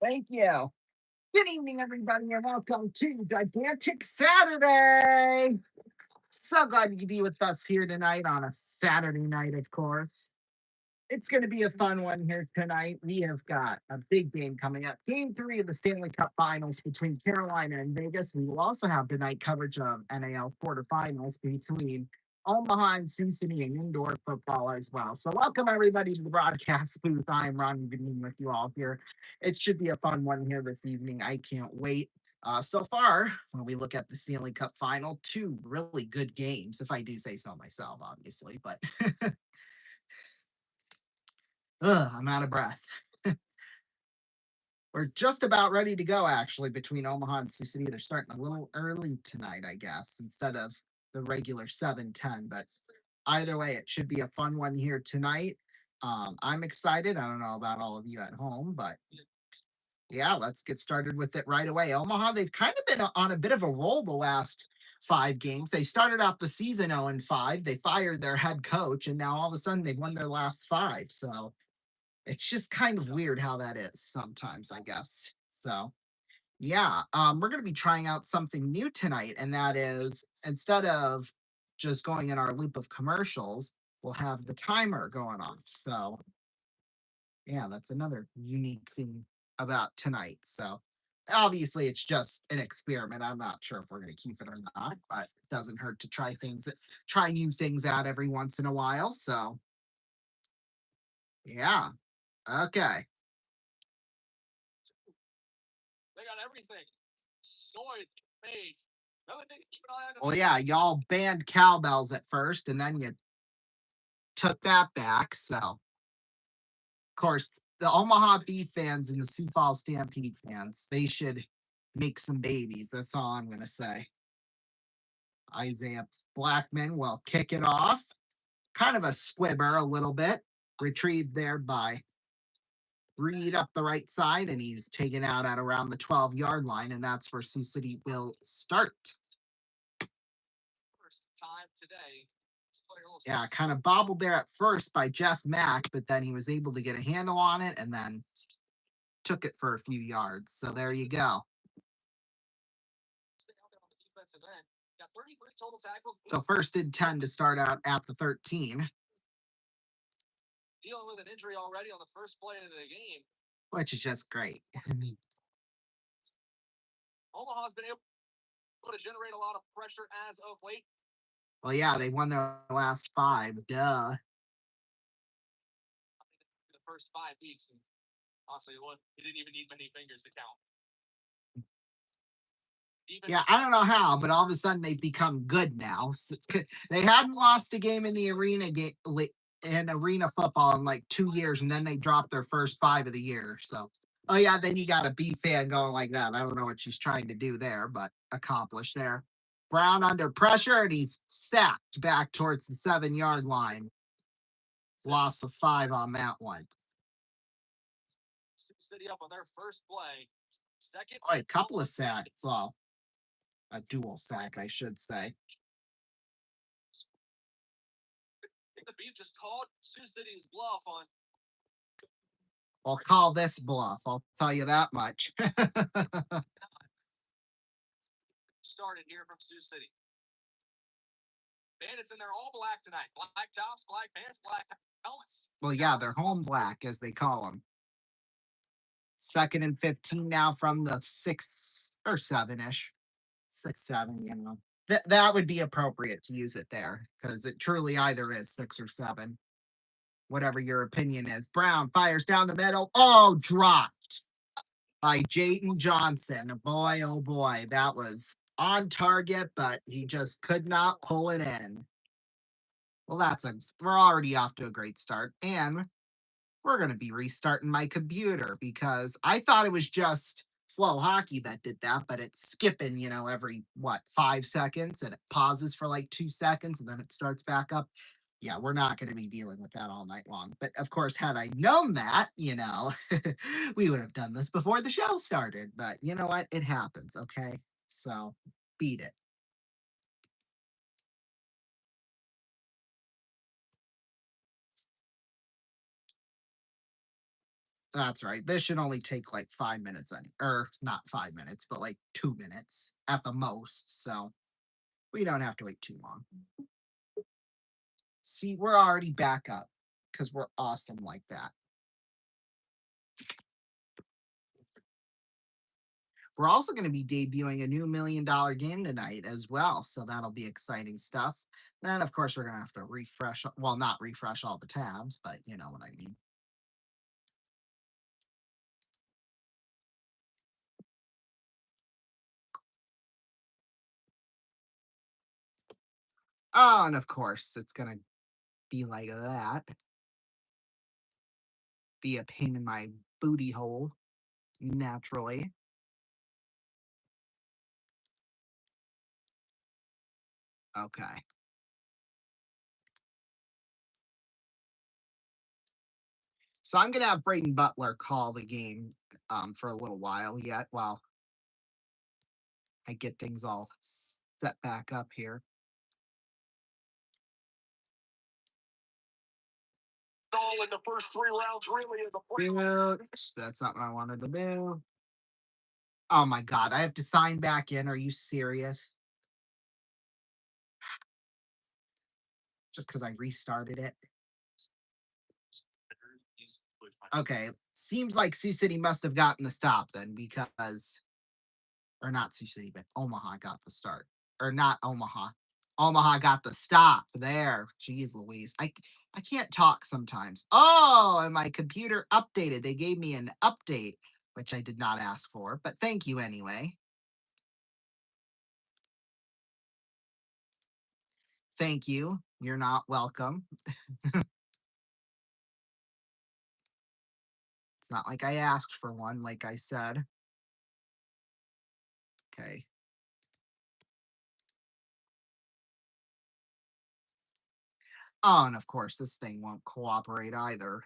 Thank you. Good evening, everybody, and welcome to Gigantic Saturday. So glad you could be with us here tonight on a Saturday night, of course. It's going to be a fun one here tonight. We have got a big game coming up. Game 3 of the Stanley Cup Finals between Carolina and Vegas. We will also have tonight coverage of NAL quarterfinals between Omaha and Cincinnati and indoor football as well. So welcome everybody to the broadcast booth. I'm Ron, good evening with you all here. It should be a fun one here this evening. I can't wait. So far, when we look at the Stanley Cup final, 2 really good games, if I do say so myself, obviously, but I'm out of breath. We're just about ready to go, actually, between Omaha and Cincinnati. They're starting a little early tonight, I guess, instead of the regular 7:10. But either way, it should be a fun one here tonight. I'm excited. I don't know about all of you at home, but Yeah, let's get started with it right away. Omaha, they've kind of been on a bit of a roll the last 5 games. They started out the season 0-5. They fired their head coach, and now all of a sudden they've won their last 5. So it's just kind of weird how that is sometimes, I guess. So yeah, we're going to be trying out something new tonight, and that is instead of just going in our loop of commercials, we'll have the timer going off. So yeah, that's another unique thing about tonight. So obviously it's just an experiment. I'm not sure if we're going to keep it or not, but it doesn't hurt to try new things out every once in a while. So yeah. Okay. They got everything. Soy, maize. Well, yeah, y'all banned cowbells at first, and then you took that back. So, of course, the Omaha Bee fans and the Sioux Falls Stampede fans, they should make some babies. That's all I'm going to say. Isaiah Blackman will kick it off. Kind of a squibber a little bit. Retrieved there by Reed up the right side, and he's taken out at around the 12-yard line, and that's where Sioux City will start. First time today. Yeah, kind of bobbled there at first by Jeff Mack, but then he was able to get a handle on it and then took it for a few yards. So there you go. So first and 10 to start out at the 13. Dealing with an injury already on the first play of the game, which is just great. Omaha's been able to generate a lot of pressure as of late. Well, yeah, they won their last 5. Duh. The first 5 weeks, and honestly, he didn't even need many fingers to count. Yeah, I don't know how, but all of a sudden they've become good now. They hadn't lost a game in the arena football in like 2 years, and then they dropped their first 5 of the year. So, oh yeah, then you got a B fan going like that. I don't know what she's trying to do there, but accomplished there. Brown under pressure, and he's sacked back towards the 7-yard line. Loss of 5 on that one. City up on their first play. Second. Oh, a couple of sacks. Well, a dual sack, I should say. The Beef just called Sioux City's bluff on. I'll call this bluff. I'll tell you that much. Started here from Sioux City. Bandits in there all black tonight. Black tops, black pants, black helmets. Well, yeah, they're home black, as they call them. 2nd and 15 now from the 6 or 7-ish. 6, 7, you know. That would be appropriate to use it there, because it truly either is 6 or 7. Whatever your opinion is. Brown fires down the middle. Oh, dropped by Jayden Johnson. Boy, oh boy, that was on target, but he just could not pull it in. Well, we're already off to a great start, and we're going to be restarting my computer because I thought it was just Flow Hockey that did that, but it's skipping, every 5 seconds, and it pauses for like 2 seconds and then it starts back up. Yeah, we're not going to be dealing with that all night long. But of course, had I known that, we would have done this before the show started. But you know what? It happens. Okay. So beat it. That's right. This should only take like 5 minutes, or not 5 minutes, but like 2 minutes at the most. So we don't have to wait too long. See, we're already back up because we're awesome like that. We're also going to be debuting a new $1 million game tonight as well. So that'll be exciting stuff. Then, of course, we're going to have to refresh. Well, not refresh all the tabs, but you know what I mean. Oh, and of course, it's going to be like that. Be a pain in my booty hole, naturally. Okay. So I'm gonna have Braden Butler call the game for a little while yet while I get things all set back up here. All in the first 3 rounds, really. That's not what I wanted to do. Oh my god, I have to sign back in. Are you serious? Just because I restarted it. Okay, seems like Sioux City must have gotten the stop then because, or not Sioux City, but Omaha got the start. Or not Omaha. Omaha got the stop there. Jeez Louise. I can't talk sometimes. Oh, and my computer updated. They gave me an update, which I did not ask for, but thank you anyway. Thank you. You're not welcome. It's not like I asked for one, like I said. Okay. Oh, and of course, this thing won't cooperate either.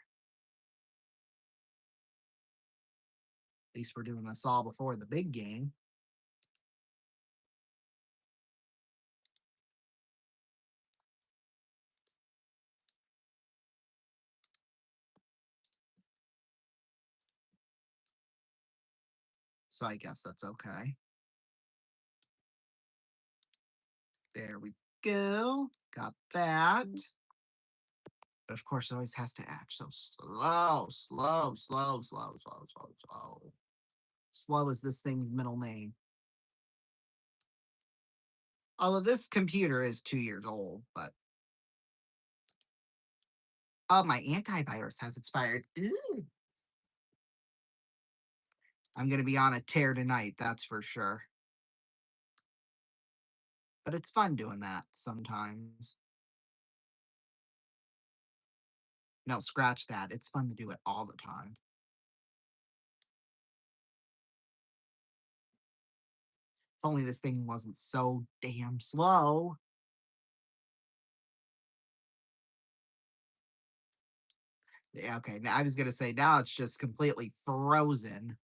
At least we're doing this all before the big game. So I guess that's okay. There we go. Got that. But of course, it always has to act so slow. Slow is this thing's middle name. Although this computer is 2 years old, but. Oh, my antivirus has expired. Ooh. I'm going to be on a tear tonight, that's for sure. But it's fun doing that sometimes. No, scratch that. It's fun to do it all the time. If only this thing wasn't so damn slow. Yeah, okay. Now I was gonna say now it's just completely frozen.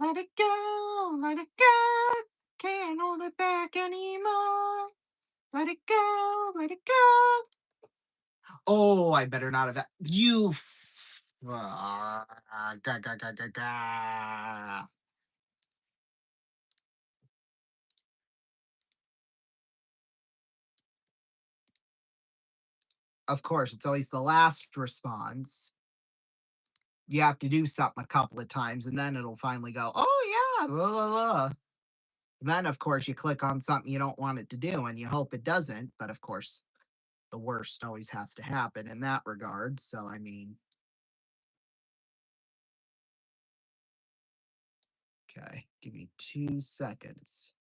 Let it go, let it go. Can't hold it back anymore. Let it go, let it go. Oh, I better not have. You. Ga. Of course, it's always the last response. You have to do something a couple of times, and then it'll finally go, oh, yeah, blah, blah, blah. Then, of course, you click on something you don't want it to do, and you hope it doesn't. But, of course, the worst always has to happen in that regard. So, I mean. Okay, give me 2 seconds.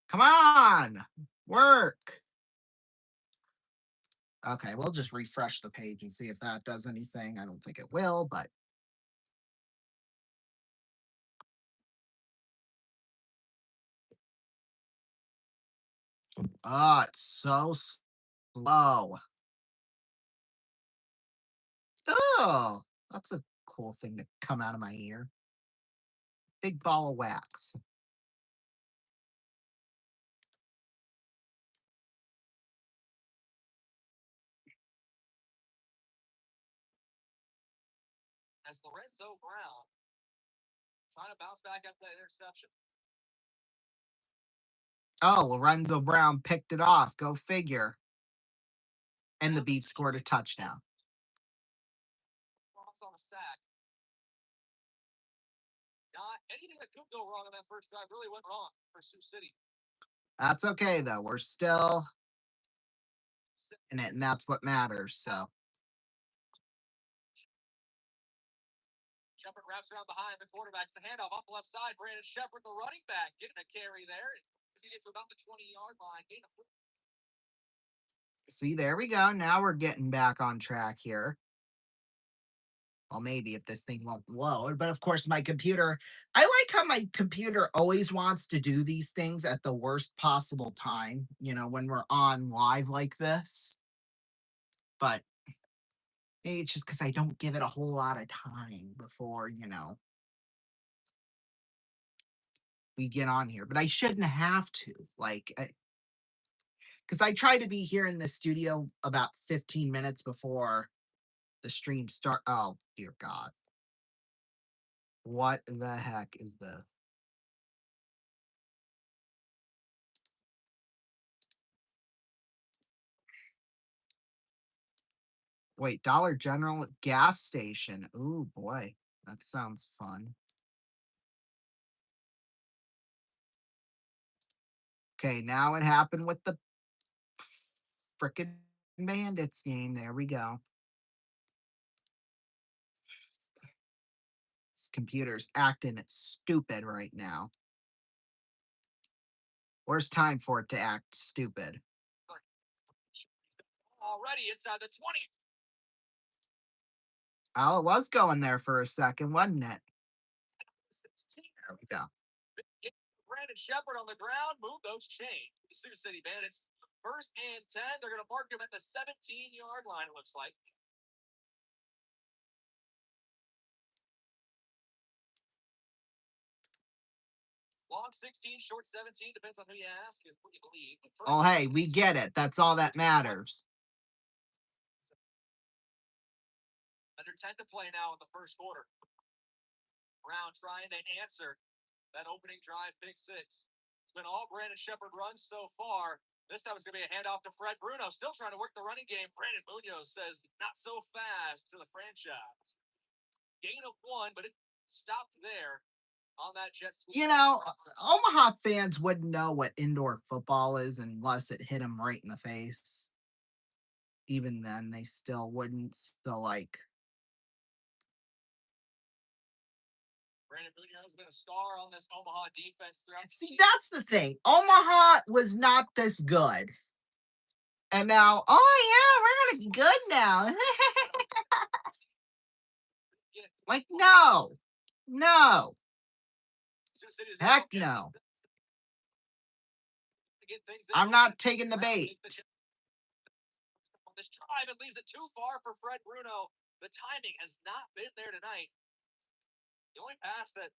Come on! Work! Okay, we'll just refresh the page and see if that does anything. I don't think it will, but. Oh, it's so slow. Oh, that's a cool thing to come out of my ear. Big ball of wax. As Lorenzo Brown trying to bounce back after that interception. Oh, Lorenzo Brown picked it off. Go figure. And the Beef scored a touchdown. On a sack. Not anything that could go wrong on that first drive really went wrong for Sioux City. That's okay though. We're still in it, and that's what matters. So. Shepard wraps around behind the quarterback. It's a handoff off the left side. Brandon Shepard, the running back, getting a carry there. As he gets to about the 20-yard line. See, there we go. Now we're getting back on track here. Well, maybe if this thing won't load, but of course my computer, I like how my computer always wants to do these things at the worst possible time, when we're on live like this. But maybe it's just because I don't give it a whole lot of time before, we get on here. But I shouldn't have to, because I try to be here in the studio about 15 minutes before the stream start. Oh, dear God. What the heck is this? Wait, Dollar General gas station. Ooh, boy. That sounds fun. Okay, now it happened with the frickin' Bandits game. There we go. This computer's acting stupid right now. Where's time for it to act stupid? Already inside the 20. Oh, it was going there for a second, wasn't it? 16. There we go. Brandon Shepard on the ground. Move those chains. The Sioux City Bandits. 1st and 10. They're going to mark him at the 17-yard line, it looks like. Long 16, short 17. Depends on who you ask and who you believe. Oh, hey, we get it. That's all that matters. Under 10 to play now in the first quarter. Brown trying to answer that opening drive, pick 6. It's been all Brandon Shepard runs so far. This time it's going to be a handoff to Fred Bruno. Still trying to work the running game. Brandon Munoz says, not so fast for the franchise. Gain of 1, but it stopped there on that jet sweep. Omaha fans wouldn't know what indoor football is unless it hit them right in the face. Even then, they still wouldn't. So, Brandon Munoz has been a star on this Omaha defense throughout. See, that's the thing. Omaha was not this good. And now, oh yeah, we're gonna be good now. No. Heck no. I'm not taking the bait. This drive, it leaves it too far for Fred Bruno. The timing has not been there tonight. The only pass that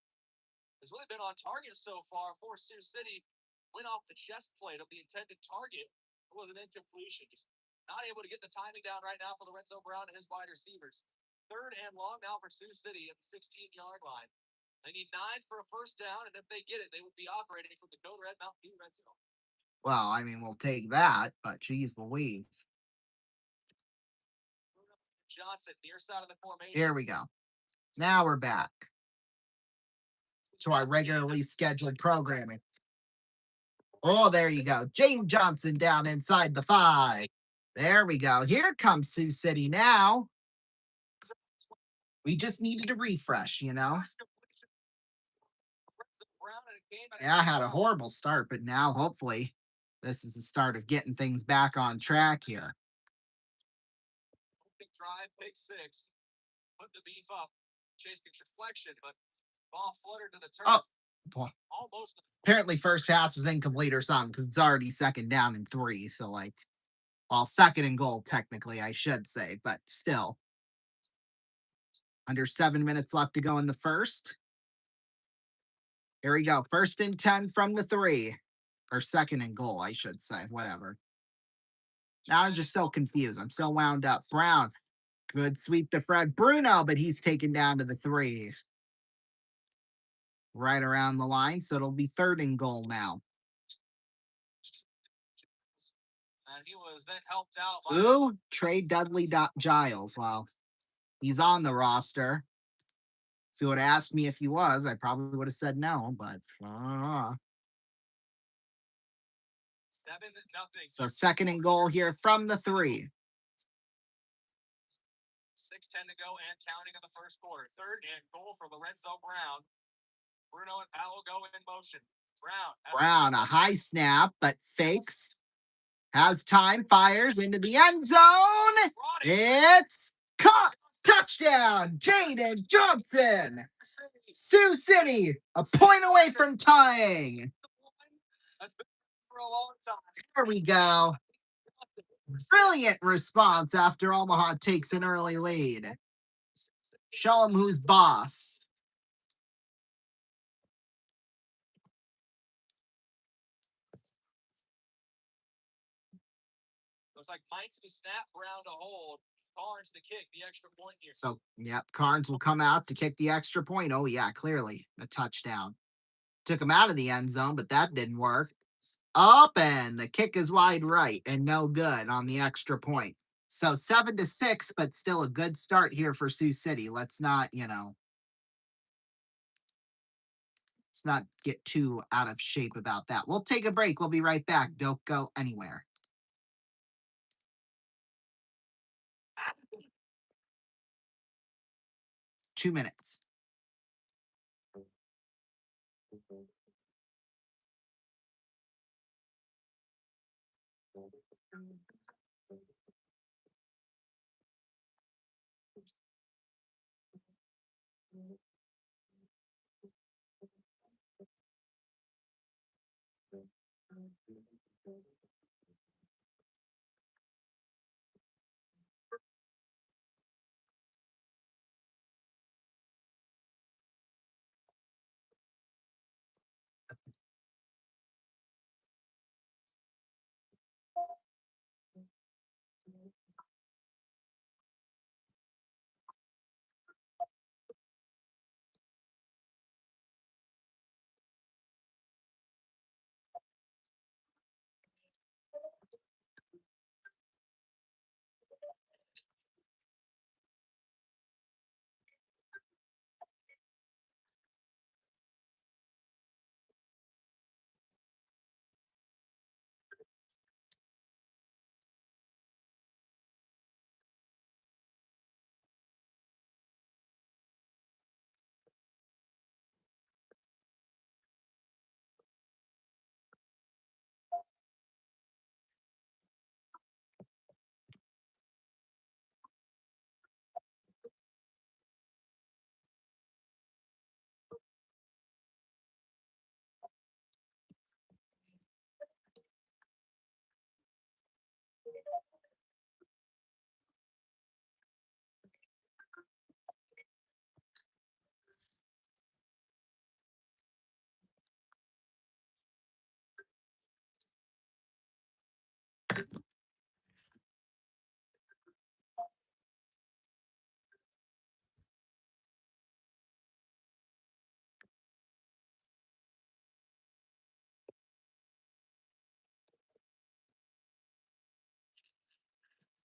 has really been on target so far for Sioux City went off the chest plate of the intended target. It was an incompletion. Just not able to get the timing down right now for Lorenzo Brown and his wide receivers. 3rd and long now for Sioux City at the 16-yard line. They need 9 for a first down, and if they get it, they would be operating from the Code Red Mountain View red zone. Well, I mean, we'll take that, but geez Louise. Johnson, near side of the formation. Here we go. Now we're back to our regularly scheduled programming. Oh, there you go. James Johnson down inside the 5. There we go. Here comes Sioux City now. We just needed a refresh, Yeah, I had a horrible start, but now hopefully this is the start of getting things back on track here. Drive, pick 6. Put the beef up. Chase gets reflection, but ball fluttered to the turf. Oh, boy. Almost. Apparently first pass was incomplete or something because it's already 2nd down and 3. So, well, 2nd and goal, technically, I should say, but still. Under 7 minutes left to go in the first. Here we go. 1st and 10 from the 3. Or 2nd and goal, I should say. Whatever. Now I'm just so confused. I'm so wound up. Brown. Good sweep to Fred Bruno, but he's taken down to the 3. Right around the line, so it'll be 3rd and goal now. And he was then helped out by Trey Dudley Giles. Well, he's on the roster. If you would have asked me if he was, I probably would have said no, but 7-0. So 2nd and goal here from the 3. 6:10 to go and counting in the first quarter. 3rd and goal for Lorenzo Brown. Bruno and Powell go in motion. Brown, a high snap, but fakes. Has time, fires into the end zone. It's caught. Touchdown, Jaden Johnson. Sioux City, a point away from tying. There we go. Brilliant response after Omaha takes an early lead. Show them who's boss. Looks like Mike's to snap, Brown to hold. Carnes to kick the extra point here. So, yep, Carnes will come out to kick the extra point. Oh, yeah, clearly a touchdown. Took him out of the end zone, but that didn't work. Up, and the kick is wide right and no good on the extra point. So 7-6, but still a good start here for Sioux City. Let's not, let's not get too out of shape about that. We'll take a break. We'll be right back. Don't go anywhere. Two minutes.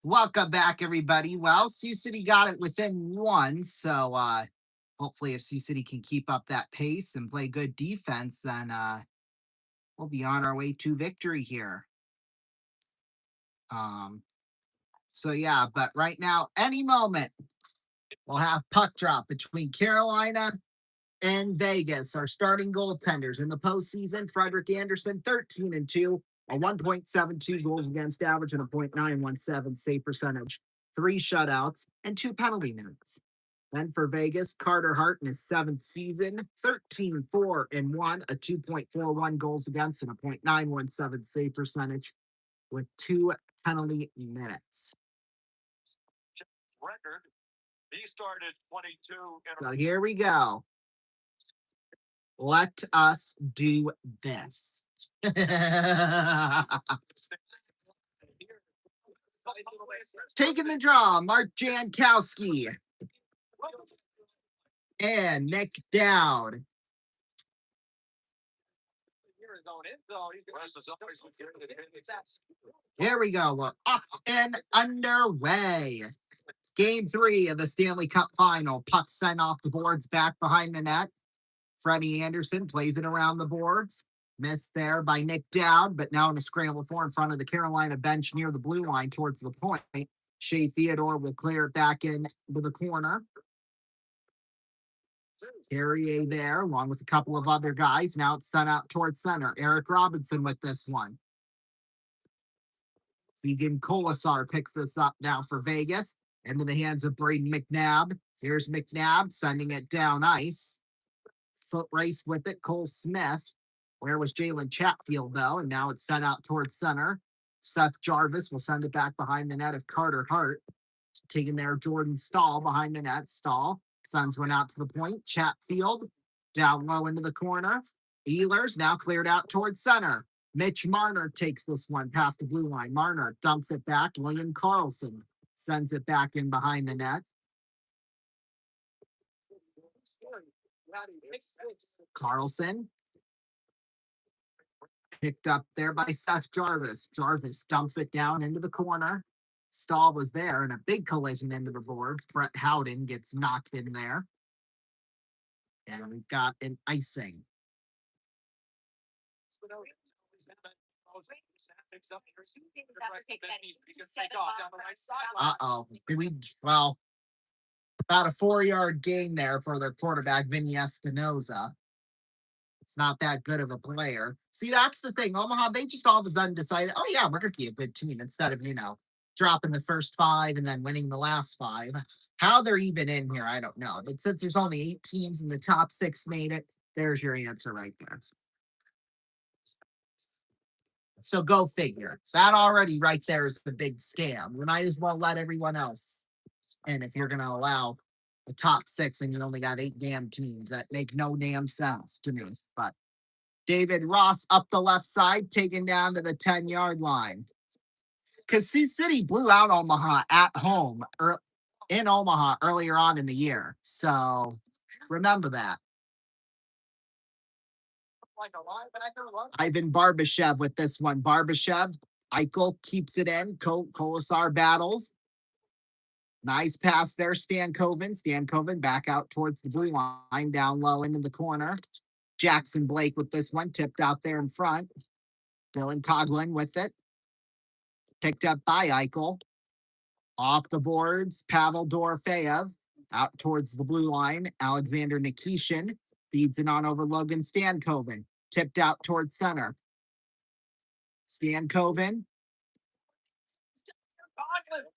Welcome back, everybody. Well, Sioux City got it within one, so hopefully if Sioux City can keep up that pace and play good defense, then we'll be on our way to victory here. So yeah, but right now, any moment, we'll have puck drop between Carolina and Vegas, our starting goaltenders in the postseason. Frederick Anderson, 13-2, a 1.72 goals against average and a .917 save percentage, 3 shutouts, and 2 penalty minutes. Then for Vegas, Carter Hart in his 7th season, 13-4-1, a 2.41 goals against and a .917 save percentage with 2 penalty minutes. Record. He started 22. So here we go. Let us do this. Taking the draw, Mark Jankowski and Nick Dowd. Here we go. We're up and underway. Game 3 of the Stanley Cup Final. Puck sent off the boards back behind the net. Freddie Anderson plays it around the boards. Missed there by Nick Dowd, but now in a scramble for in front of the Carolina bench near the blue line towards the point. Shea Theodore will clear it back in to the corner. Carrier there, along with a couple of other guys. Now it's sent out towards center. Eric Robinson with this one. Vegan Colasar picks this up now for Vegas. Into the hands of Braden McNabb. Here's McNabb sending it down ice. Foot race with it, Cole Smith. Where was Jalen Chatfield, though? And now it's sent out towards center. Seth Jarvis will send it back behind the net of Carter Hart. Taking there, Jordan Stahl behind the net. Stahl sends one out to the point. Chatfield down low into the corner. Ehlers now cleared out towards center. Mitch Marner takes this one past the blue line. Marner dumps it back. William Carlson sends it back in behind the net. Carlson picked up there by Seth Jarvis. Jarvis dumps it down into the corner. Stahl was there and a big collision into the boards. Brett Howden gets knocked in there. And we've got an icing. Well, about a 4-yard gain there for their quarterback, Vinny Espinoza. It's not that good of a player. See, that's the thing. Omaha, they just all of a sudden decided, oh, yeah, we're going to be a good team instead of, dropping the first 5 and then winning the last 5. How they're even in here, I don't know. But since there's only 8 teams and the top 6 made it, there's your answer right there. So go figure. That already right there is the big scam. You might as well let everyone else. And if you're going to allow the top 6 and you only got 8 damn teams, that make no damn sense to me. But David Ross up the left side, taken down to the 10-yard line. Because Sioux City blew out Omaha at home or in Omaha earlier on in the year. So remember that. Ivan Barbashev with this one. Barbashev, Eichel keeps it in. Kolasar battles. Nice pass there, Stankoven. Stankoven back out towards the blue line, down low into the corner. Jackson Blake with this one, tipped out there in front. Dylan Coughlin with it. Picked up by Eichel. Off the boards, Pavel Dorofeyev. Out towards the blue line, Alexander Nikishin. Feeds it on over Logan Stankoven. Tipped out towards center. Stankoven.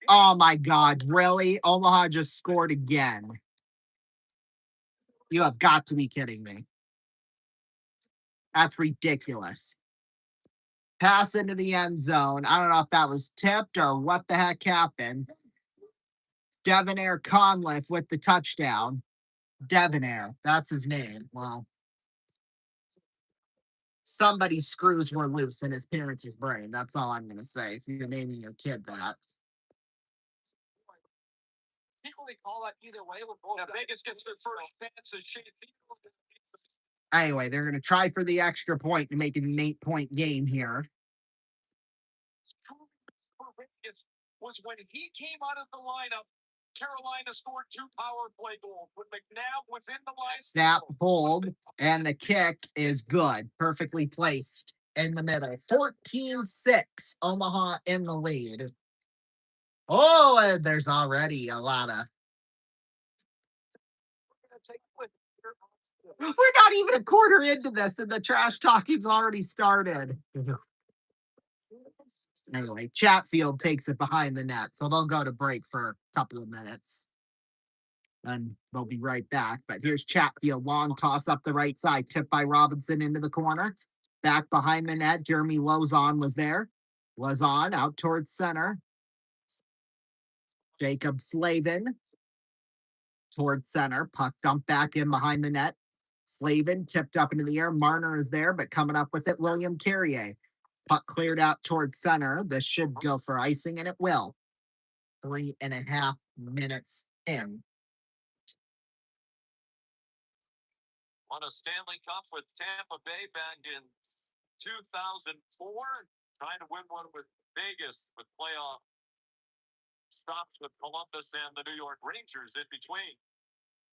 Oh my God, really? Omaha just scored again. You have got to be kidding me. That's ridiculous. Pass into the end zone. I don't know if that was tipped or what the heck happened. Devonair Conliffe with the touchdown. Devonair, that's his name. Well, somebody's screws were loose in his parents' brain. That's all I'm going to say. If you're naming your kid that. Anyway, they're going to try for the extra point to make it an 8-point game here. Was when he came out of the lineup, Carolina scored 2 power play goals. When McNabb was in the line. Snap, hold, and the kick is good. Perfectly placed in the middle. 14-6, Omaha in the lead. Oh, and there's already a lot of... We're not even a quarter into this, and the trash talking's already started. Anyway, Chatfield takes it behind the net, so they'll go to break for a couple of minutes. And they'll be right back. But here's Chatfield, long toss up the right side, tipped by Robinson into the corner. Back behind the net, Jeremy Lozon was there. Lozon out towards center. Jacob Slavin towards center. Puck dumped back in behind the net. Slavin tipped up into the air. Marner is there, but coming up with it, William Carrier. Puck cleared out towards center. This should go for icing, and it will. 3.5 minutes in. Won a Stanley Cup with Tampa Bay back in 2004. Trying to win one with Vegas with playoff stops with Columbus and the New York Rangers in between.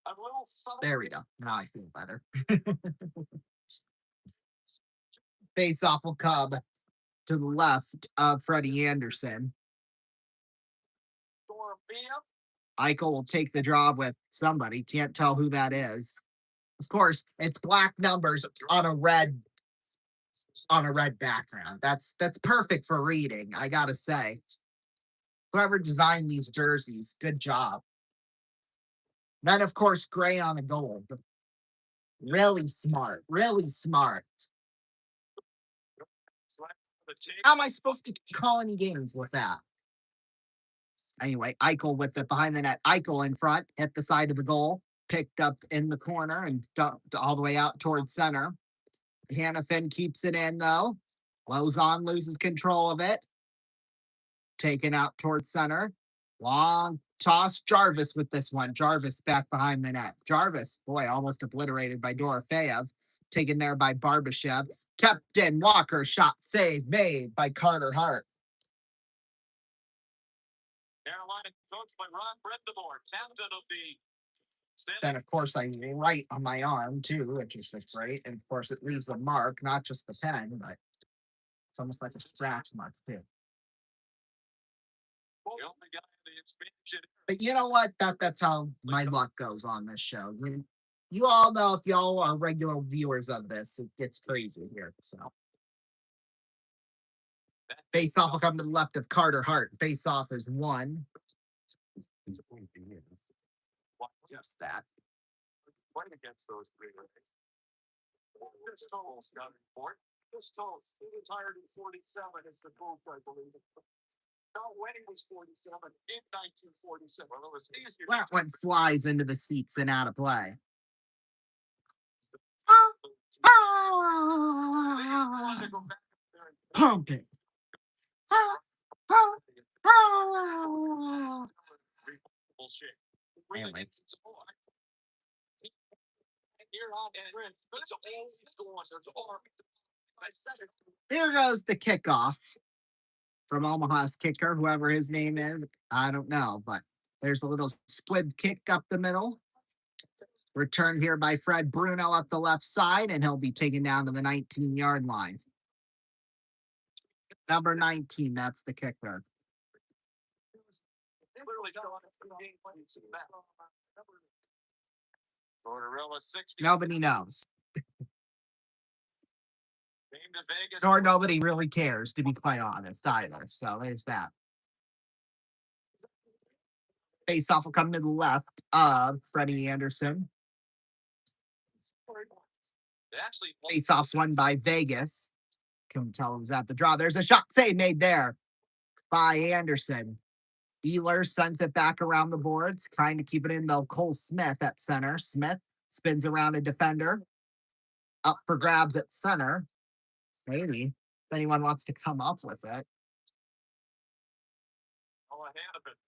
A little subtle. There we go. Now I feel better. Face-off will come to the left of Freddie Anderson. Eichel will take the draw with somebody. Can't tell who that is. Of course, it's black numbers on a red background. That's perfect for reading, I gotta say. Whoever designed these jerseys, good job. Then, of course, gray on the gold. Really smart. Really smart. How am I supposed to call any games with that? Anyway, Eichel with it behind the net. Eichel in front, hit the side of the goal, picked up in the corner and dumped all the way out towards center. Hannafin keeps it in, though. Lozon loses control of it. Taken out towards center. Long toss. Jarvis with this one. Jarvis back behind the net. Jarvis, boy, almost obliterated by Dorofeyev. Taken there by Barbashev. Captain Walker, shot save made by Carter Hart. Carolina coached by Ron Brendamore, captain of the Stanley. Then, of course, I write on my arm, too, which is just great. And, of course, it leaves a mark, not just the pen, but it's almost like a scratch mark, too. The only guy in the expansion. But you know what? That's how my luck goes on this show. You all know, if y'all are regular viewers of this, it gets crazy here. So face off will come to the left of Carter Hart. Face off is 1. Just that. Playing against those three rays. This totals got report. This totals. He retired in 47 as the coach, I believe. No, when he was 47 in 1947. Well, it was easier. That one flies into the seats and out of play. Pump it. Bullshit. Anyway. Here goes the kickoff from Omaha's kicker, whoever his name is. I don't know, but there's a little squib kick up the middle. Return here by Fred Bruno up the left side, and he'll be taken down to the 19-yard line. Number 19, that's the kicker. Nobody knows. Or nobody really cares, to be quite honest, either. So there's that. Face-off will come to the left of Freddie Anderson. Face-off's won by Vegas. Couldn't tell who's at the draw. There's a shot save made there by Anderson. Ehlers sends it back around the boards, trying to keep it in, though. Cole Smith at center. Smith spins around a defender. Up for grabs at center. Maybe, if anyone wants to come up with it.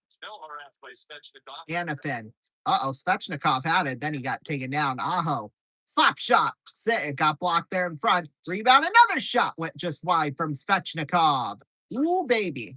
Still harassed by Svechnikov. Hannafin. Svechnikov had it. Then he got taken down. Aho. Slap shot. It got blocked there in front. Rebound. Another shot went just wide from Svechnikov. Ooh, baby.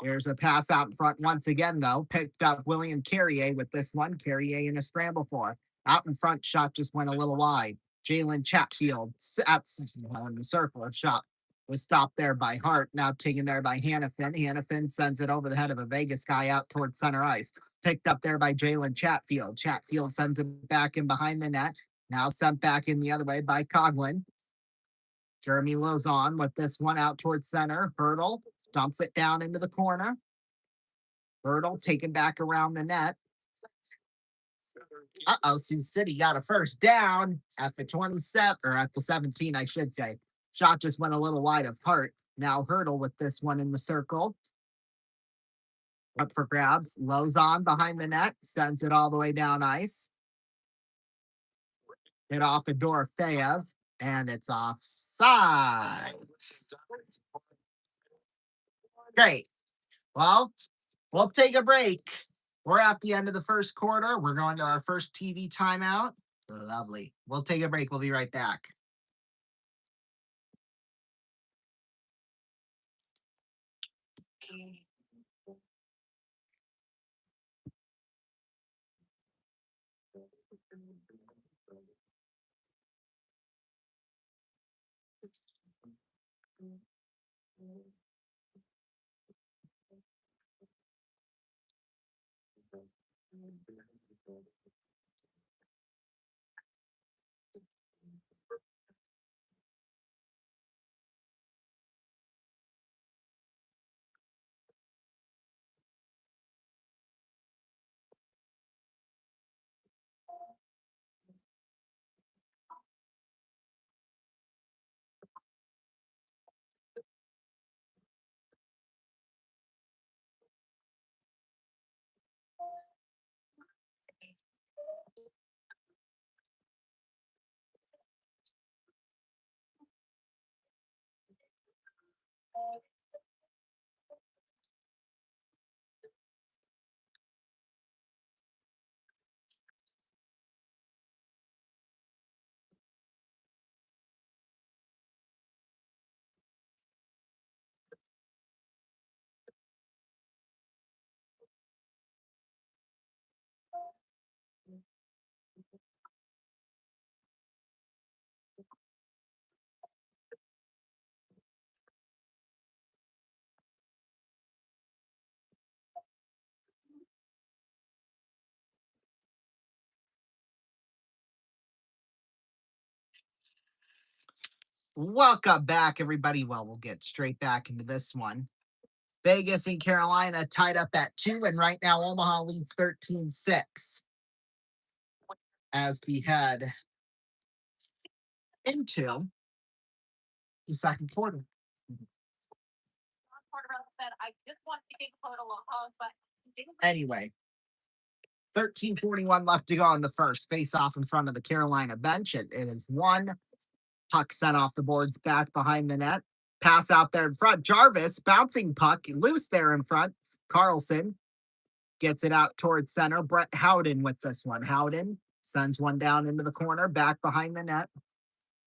Here's a pass out in front once again, though. Picked up William Carrier with this one. Carrier in a scramble for it. Out in front, shot just went a little wide. Jalen Chatfield in the circle. Shot was stopped there by Hart. Now taken there by Hannafin. Hannafin sends it over the head of a Vegas guy out towards center ice. Picked up there by Jalen Chatfield. Chatfield sends it back in behind the net. Now sent back in the other way by Coughlin. Jeremy Lozon with this one out towards center. Hurdle dumps it down into the corner. Hurdle taken back around the net. Sioux City got a first down at the 27, or at the 17, I should say. Shot just went a little wide of Hart. Now Hurdle with this one in the circle. Up for grabs. Lozon behind the net. Sends it all the way down ice. Hit off of Dorofeyev. And it's offside. Great. Well, we'll take a break. We're at the end of the first quarter. We're going to our first TV timeout. Lovely. We'll take a break. We'll be right back. Welcome back, everybody. Well, we'll get straight back into this one. Vegas and Carolina tied up at 2, and right now Omaha leads 13-6 as we head into the second quarter. Anyway, 13:41 left to go in the first. Face off in front of the Carolina bench. It is 1. Puck sent off the boards back behind the net. Pass out there in front. Jarvis bouncing puck loose there in front. Carlson gets it out towards center. Brett Howden with this one. Howden sends one down into the corner, back behind the net.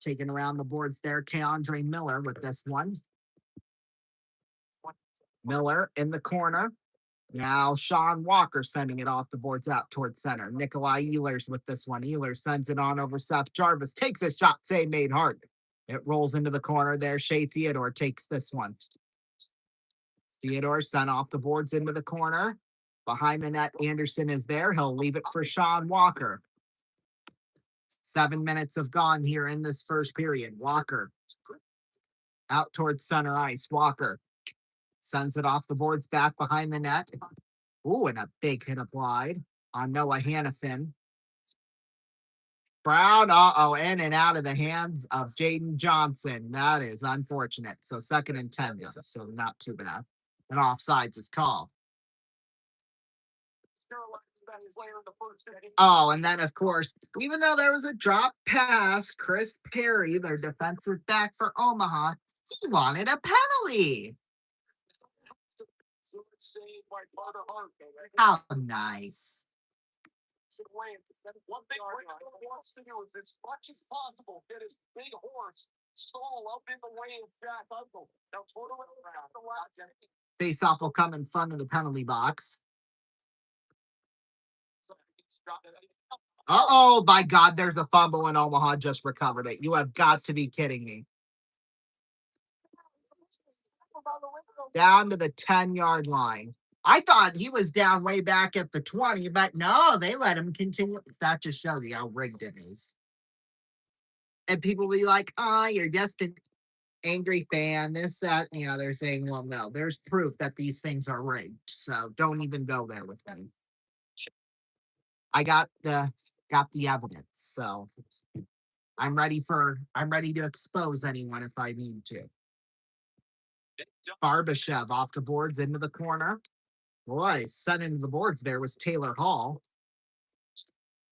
Taking around the boards there. Keandre Miller with this one. Miller in the corner. Now Sean Walker sending it off the boards out towards center. Nikolai Ehlers with this one. Ehlers sends it on over Seth Jarvis. Takes a shot. Save made hard. It rolls into the corner there. Shea Theodore takes this one. Theodore sent off the boards into the corner. Behind the net, Anderson is there. He'll leave it for Sean Walker. 7 minutes have gone here in this first period. Walker out towards center ice. Walker sends it off the boards back behind the net. Ooh, and a big hit applied on Noah Hannafin. Brown, in and out of the hands of Jaden Johnson. That is unfortunate. So 2nd and 10, so not too bad. And offsides is called. Oh, and then, of course, even though there was a drop pass, Chris Perry, their defensive back for Omaha, he wanted a penalty. How nice. One thing Rico wants to do is as much as possible get his big horse stall up in the way of Jack Uncle. Now totally around the left. Face-off will come in front of the penalty box. Uh-oh, by God, there's a fumble and Omaha just recovered it. You have got to be kidding me. Down to the 10-yard line. I thought he was down way back at the 20, but no, they let him continue. That just shows you how rigged it is. And people will be like, oh, you're just an angry fan, this, that, and the other thing. Well, no, there's proof that these things are rigged. So don't even go there with me. I got the evidence. So I'm ready to expose anyone if I need to. Barbashev off the boards into the corner. Boy, sent into the boards there was Taylor Hall.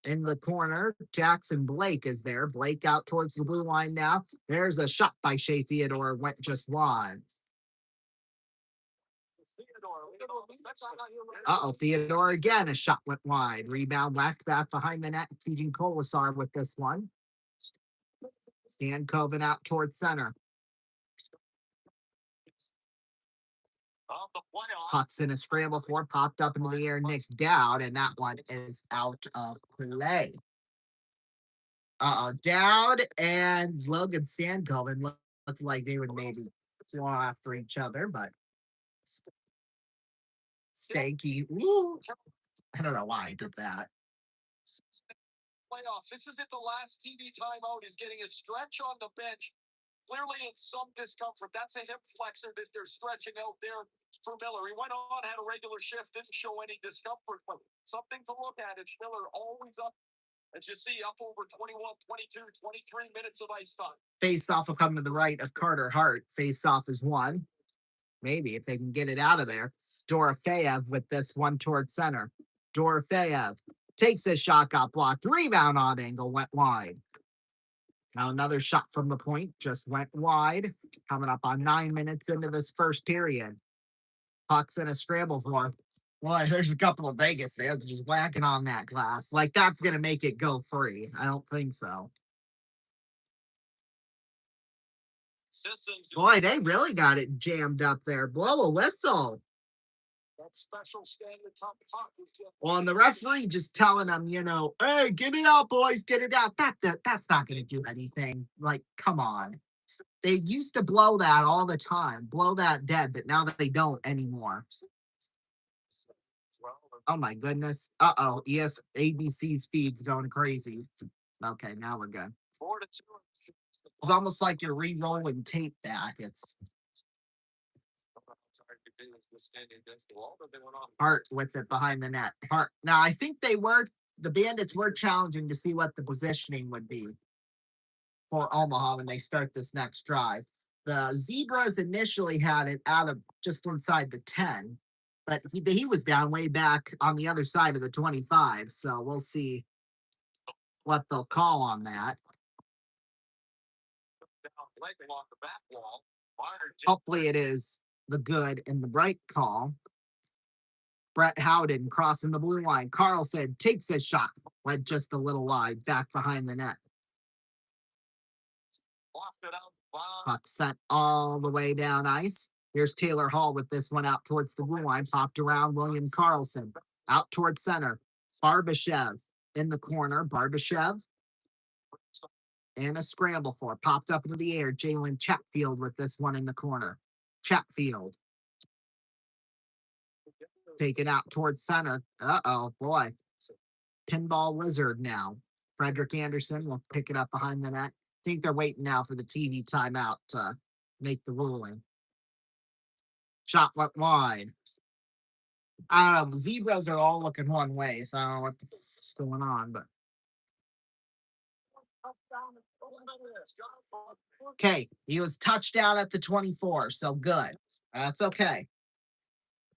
In the corner, Jackson Blake is there. Blake out towards the blue line now. There's a shot by Shea Theodore. Went just wide. Theodore again. A shot went wide. Rebound back behind the net. Feeding Kolasar with this one. Stan Coven out towards center. Puck's in a scramble for, popped up into the air, Nick Dowd, and that one is out of play. Dowd and Logan Stankoven looked like they would maybe go after each other, but Stanky, woo, I don't know why I did that. Playoffs. This is at the last TV timeout. He's getting a stretch on the bench. Clearly in some discomfort. That's a hip flexor that they're stretching out there for Miller. He went on, had a regular shift, didn't show any discomfort, but something to look at. It's Miller always up, as you see, up over 21, 22, 23 minutes of ice time. Face-off will come to the right of Carter Hart. Face-off is 1. Maybe if they can get it out of there. Dorofeyev with this one towards center. Dorofeyev takes his shot, got blocked. Rebound on angle, went wide. Now another shot from the point, just went wide. Coming up on 9 minutes into this first period. Puck's in a scramble for. Boy, there's a couple of Vegas fans just whacking on that glass. Like, that's going to make it go free. I don't think so. Boy, they really got it jammed up there. Blow a whistle. That special Stanley Cup puck is Well, and the referee just telling them, hey, get it out, boys, get it out. That's not going to do anything. Like, come on. They used to blow that all the time, blow that dead, but now that they don't anymore. Oh my goodness. Uh-oh. Yes, ABC's feed's going crazy. Okay, now we're good. 4-2. It's almost like you're re-rolling tape back. It's Hart with it behind the net. Hart. Now, I think the Bandits were challenging to see what the positioning would be for Omaha when they start this next drive. The Zebras initially had it out of just inside the 10, but he was down way back on the other side of the 25, so we'll see what they'll call on that. Hopefully it is the good and the bright call. Brett Howden crossing the blue line. Carlson takes his shot, went just a little wide, back behind the net. Puck sent all the way down ice. Here's Taylor Hall with this one out towards the blue line. Popped around William Carlson. Out towards center. Barbashev in the corner. Barbashev. And a scramble for it. Popped up into the air. Jalen Chatfield with this one in the corner. Chatfield. Taken out towards center. Uh-oh, boy. Pinball wizard now. Frederick Anderson will pick it up behind the net. I think they're waiting now for the TV timeout to make the ruling. Shot went wide. I don't know. The Zebras are all looking one way, so I don't know what's going on, but. Okay, he was touchdown at the 24, so good. That's okay.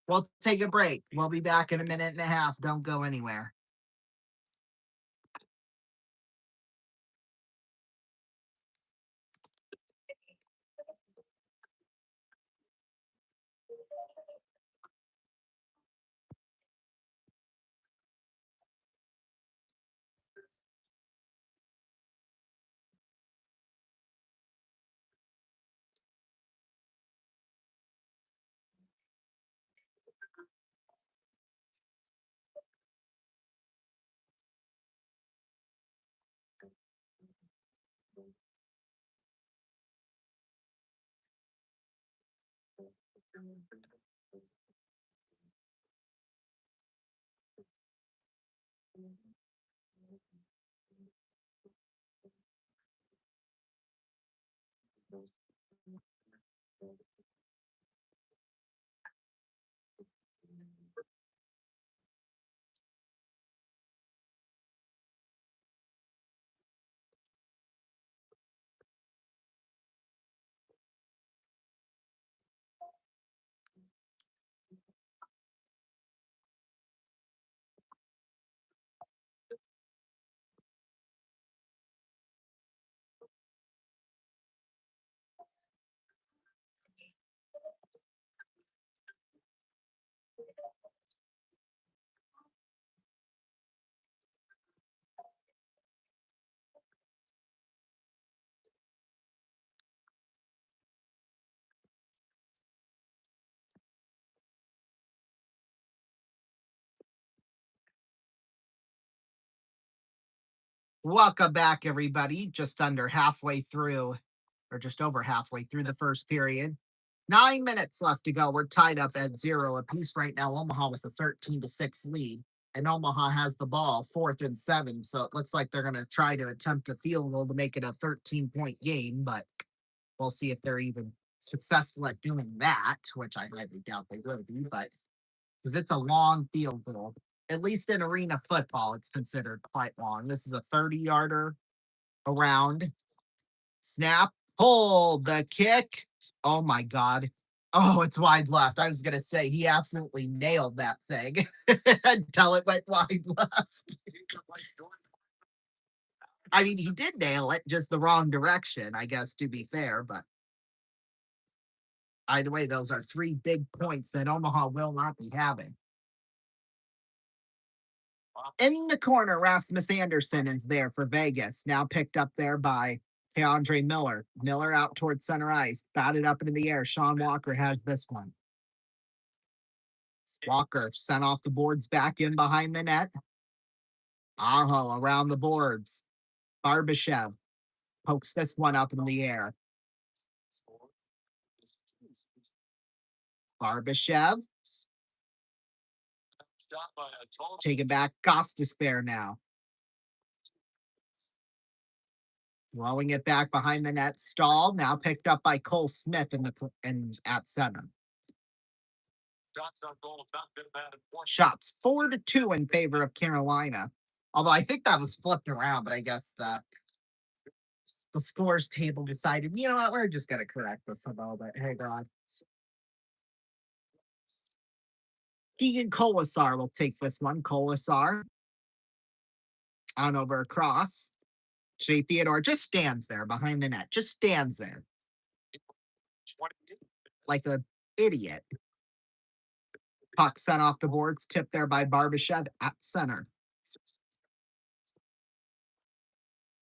We'll take a break. We'll be back in a minute and a half. Don't go anywhere. Welcome back, everybody. Just under halfway through, or just over halfway through the first period. 9 minutes left to go. We're tied up at 0 apiece right now. Omaha with a 13-6 lead. And Omaha has the ball, 4th and 7. So it looks like they're going to try to attempt a field goal to make it a 13-point game. But we'll see if they're even successful at doing that, which I highly doubt they will be. But because it's a long field goal. At least in arena football, it's considered quite long. This is a 30-yarder around. Snap. Hold the kick. Oh, my God. Oh, it's wide left. I was going to say he absolutely nailed that thing until it went wide left. I mean, he did nail it, just the wrong direction, I guess, to be fair. But By the way, those are 3 big points that Omaha will not be having. In the corner, Rasmus Anderson is there for Vegas. Now picked up there by Keandre Miller. Miller out towards center ice. Batted up into the air. Sean Walker has this one. Walker sent off the boards back in behind the net. Aho around the boards. Barbashev pokes this one up in the air. Barbashev. Take it back. Gostisbehere now. Throwing it back behind the net. Stahl now picked up by Cole Smith at center. Shots 4-2 in favor of Carolina. Although I think that was flipped around, but I guess the scores table decided, you know what, we're just going to correct this a little bit. Hey, God. Keegan Colasar will take this one. Colasar on over across. Shea Theodore just stands there behind the net. Just stands there. Like an idiot. Puck sent off the boards. Tipped there by Barbashev at center.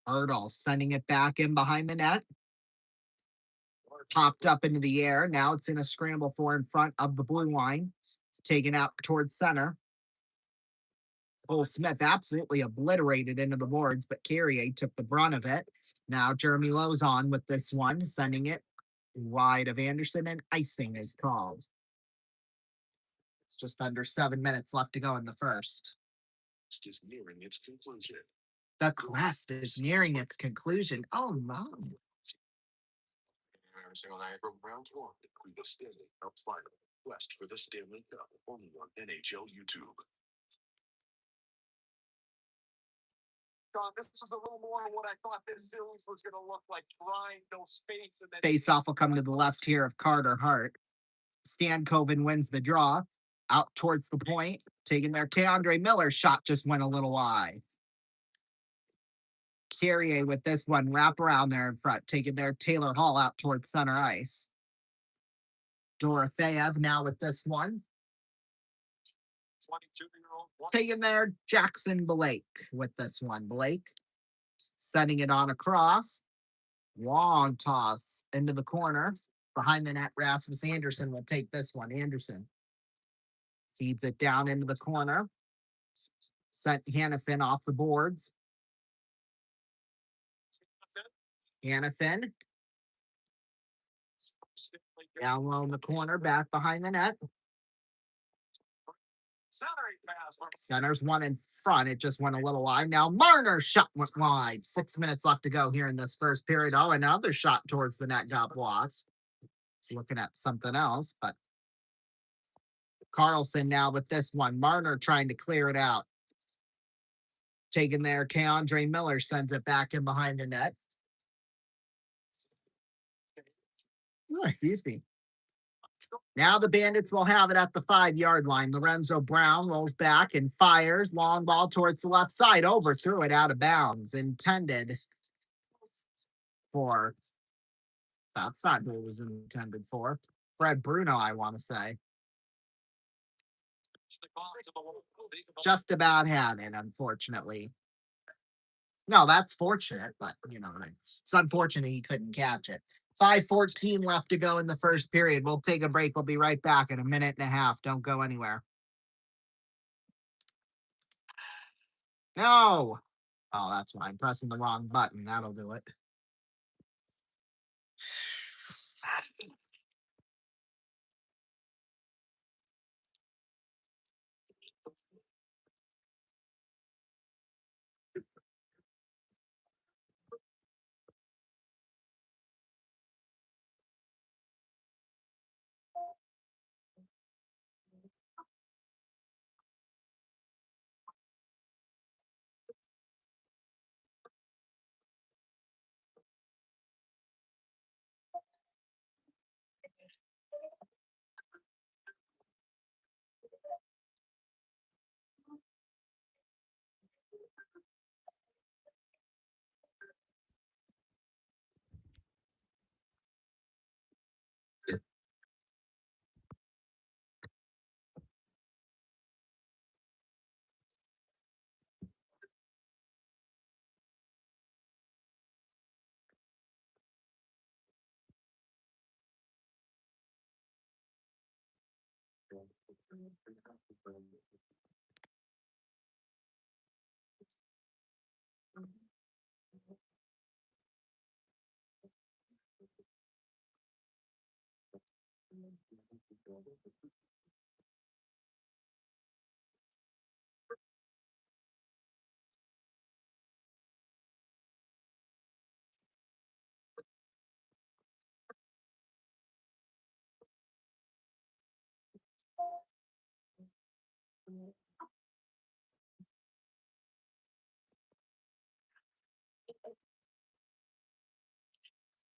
Erdl sending it back in behind the net. Popped up into the air. Now it's in a scramble for in front of the blue line. Taken out towards center. Cole Smith absolutely obliterated into the boards, but Carrier took the brunt of it. Now Jeremy Lowe's on with this one, sending it wide of Anderson, and icing is called. It's just under 7 minutes left to go in the first. Is nearing its conclusion. The quest is nearing its conclusion. Oh, my. Every single night from round 1 to the Stanley Cup final. Quest for the Stanley Cup only on NHL YouTube. This is a little more than what I thought this series was going to look like. Trying no space. And then Face-off will come to the left here of Carter Hart. Stankoven wins the draw. Out towards the point. Taking their Keandre Miller shot just went a little wide. Carrier with this one. Wrap around there in front. Taking their Taylor Hall out towards center ice. Dorofeyev now with this one. 22-year-old. Taking there Jackson Blake with this one. Blake sending it on across. Long toss into the corner. Behind the net, Rasmus Anderson will take this one. Anderson feeds it down into the corner. Sent Hannafin off the boards. Hannafin down low in the corner, back behind the net. Center's one in front. It just went a little wide. Now Marner's shot went wide. 6 minutes left to go here in this first period. Oh, another shot towards the net got blocked. He's looking at something else, but Carlson now with this one. Marner trying to clear it out. Taking there, Keandre Miller sends it back in behind the net. Oh, excuse me. Now the Bandits will have it at the 5-yard line. Lorenzo Brown rolls back and fires. Long ball towards the left side. Overthrew it out of bounds. Intended for... That's not who it was intended for. Fred Bruno, I want to say. Just about had it, unfortunately. No, that's fortunate, but, you know, it's unfortunate he couldn't catch it. 5:14 left to go in the first period. We'll take a break. We'll be right back in a minute and a half. Don't go anywhere. No. Oh, that's why I'm pressing the wrong button. That'll do it.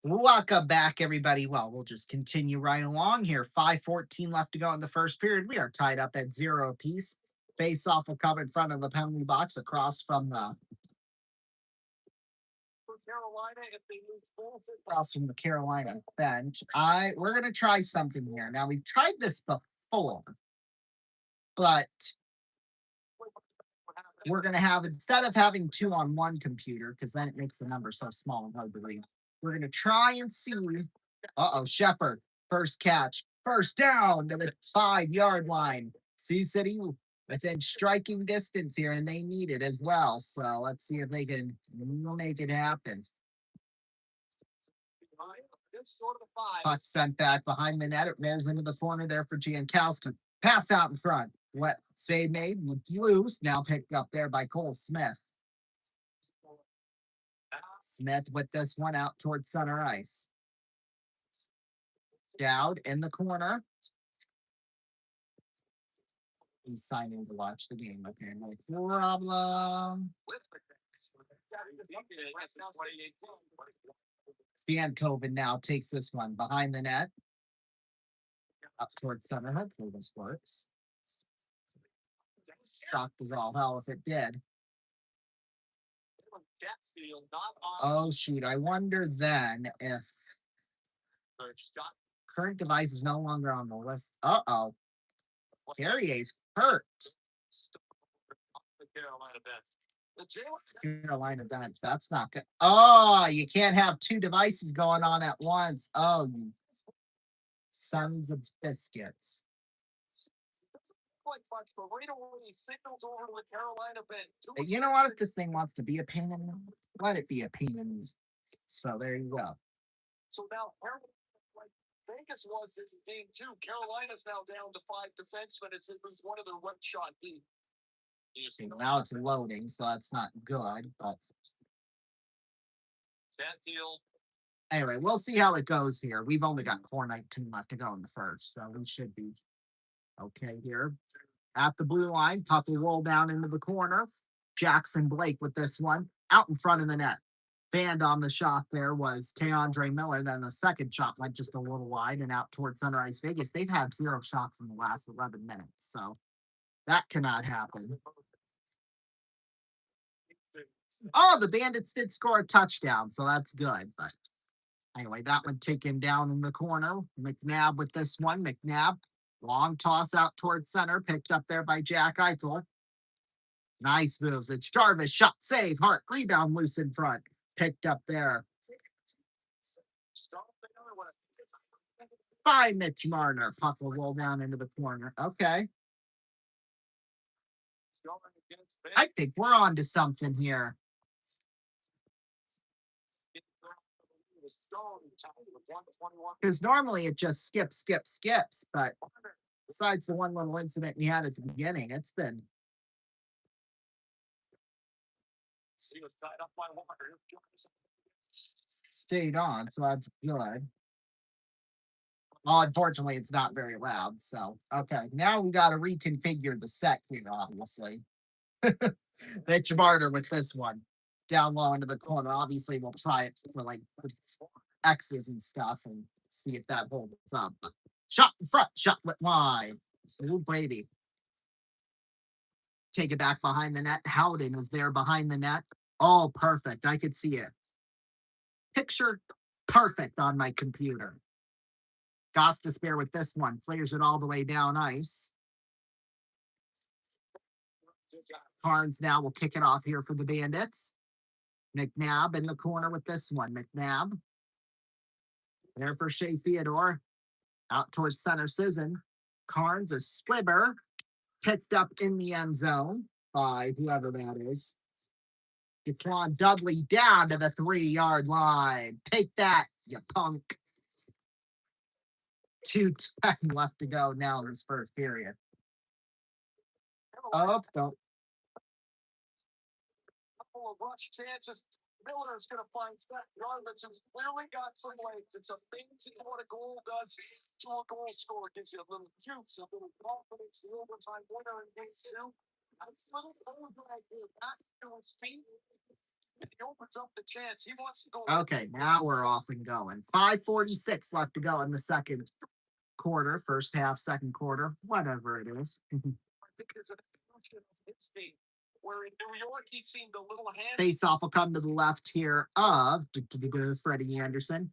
Welcome back, everybody. Well, we'll just continue right along here. 5:14 left to go in the first period. We are tied up at 0 apiece. Face off will come in front of the penalty box across from the Carolina bench. We're gonna try something here. Now we've tried this before, but we're gonna have, instead of having 2 on one computer, because then it makes the number so small and hard to read. We're gonna try and see. Shepard, first catch, first down to the 5-yard line. Sioux City within striking distance here, and they need it as well. So let's see if they can make it happen. Puck sent back behind the net. It rolls into the corner there for Jankowski. Pass out in front. What save made? Loose. Now picked up there by Cole Smith. Smith with this one out towards center ice. Dowd in the corner. He's signing to watch the game. Okay, no problem. Stankoven now takes this one behind the net. Up towards center. Hopefully this works. Shocked as all hell if it did. Oh shoot, I wonder then if current device is no longer on the list. Uh-oh. Carrier's hurt. Carolina bench. That's not good. Oh, you can't have 2 devices going on at once. Oh, you sons of biscuits. You know what? If this thing wants to be a pain in the, let it be a pain in the. So there you go. So now Vegas was in game 2. Carolina's now down to 5 defensemen. It was one of their one shot deep. Now it's loading, so that's not good. But that deal. Anyway, we'll see how it goes here. We've only got 4:19 left to go in the first, so we should be okay here. At the blue line, puck will roll down into the corner. Jackson Blake with this one out in front of the net. Fanned on the shot there was Keandre Miller. Then the second shot went just a little wide and out towards center ice Vegas. They've had 0 shots in the last 11 minutes, so that cannot happen. Oh, the Bandits did score a touchdown, so that's good. But anyway, that one taken down in the corner. McNabb with this one. McNabb, long toss out towards center, picked up there by Jack Eichel. Nice moves. It's Jarvis, shot, save, Hart, rebound loose in front. Picked up there by Mitch Marner. Puck will roll down into the corner. Okay. I think we're on to something here. Because normally it just skips, but besides the one little incident we had at the beginning, it's been. Stayed on, so that's good. Well, unfortunately, it's not very loud, so okay. Now we got to reconfigure the set here, obviously. Mitch Marner with this one. Down low into the corner. Obviously, we'll try it for like X's and stuff and see if that holds up. Shot in front, shot with line. Ooh, baby. Take it back behind the net. Howden is there behind the net. Oh, perfect. I could see it. Picture perfect on my computer. Gostisbehere with this one. Clears it all the way down ice. Carnes now will kick it off here for the Bandits. McNabb in the corner with this one. McNabb. There for Shea Theodore. Out towards center Sisson. Carnes, a swimmer, picked up in the end zone by whoever that is. Daquan Dudley down to the 3-yard line. Take that, you punk. 2:10 left to go now in this first period. Oh, don't. Couple of rush chances. Miller's going to find Scott Jarvis, who's clearly got some legs. It's a things what a goal does to a goal scorer. Gives you a little juice, a little confidence, the overtime winner in game 2. That's a little drag here. Back to his feet. He opens up the chance. He wants to go. Okay, now we're off and going. 5:46 left to go in the second quarter, first half, second quarter, whatever it is. I think there's an evolution of his team. Where in New York, he seemed a little hand. Face-off will come to the left here of Freddie Anderson.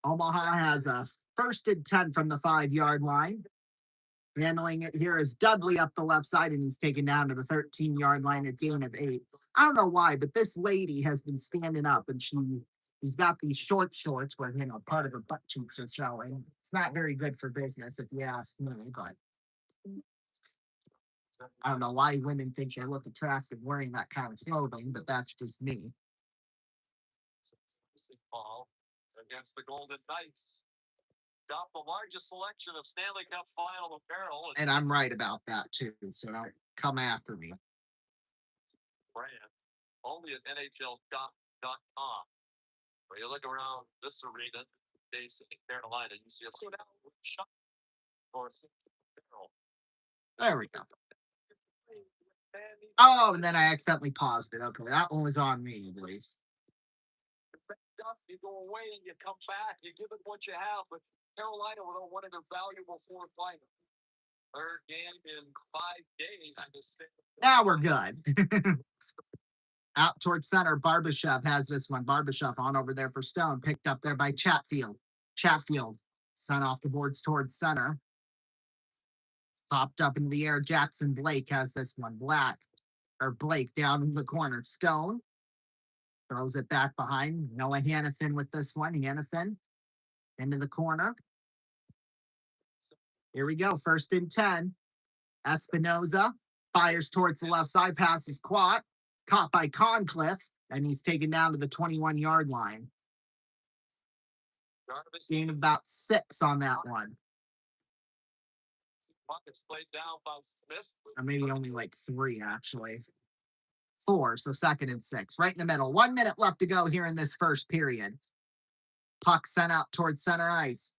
Omaha has a 1st and 10 from the 5-yard line. Handling it here is Dudley up the left side, and he's taken down to the 13-yard line at gain of 8. I don't know why, but this lady has been standing up, and she's got these short shorts where, part of her butt cheeks are showing. It's not very good for business, if you ask me, but I don't know why women think they look attractive wearing that kind of clothing, but that's just me. Ball against the Golden Knights. Got the largest selection of Stanley Cup final apparel. And I'm right about that too, so don't come after me. Brand only at NHL.com. Where you look around this arena, basically Carolina, you see a shot or apparel. There we go. Oh, and then I accidentally paused it. Okay, that one was on me, I believe. You go away and you come back, you give it what you have, but Carolina without one of their valuable 4 finals. 3rd game in 5 days. Now we're good. Out towards center, Barbashev has this one. Barbashev on over there for Stone, picked up there by Chatfield. Chatfield sent off the boards towards center. Popped up in the air. Jackson Blake has this one. Blake down in the corner. Stone throws it back behind. Noah Hannafin with this one. Hannafin into the corner. Here we go. 1st and 10. Espinoza fires towards the left side. Passes Quat. Caught by Concliffe. And he's taken down to the 21-yard line. Gain about 6 on that one. Or maybe only like 3, actually. 4, so 2nd and 6. Right in the middle. 1 minute left to go here in this first period. Puck sent out towards center ice.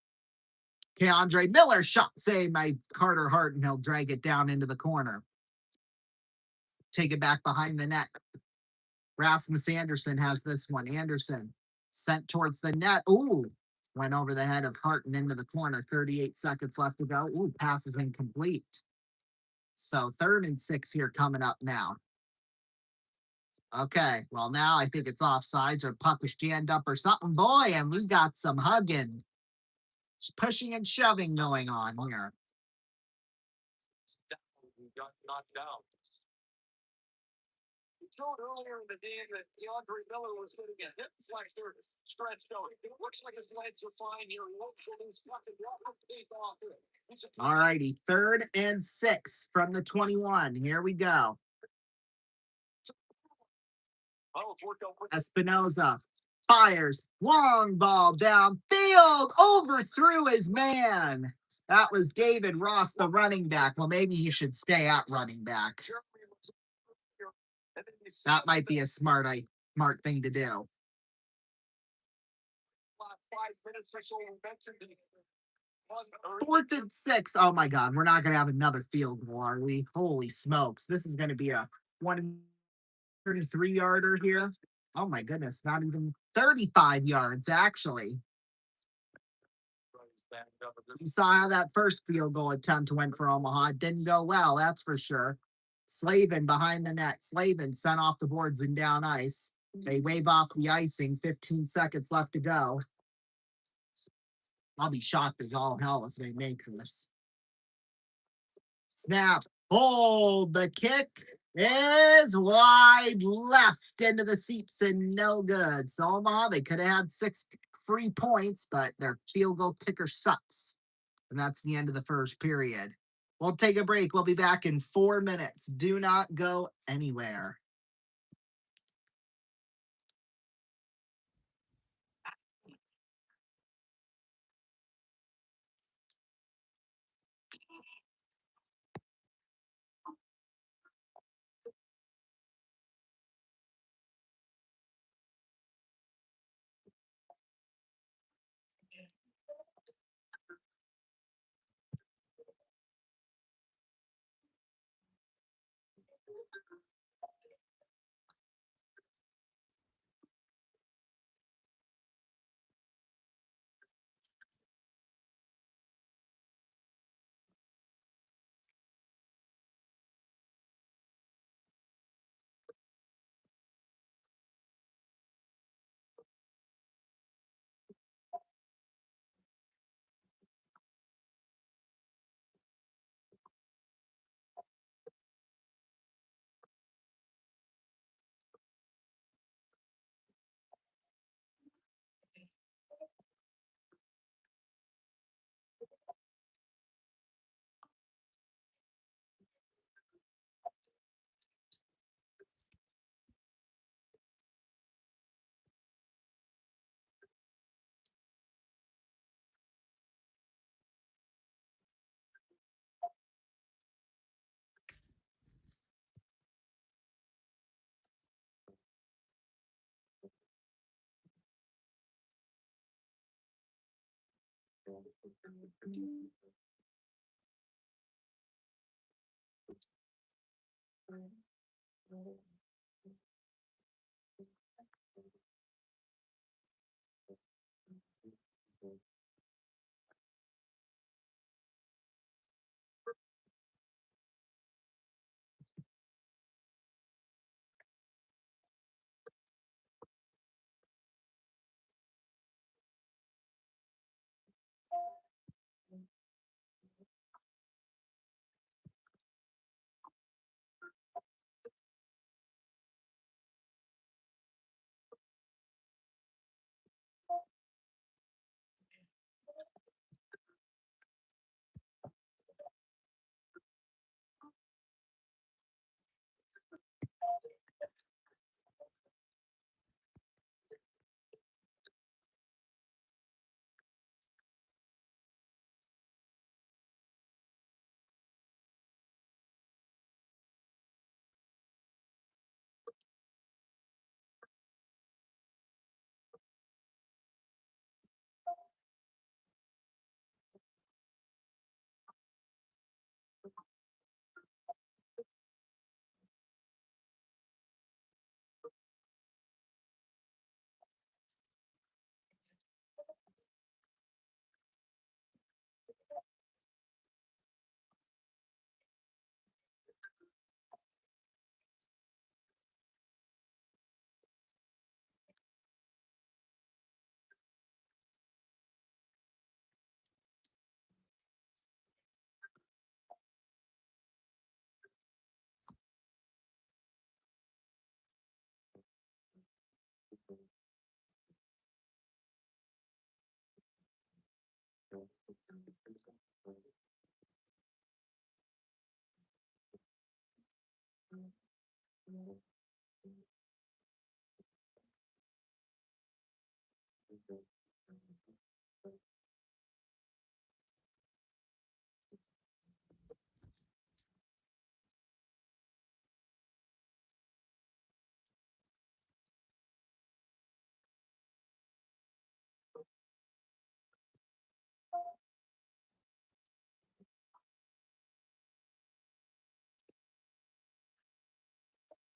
Keandre Miller shot saved by Carter Hart, and he'll drag it down into the corner. Take it back behind the net. Rasmus Anderson has this one. Anderson sent towards the net. Ooh, went over the head of Hart and into the corner. 38 seconds left to go. Ooh, pass is incomplete. So 3rd and 6 here coming up now. Okay, well now I think it's offsides or puck was jammed up or something. Boy, and we got some hugging, pushing and shoving going on here. Got knocked out. We showed earlier in the game that Keandre Miller was getting a hip flexor stretched out. It looks like his legs are fine here. He looks like he's fucking off here. All righty, 3rd and 6 from the 21. Here we go. Espinoza fires, long ball downfield, overthrew his man. That was David Ross, the running back. Well, maybe he should stay at running back. That might be a smart thing to do. 4th and 6. Oh my God, we're not going to have another field goal, are we? Holy smokes. This is going to be a 133-yarder here. Oh my goodness, not even 35 yards, actually. You saw how that first field goal attempt went for Omaha. It didn't go well, that's for sure. Slavin behind the net. Slavin sent off the boards and down ice. They wave off the icing. 15 seconds left to go. I'll be shocked as all hell if they make this. Snap. Hold. The kick is wide left into the seats and no good. So Omaha, they could have had 6 free points, but their field goal kicker sucks. And that's the end of the first period. We'll take a break. We'll be back in 4 minutes. Do not go anywhere.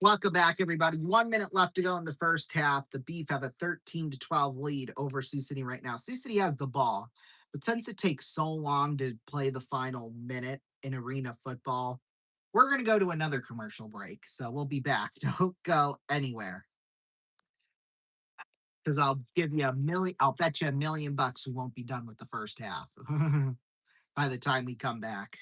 Welcome back, everybody. 1 minute left to go in the first half. The Beef have a 13-12 lead over Sioux City right now. Sioux City has the ball, but since it takes so long to play the final minute in arena football, we're going to go to another commercial break. So we'll be back. Don't go anywhere. Because I'll bet you $1 million we won't be done with the first half by the time we come back.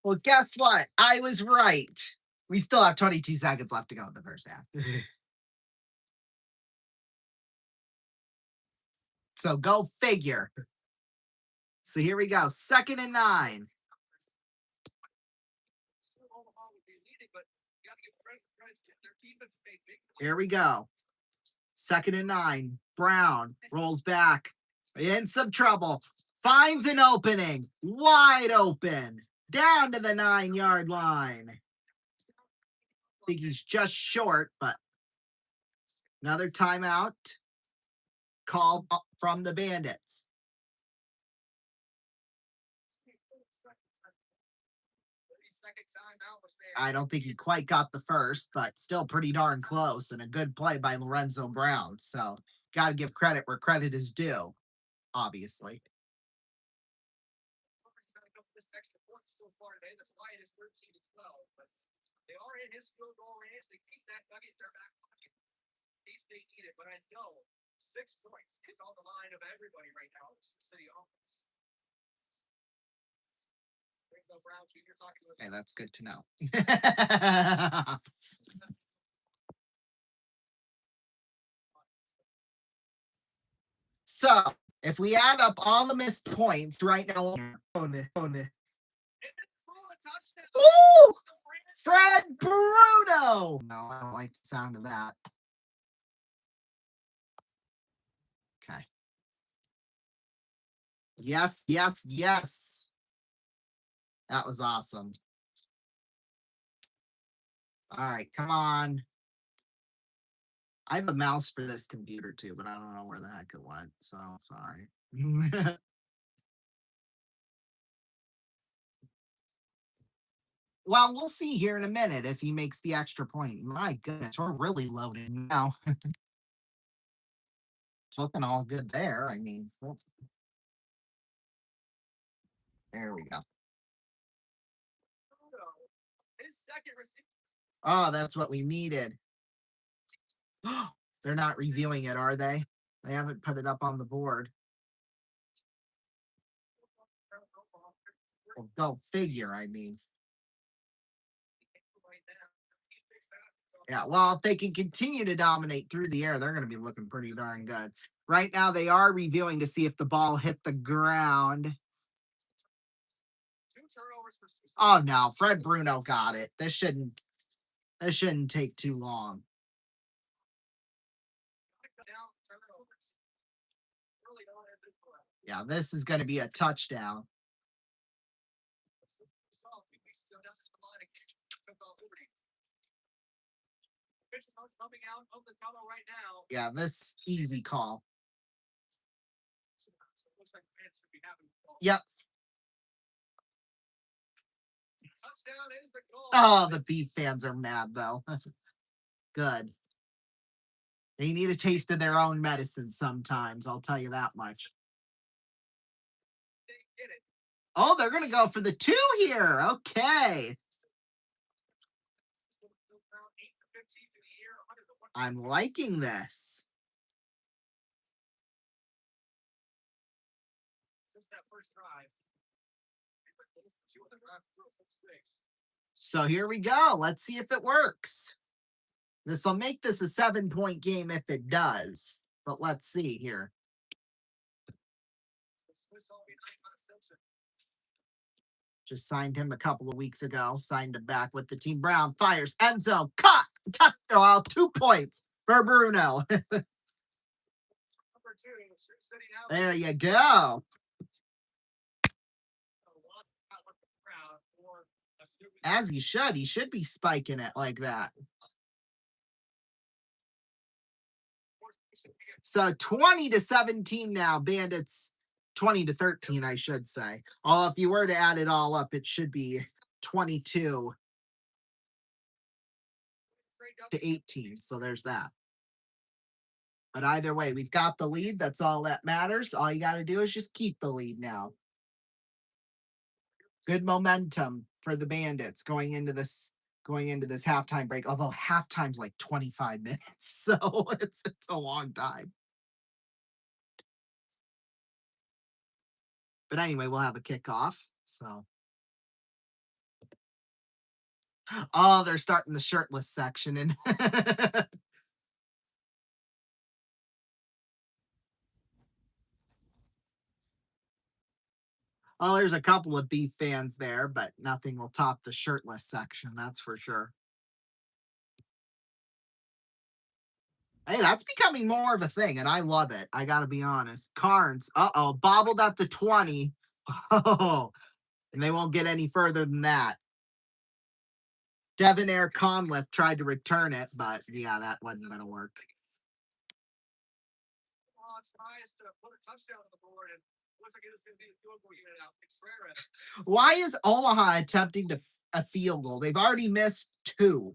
Well, guess what? I was right. We still have 22 seconds left to go in the first half. So go figure. So here we go. 2nd and 9. Here we go. 2nd and 9. Brown rolls back. In some trouble. Finds an opening. Wide open. Down to the 9-yard line. I think he's just short, but another timeout called from the Bandits. I don't think he quite got the first, but still pretty darn close and a good play by Lorenzo Brown. So got to give credit where credit is due, obviously. So far today, that's why it is 13-12. But they are in his field goal range. They keep that nugget in their back pocket in case they need it. But I know 6 points is on the line of everybody right now. It's the city offense. Brown Jr. talking to us. Hey, that's good to know. So if we add up all the missed points right now, Ooh! Fred Bruno! No, I don't like the sound of that. Okay. Yes, yes, yes. That was awesome. All right, come on. I have a mouse for this computer too, but I don't know where the heck it went, so sorry. Well, we'll see here in a minute if he makes the extra point. My goodness, we're really loaded now. It's looking all good there. I mean, there we go. Oh, that's what we needed. They're not reviewing it, are they? They haven't put it up on the board. Well, go figure, I mean. Yeah, well, if they can continue to dominate through the air, they're going to be looking pretty darn good. Right now, they are reviewing to see if the ball hit the ground. Oh no, Fred Bruno got it. This shouldn't take too long. Yeah, this is going to be a touchdown. Yeah, this easy call. Yep. Oh, the Beef fans are mad though. Good. They need a taste of their own medicine sometimes, I'll tell you that much. Oh, they're going to go for the 2 here. Okay. I'm liking this. So here we go. Let's see if it works. This will make this a 7-point game if it does. But let's see here. Just signed him a couple of weeks ago. Signed him back with the team. Brown fires. End zone. Cut. 2 points for Bruno. There you go. As he should. He should be spiking it like that. So 20-17 now. Bandits 20-13, I should say. If you were to add it all up, it should be 22-18. So there's that. But either way, we've got the lead. That's all that matters. All you got to do is just keep the lead now. Good momentum for the Bandits going into this halftime break. Although halftime's like 25 minutes, so it's a long time. But anyway, we'll have a kickoff. So, oh, they're starting the shirtless section and. Oh, there's a couple of Beef fans there, but nothing will top the shirtless section, that's for sure. Hey, that's becoming more of a thing, and I love it. I got to be honest. Carnes, bobbled at the 20. Oh, and they won't get any further than that. Devonair Conliff tried to return it, but yeah, that wasn't going to work. Why is Omaha attempting a field goal? They've already missed 2.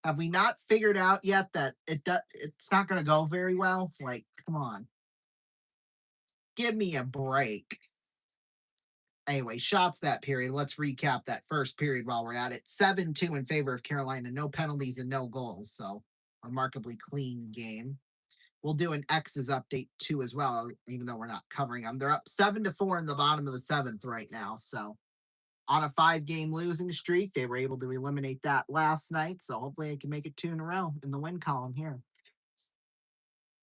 Have we not figured out yet that it's not going to go very well? Like, come on. Give me a break. Anyway, shots that period. Let's recap that first period while we're at it. 7-2 in favor of Carolina. No penalties and no goals. So, remarkably clean game. We'll do an X's update too as well, even though we're not covering them. They're up 7-4 in the bottom of the 7th right now. So, on a 5-game losing streak, they were able to eliminate that last night. So, hopefully, they can make it 2 in a row in the win column here.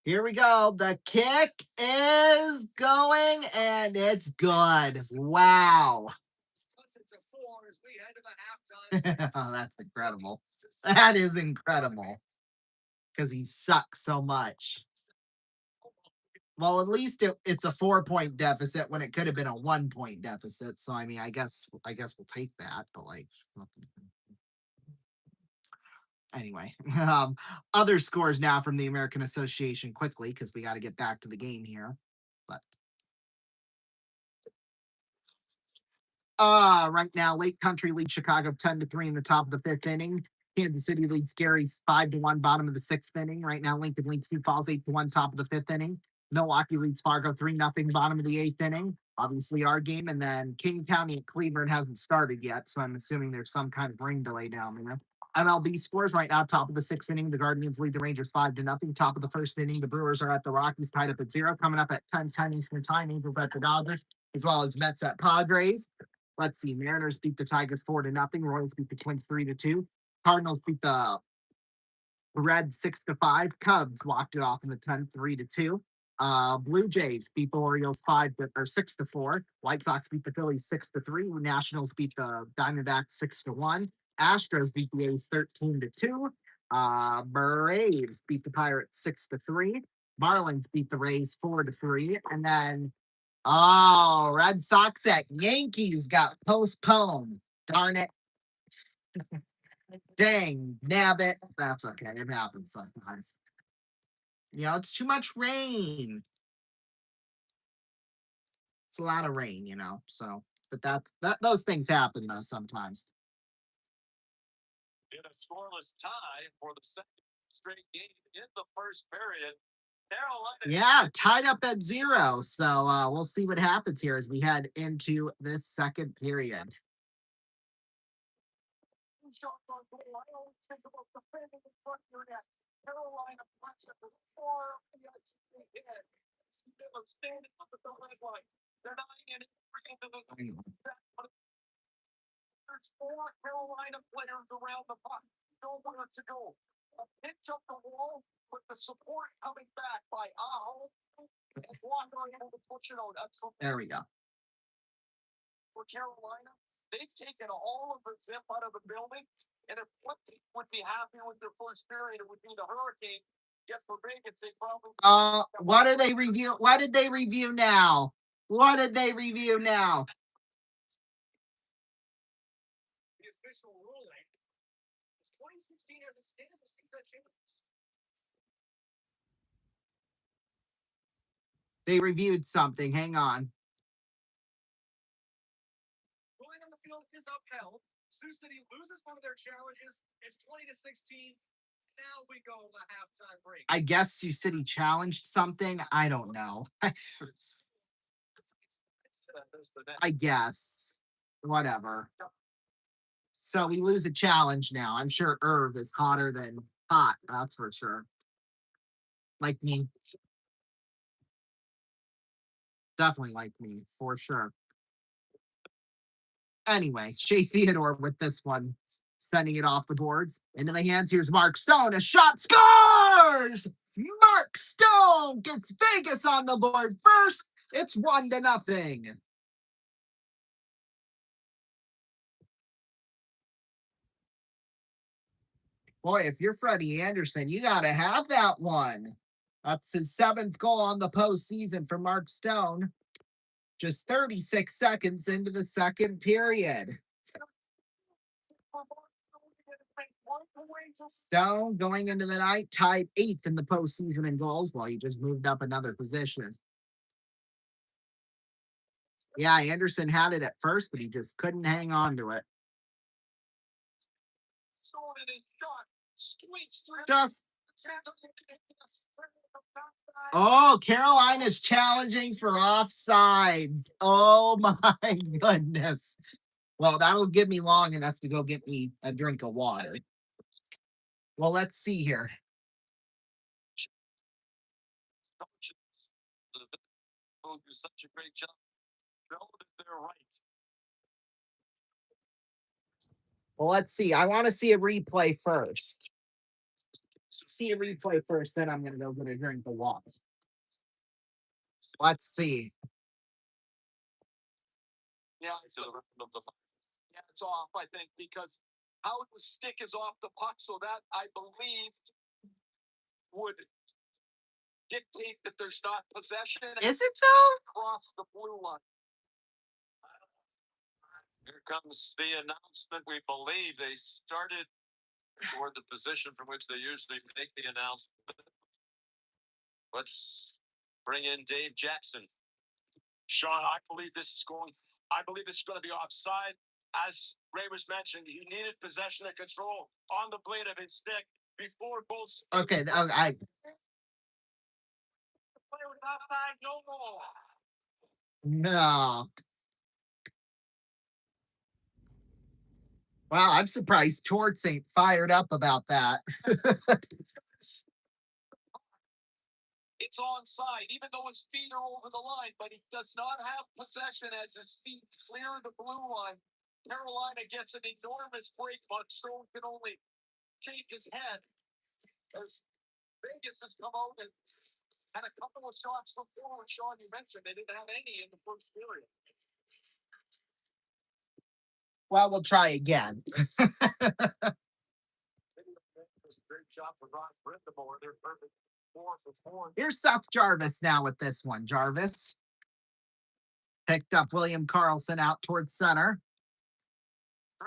Here we go. The kick is going, and it's good. Wow. Oh, that's incredible. That is incredible. Because he sucks so much. Well, at least it's a 4-point deficit when it could have been a 1-point deficit. So, I mean, I guess we'll take that. But, like, anyway, other scores now from the American Association quickly because we got to get back to the game here. But right now, Lake Country leads Chicago 10-3 in the top of the 5th inning. Kansas City leads Gary's 5-1 bottom of the 6th inning. Right now, Lincoln leads Sioux Falls 8-1 top of the 5th inning. Milwaukee leads Fargo 3-0 bottom of the 8th inning. Obviously, our game, and then King County at Cleveland hasn't started yet, so I'm assuming there's some kind of rain delay down there. MLB scores right now, top of the sixth inning, the Guardians lead the Rangers 5-0. Top of the first inning, the Brewers are at the Rockies, tied up at 0. Coming up at 10:10 Eastern Time, Angels at the Dodgers, as well as Mets at Padres. Let's see, Mariners beat the Tigers 4-0. Royals beat the Twins 3-2. Cardinals beat the Reds 6-5. Cubs walked it off in the 10th, 3-2. Blue Jays beat the Orioles 6-4. White Sox beat the Phillies 6-3. Nationals beat the Diamondbacks 6-1. Astros beat the A's 13-2. Braves beat the Pirates 6-3. Marlins beat the Rays 4-3. And then, Red Sox at Yankees got postponed. Darn it. Dang, nabbit. That's okay. It happens sometimes. It's too much rain. It's a lot of rain, so, but those things happen though sometimes. In a scoreless tie for the second straight game in the first period, Carolina. Yeah, tied up at 0. So we'll see what happens here as we head into this second period. Carolina punch at the far standing up at the red line. They're not in it. There's 4 Carolina players around the puck. Nowhere to go. A pitch up the wall with the support coming back by Aho. And Walker able to push it out. There we go. For Carolina, they've taken all of the zip out of the building. And if what team would be happy with their first period, it would be the Hurricane. Yet for Vegas, they probably. What are they review? What did they review now? What did they review now? The official ruling is 2016 as it stands. We'll see if that changes. They reviewed something. Hang on. Ruling on the field is upheld. Sioux City loses one of their challenges. It's 20-16. Now we go to halftime break. I guess Sioux City challenged something. I don't know. I guess. Whatever. So we lose a challenge now. I'm sure Irv is hotter than hot. That's for sure. Like me. Definitely like me, for sure. Anyway, Shea Theodore with this one, sending it off the boards into the hands. Here's Mark Stone. A shot, scores! Mark Stone gets Vegas on the board first. It's 1-0. Boy, if you're Freddie Anderson, you got to have that one. That's his 7th goal on the postseason for Mark Stone. Just 36 seconds into the second period. Stone going into the night tied 8th in the postseason in goals. Well, he just moved up another position. Yeah, Anderson had it at first, but he just couldn't hang on to it. Just. Carolina's challenging for offsides. Oh my goodness. Well, that'll give me long enough to go get me a drink of water. Well, let's see here. Do such a great job. Know that they're right. Well, let's see. I want to see a replay first. See a replay first, then I'm going to go get a drink of water. Let's see. Yeah, it's off, I think, because how the stick is off the puck, so that, I believe, would dictate that there's not possession. Is it though? Across the blue line. Here comes the announcement. We believe they started toward the position from which they usually make the announcement. Let's bring in Dave Jackson. Sean, I believe this is going to be offside. As Ray was mentioning, he needed possession and control on the blade of his stick before both. Okay, No. Wow, I'm surprised Torts ain't fired up about that. It's onside, even though his feet are over the line, but he does not have possession as his feet clear the blue line. Carolina gets an enormous break, but Stone can only shake his head as Vegas has come out and had a couple of shots from forward. Sean, you mentioned they didn't have any in the first period. Well, we'll try again. Great job for Ron Brindamore. They're perfect 4 for 4. Here's Seth Jarvis now with this one. Jarvis picked up William Karlsson out towards center.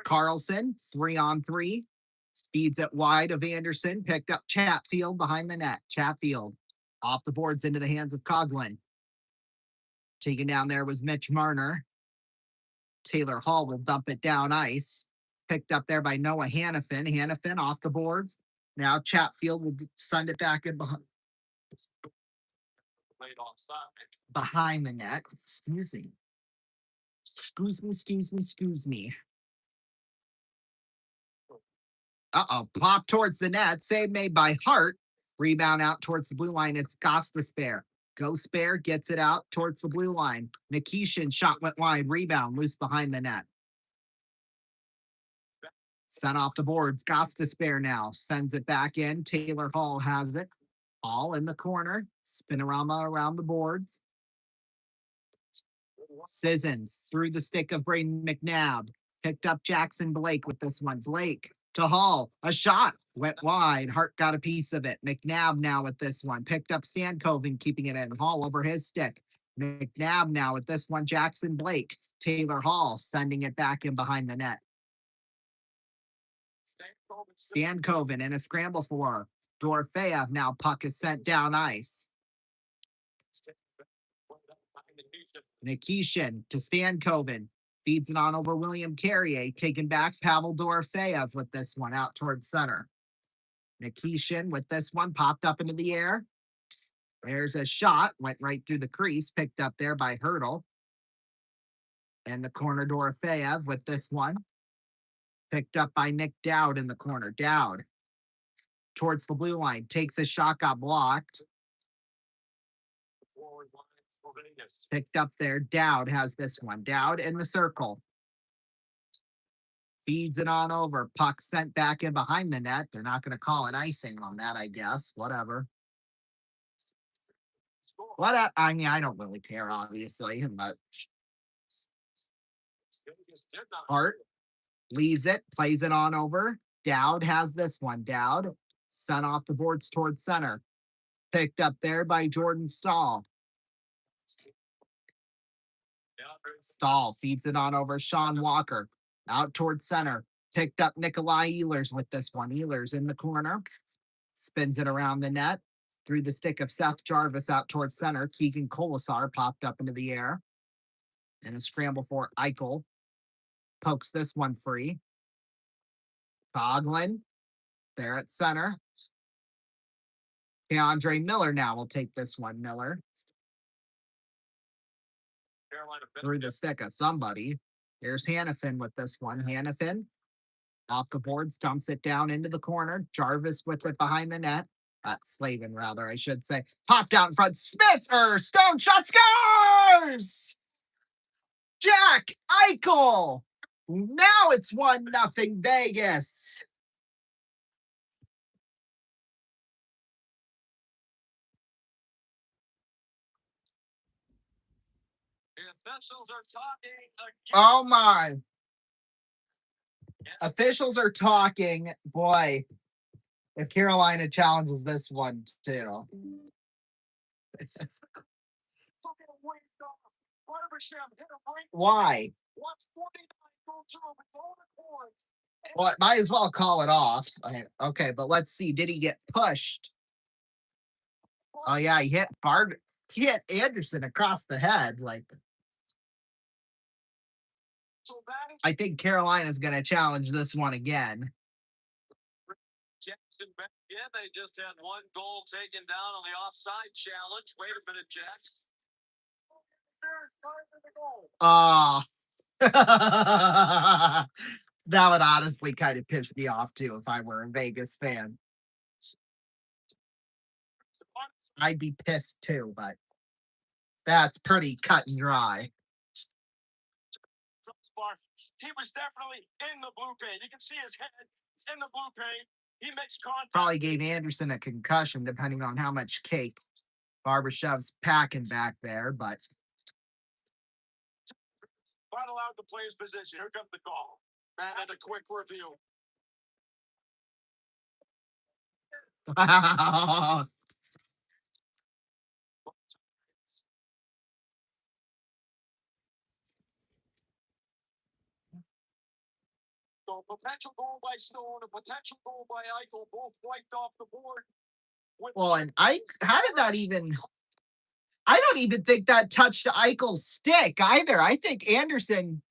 Karlsson, 3-on-3. Feeds it wide of Anderson. Picked up Chatfield behind the net. Chatfield off the boards into the hands of Coughlin. Taken down there was Mitch Marner. Taylor Hall will dump it down ice. Picked up there by Noah Hannafin. Hannafin off the boards. Now Chatfield will send it back in behind the net. Excuse me. Excuse me. Pop towards the net. Save made by Hart. Rebound out towards the blue line. It's Gostisbehere. Gostisbehere gets it out towards the blue line. Nikishin shot went wide. Rebound loose behind the net. Sent off the boards. Gostisbehere now sends it back in. Taylor Hall has it. Hall in the corner. Spinorama around the boards. Sissons through the stick of Braden McNabb. Picked up Jackson Blake with this one. Blake to Hall. A shot. Went wide. Hart got a piece of it. McNabb now with this one. Picked up Stankoven, keeping it in. Hall over his stick. McNabb now with this one. Jackson Blake. Taylor Hall sending it back in behind the net. Stankoven in a scramble for Dorofeyev. Now puck is sent down ice. Nikishin to Stankoven. Feeds it on over William Carrier. Taken back Pavel Dorofeyev with this one out towards center. Nikishin with this one popped up into the air. There's a shot. Went right through the crease. Picked up there by Hurdle. And the corner Dorofeyev with this one. Picked up by Nick Dowd in the corner. Dowd towards the blue line. Takes a shot, got blocked. Picked up there. Dowd has this one. Dowd in the circle. Feeds it on over. Puck sent back in behind the net. They're not going to call it icing on that, I guess. Whatever. I mean, I don't really care, obviously, but Hart leaves it, plays it on over. Dowd has this one. Dowd sent off the boards towards center. Picked up there by Jordan Stahl. Stahl feeds it on over Sean Walker. Out towards center. Picked up Nikolai Ehlers with this one. Ehlers in the corner. Spins it around the net. Through the stick of Seth Jarvis out towards center. Keegan Colasar popped up into the air. And a scramble for Eichel. Pokes this one free. Coughlin there at center. Keandre Miller now will take this one. Miller through the stick of somebody. Here's Hannafin with this one. Hannafin off the boards, dumps it down into the corner. Jarvis with it behind the net. Slavin, rather, I should say. Popped out in front. Stone shot scores! Jack Eichel. Now it's 1-0 Vegas. The officials are talking again. Oh my. Officials are talking. Boy, if Carolina challenges this one too. Why? Well, it might as well call it off. Okay, but let's see. Did he get pushed? Oh yeah, he hit Anderson across the head. Like, I think Carolina's going to challenge this one again. Jackson back in. They just had one goal taken down on the offside challenge. Wait a minute, Jax. That would honestly kind of piss me off too if I were a Vegas fan. I'd be pissed too, but that's pretty cut and dry. He was definitely in the blue paint. You can see his head in the blue paint. He makes contact. Probably gave Anderson a concussion, depending on how much cake Barbashev's packing back there, but Not allowed to play his position. Here comes the call. Man, and a quick review. So potential goal by Stone, a potential goal by Eichel, both wiped off the board. Well, and how did that even? I don't even think that touched Eichel's stick either. I think Anderson,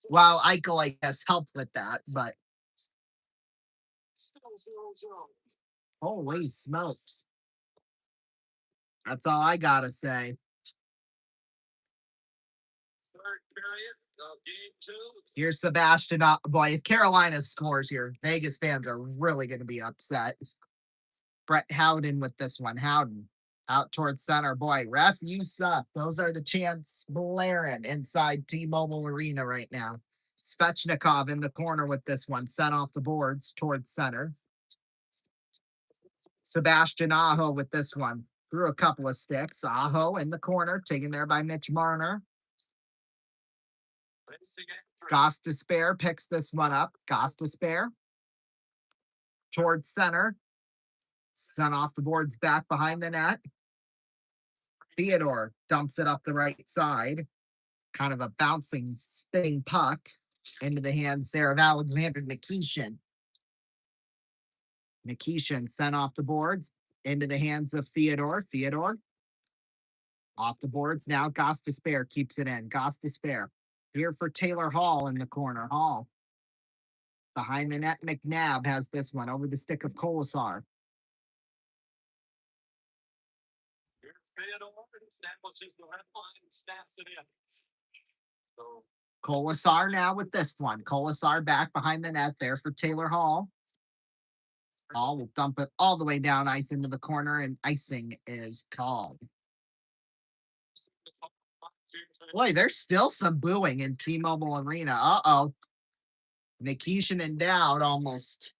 well, Eichel, I guess, helped with that, but Still 0-0. holy smokes. That's all I gotta say. Third period of game 2. Here's Sebastian. Boy, if Carolina scores here, Vegas fans are really going to be upset. Brett Howden with this one. Howden out towards center. Boy, ref, you suck. Those are the chants blaring inside T-Mobile Arena right now. Svechnikov in the corner with this one. Sent off the boards towards center. Sebastian Aho with this one. Threw a couple of sticks. Aho in the corner, taken there by Mitch Marner. Gostisbehere picks this one up. Gostisbehere towards center. Sent off the boards back behind the net. Theodore dumps it up the right side. Kind of a bouncing, spinning puck into the hands there of Alexander Nikishin. Nikishin sent off the boards into the hands of Theodore. Theodore off the boards now. Gostisbehere keeps it in. Gostisbehere here for Taylor Hall in the corner. Hall behind the net. McNabb has this one over the stick of Kolasar. Kolasar now with this one. Kolasar back behind the net there for Taylor Hall. Hall will dump it all the way down ice into the corner, and icing is called. Boy, there's still some booing in T-Mobile Arena. Uh-oh. Nikishin and Dowd almost.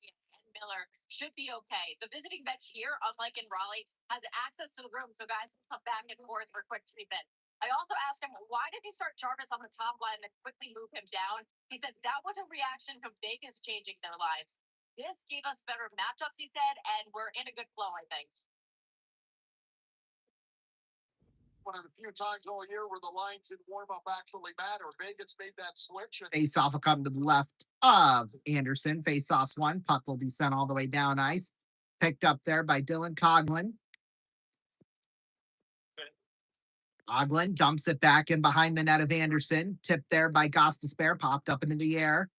And Miller should be okay. The visiting bench here, unlike in Raleigh, has access to the room, so guys can come back and forth for quick treatment. I also asked him, why did he start Jarvis on the top line and quickly move him down? He said that was a reaction to Vegas changing their lives. This gave us better matchups, he said, and we're in a good flow, I think. One of the few times all year where the lines in warm-up actually matter. Vegas made that switch. Face off will come to the left of Anderson. Face off's one. Puck will be sent all the way down ice. Picked up there by Dylan Coughlin. Coughlin dumps it back in behind the net of Anderson. Tipped there by Gostisbehere. Popped up into the air.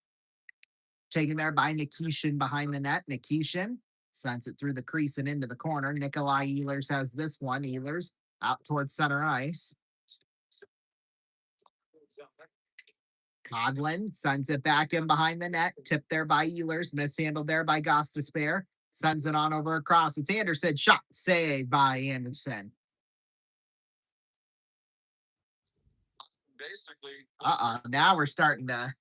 Taken there by Nikishin behind the net. Nikishin sends it through the crease and into the corner. Nikolai Ehlers has this one. Ehlers out towards center ice. Coughlin sends it back in behind the net. Tipped there by Ehlers. Mishandled there by Gostisbehere. Sends it on over across. It's Anderson. Shot saved by Anderson. Basically. Now we're starting to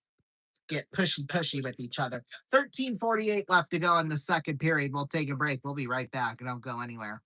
get pushy with each other. 13:48 left to go in the second period. We'll take a break. We'll be right back. Don't go anywhere.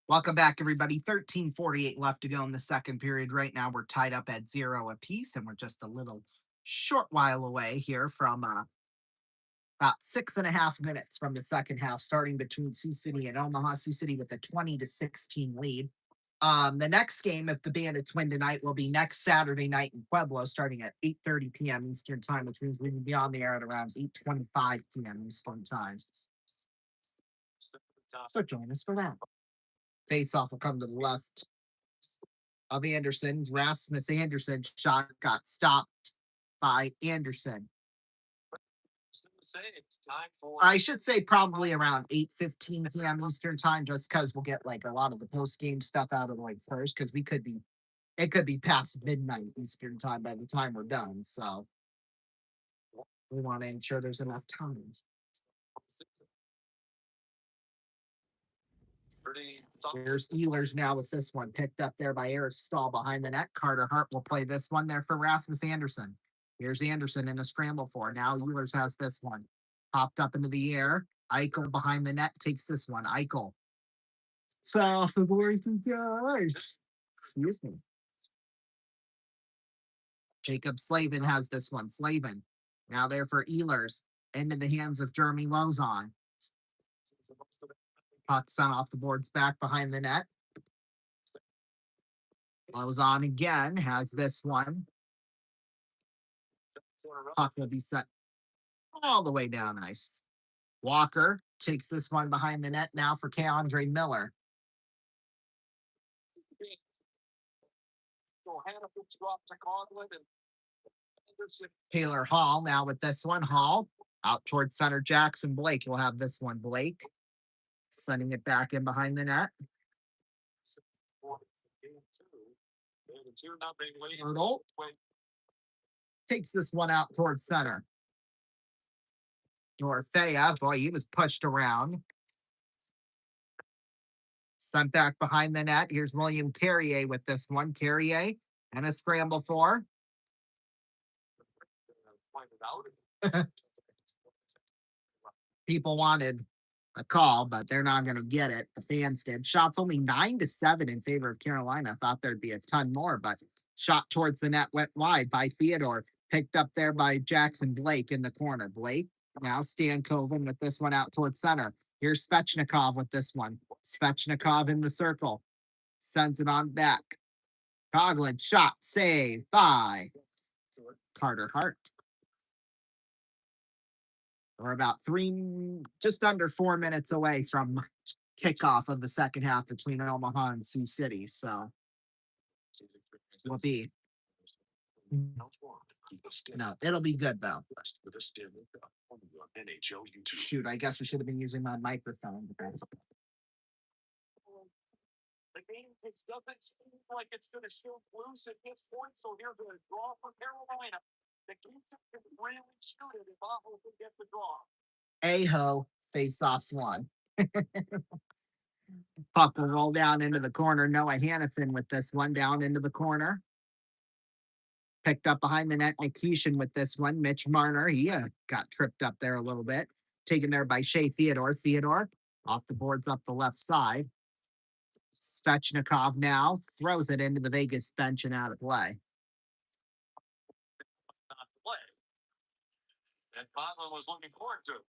Welcome back, everybody. 13:48 left to go in the second period. Right now, we're tied up at 0 apiece, and we're just a little short while away here from about 6.5 minutes from the second half, starting between Sioux City and Omaha. Sioux City with a 20-16 lead. The next game, if the Bandits win tonight, will be next Saturday night in Pueblo, starting at 8:30 p.m. Eastern Time, which means we will be on the air at around 8:25 p.m. Eastern Time. So join us for that. Face-off will come to the left of Anderson. Rasmus Anderson's shot got stopped by Anderson. I should say probably around 8:15 p.m. Eastern Time, just because we'll get like a lot of the post-game stuff out of the way first, because it could be past midnight Eastern Time by the time we're done. So we want to ensure there's enough time. Here's Ehlers now with this one picked up there by Eric Stahl behind the net. Carter Hart will play this one there for Rasmus Anderson. Here's Anderson in a scramble for. Now Ehlers has this one. Popped up into the air. Eichel behind the net takes this one. Eichel. South of Worthing guys. Excuse me. Jacob Slavin has this one. Slavin. Now there for Ehlers. Into the hands of Jeremy Lozon. Puck sent off the boards back behind the net. Lozon again has this one. Puck will be set all the way down ice. Walker takes this one behind the net now for Keandre Miller. Taylor Hall now with this one. Hall out towards center. Jackson Blake will have this one. Blake sending it back in behind the net. Hurdle takes this one out towards center. Dorothea, boy, he was pushed around. Sent back behind the net. Here's William Carrier with this one. Carrier and a scramble for. People wanted a call, but they're not going to get it. The fans did. Shots only 9-7 in favor of Carolina. Thought there'd be a ton more, but shot towards the net went wide by Theodore. Picked up there by Jackson Blake in the corner. Blake now Stankoven with this one out towards center. Here's Svechnikov with this one. Svechnikov in the circle. Sends it on back. Coughlin shot saved by Carter Hart. We're about just under 4 minutes away from kickoff of the second half between Omaha and Sioux City. So we'll be. No, it'll be good though. Shoot, I guess we should have been using my microphone. The game doesn't seem like it's going to show loose at this point, so here's a draw for Carolina. The game can really shoot it if Aho can get the draw. Aho face-offs one. Puck will roll down into the corner. Noah Hannafin with this one down into the corner. Picked up behind the net. Nikishin with this one. Mitch Marner, he got tripped up there a little bit. Taken there by Shea Theodore. Theodore off the boards up the left side. Svechnikov now throws it into the Vegas bench and out of play. Not play. And Conlon was looking forward to it.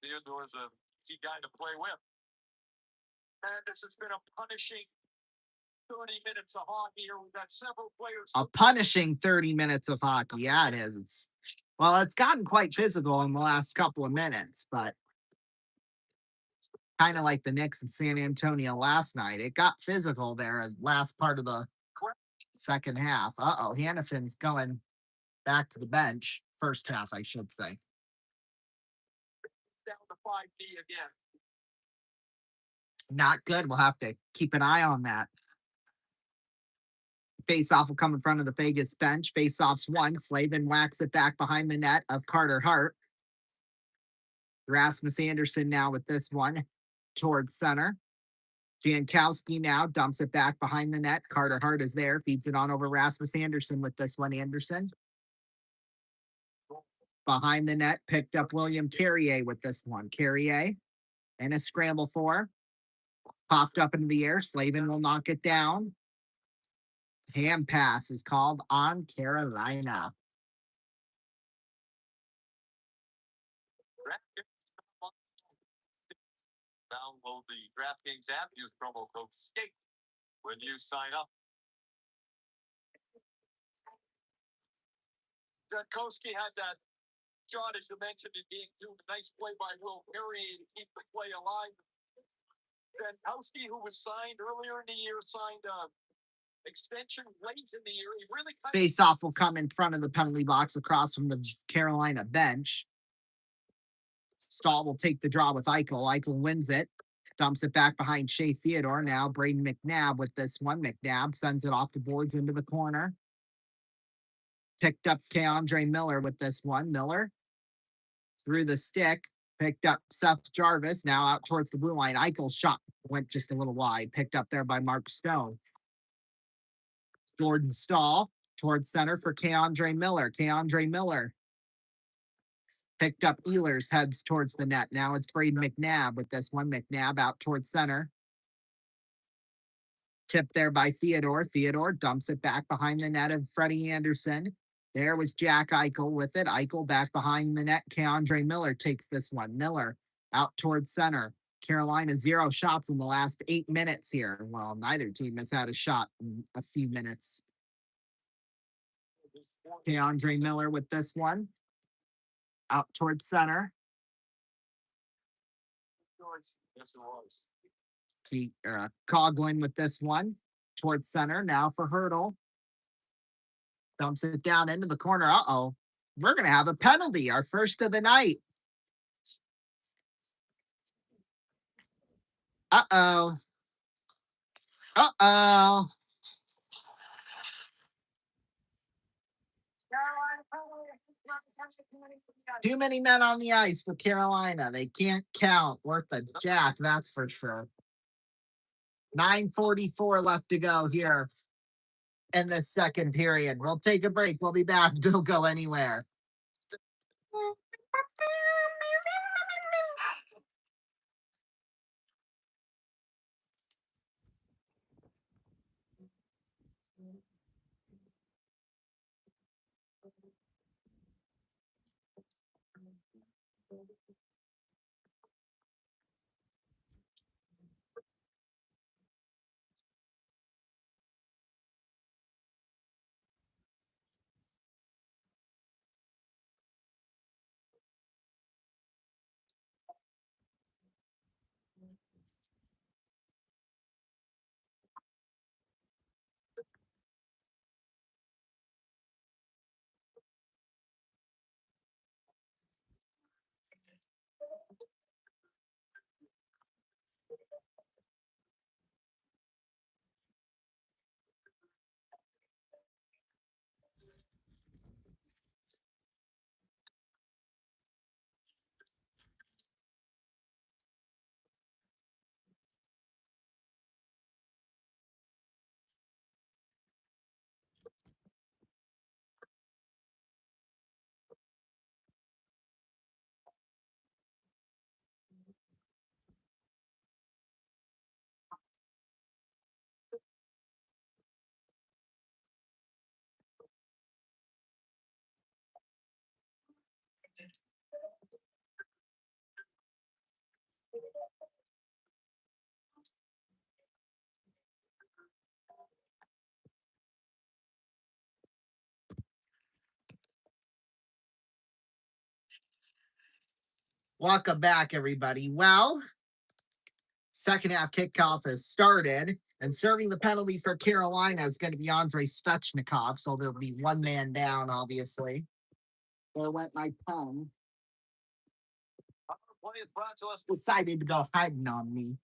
Theodore's a easy guy to play with. And this has been a punishing 30 minutes of hockey here. We've got several players. A punishing 30 minutes of hockey. Yeah, it is. It's gotten quite physical in the last couple of minutes, but kind of like the Knicks in San Antonio last night. It got physical there last part of the second half. Hannafin's going back to the bench. First half, I should say. Down to 5D again. Not good. We'll have to keep an eye on that. Face-off will come in front of the Vegas bench. Face-off's one. Slavin whacks it back behind the net of Carter Hart. Rasmus Anderson now with this one towards center. Jankowski now dumps it back behind the net. Carter Hart is there. Feeds it on over Rasmus Anderson with this one. Anderson behind the net. Picked up William Carrier with this one. Carrier and a scramble for. Popped up into the air. Slavin will knock it down. Hand pass is called on Carolina. Download the DraftKings app. Use promo code SKATE when you sign up. Jankowski had that shot, as you mentioned, it being too nice play by Will Perry to keep the play alive. Jankowski, who was signed earlier in the year, signed extension late in the year. He really face-off will come in front of the penalty box across from the Carolina bench. Stahl will take the draw with Eichel. Eichel wins it. Dumps it back behind Shea Theodore. Now Braden McNabb with this one. McNabb sends it off the boards into the corner. Picked up Keandre Miller with this one. Miller through the stick. Picked up Seth Jarvis. Now out towards the blue line. Eichel's shot went just a little wide. Picked up there by Mark Stone. Jordan Stahl towards center for Keandre Miller. Keandre Miller picked up Ehlers, heads towards the net. Now it's Braden McNabb with this one. McNabb out towards center. Tipped there by Theodore. Theodore dumps it back behind the net of Freddie Anderson. There was Jack Eichel with it. Eichel back behind the net. Keandre Miller takes this one. Miller out towards center. Carolina 0 shots in the last 8 minutes here. Well, neither team has had a shot in a few minutes. Keandre Miller with this one. Out towards center. Coughlin with this one. Towards center. Now for Hurdle. Dumps it down into the corner. We're going to have a penalty. Our first of the night. Uh-oh. Too many men on the ice for Carolina. They can't count. Worth a jack, that's for sure. 9:44 left to go here in the second period. We'll take a break. We'll be back. Don't go anywhere. Welcome back, everybody. Well, second half kickoff has started. And serving the penalty for Carolina is going to be Andrei Svechnikov, so there'll be one man down, obviously. There went my pen. Play is brought to us. Decided to go hiding on me.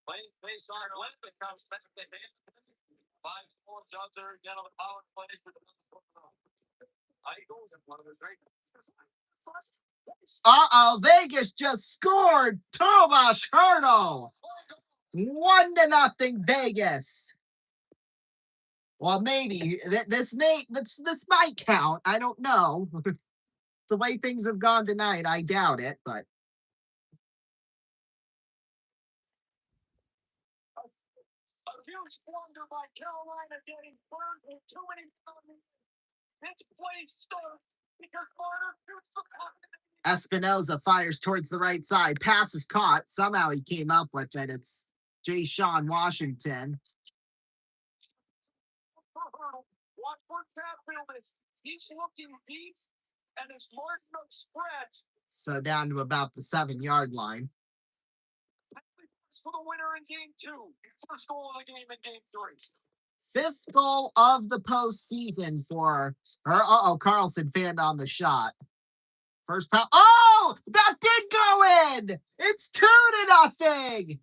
Playing face on when it comes back to him. 5 points out there again on the power play. Eagles and one of his great. Vegas just scored. Tomas Hertl. 1-0 Vegas. Well, maybe this might count. I don't know. The way things have gone tonight, I doubt it, but A huge blunder by Carolina getting burned with too many penalties. This play starts because Marner shoots the puck. Espinoza fires towards the right side. Pass is caught. Somehow he came up with it. It's Jay Sean Washington. Watch for Catfield. He's looking deep, and his mark spreads. So down to about the 7-yard line. For the winner in game 2. First goal of the game in game 3. 5th goal of the postseason for her. Carlson fanned on the shot. First pound. Oh, that did go in. It's 2-0. 2-0.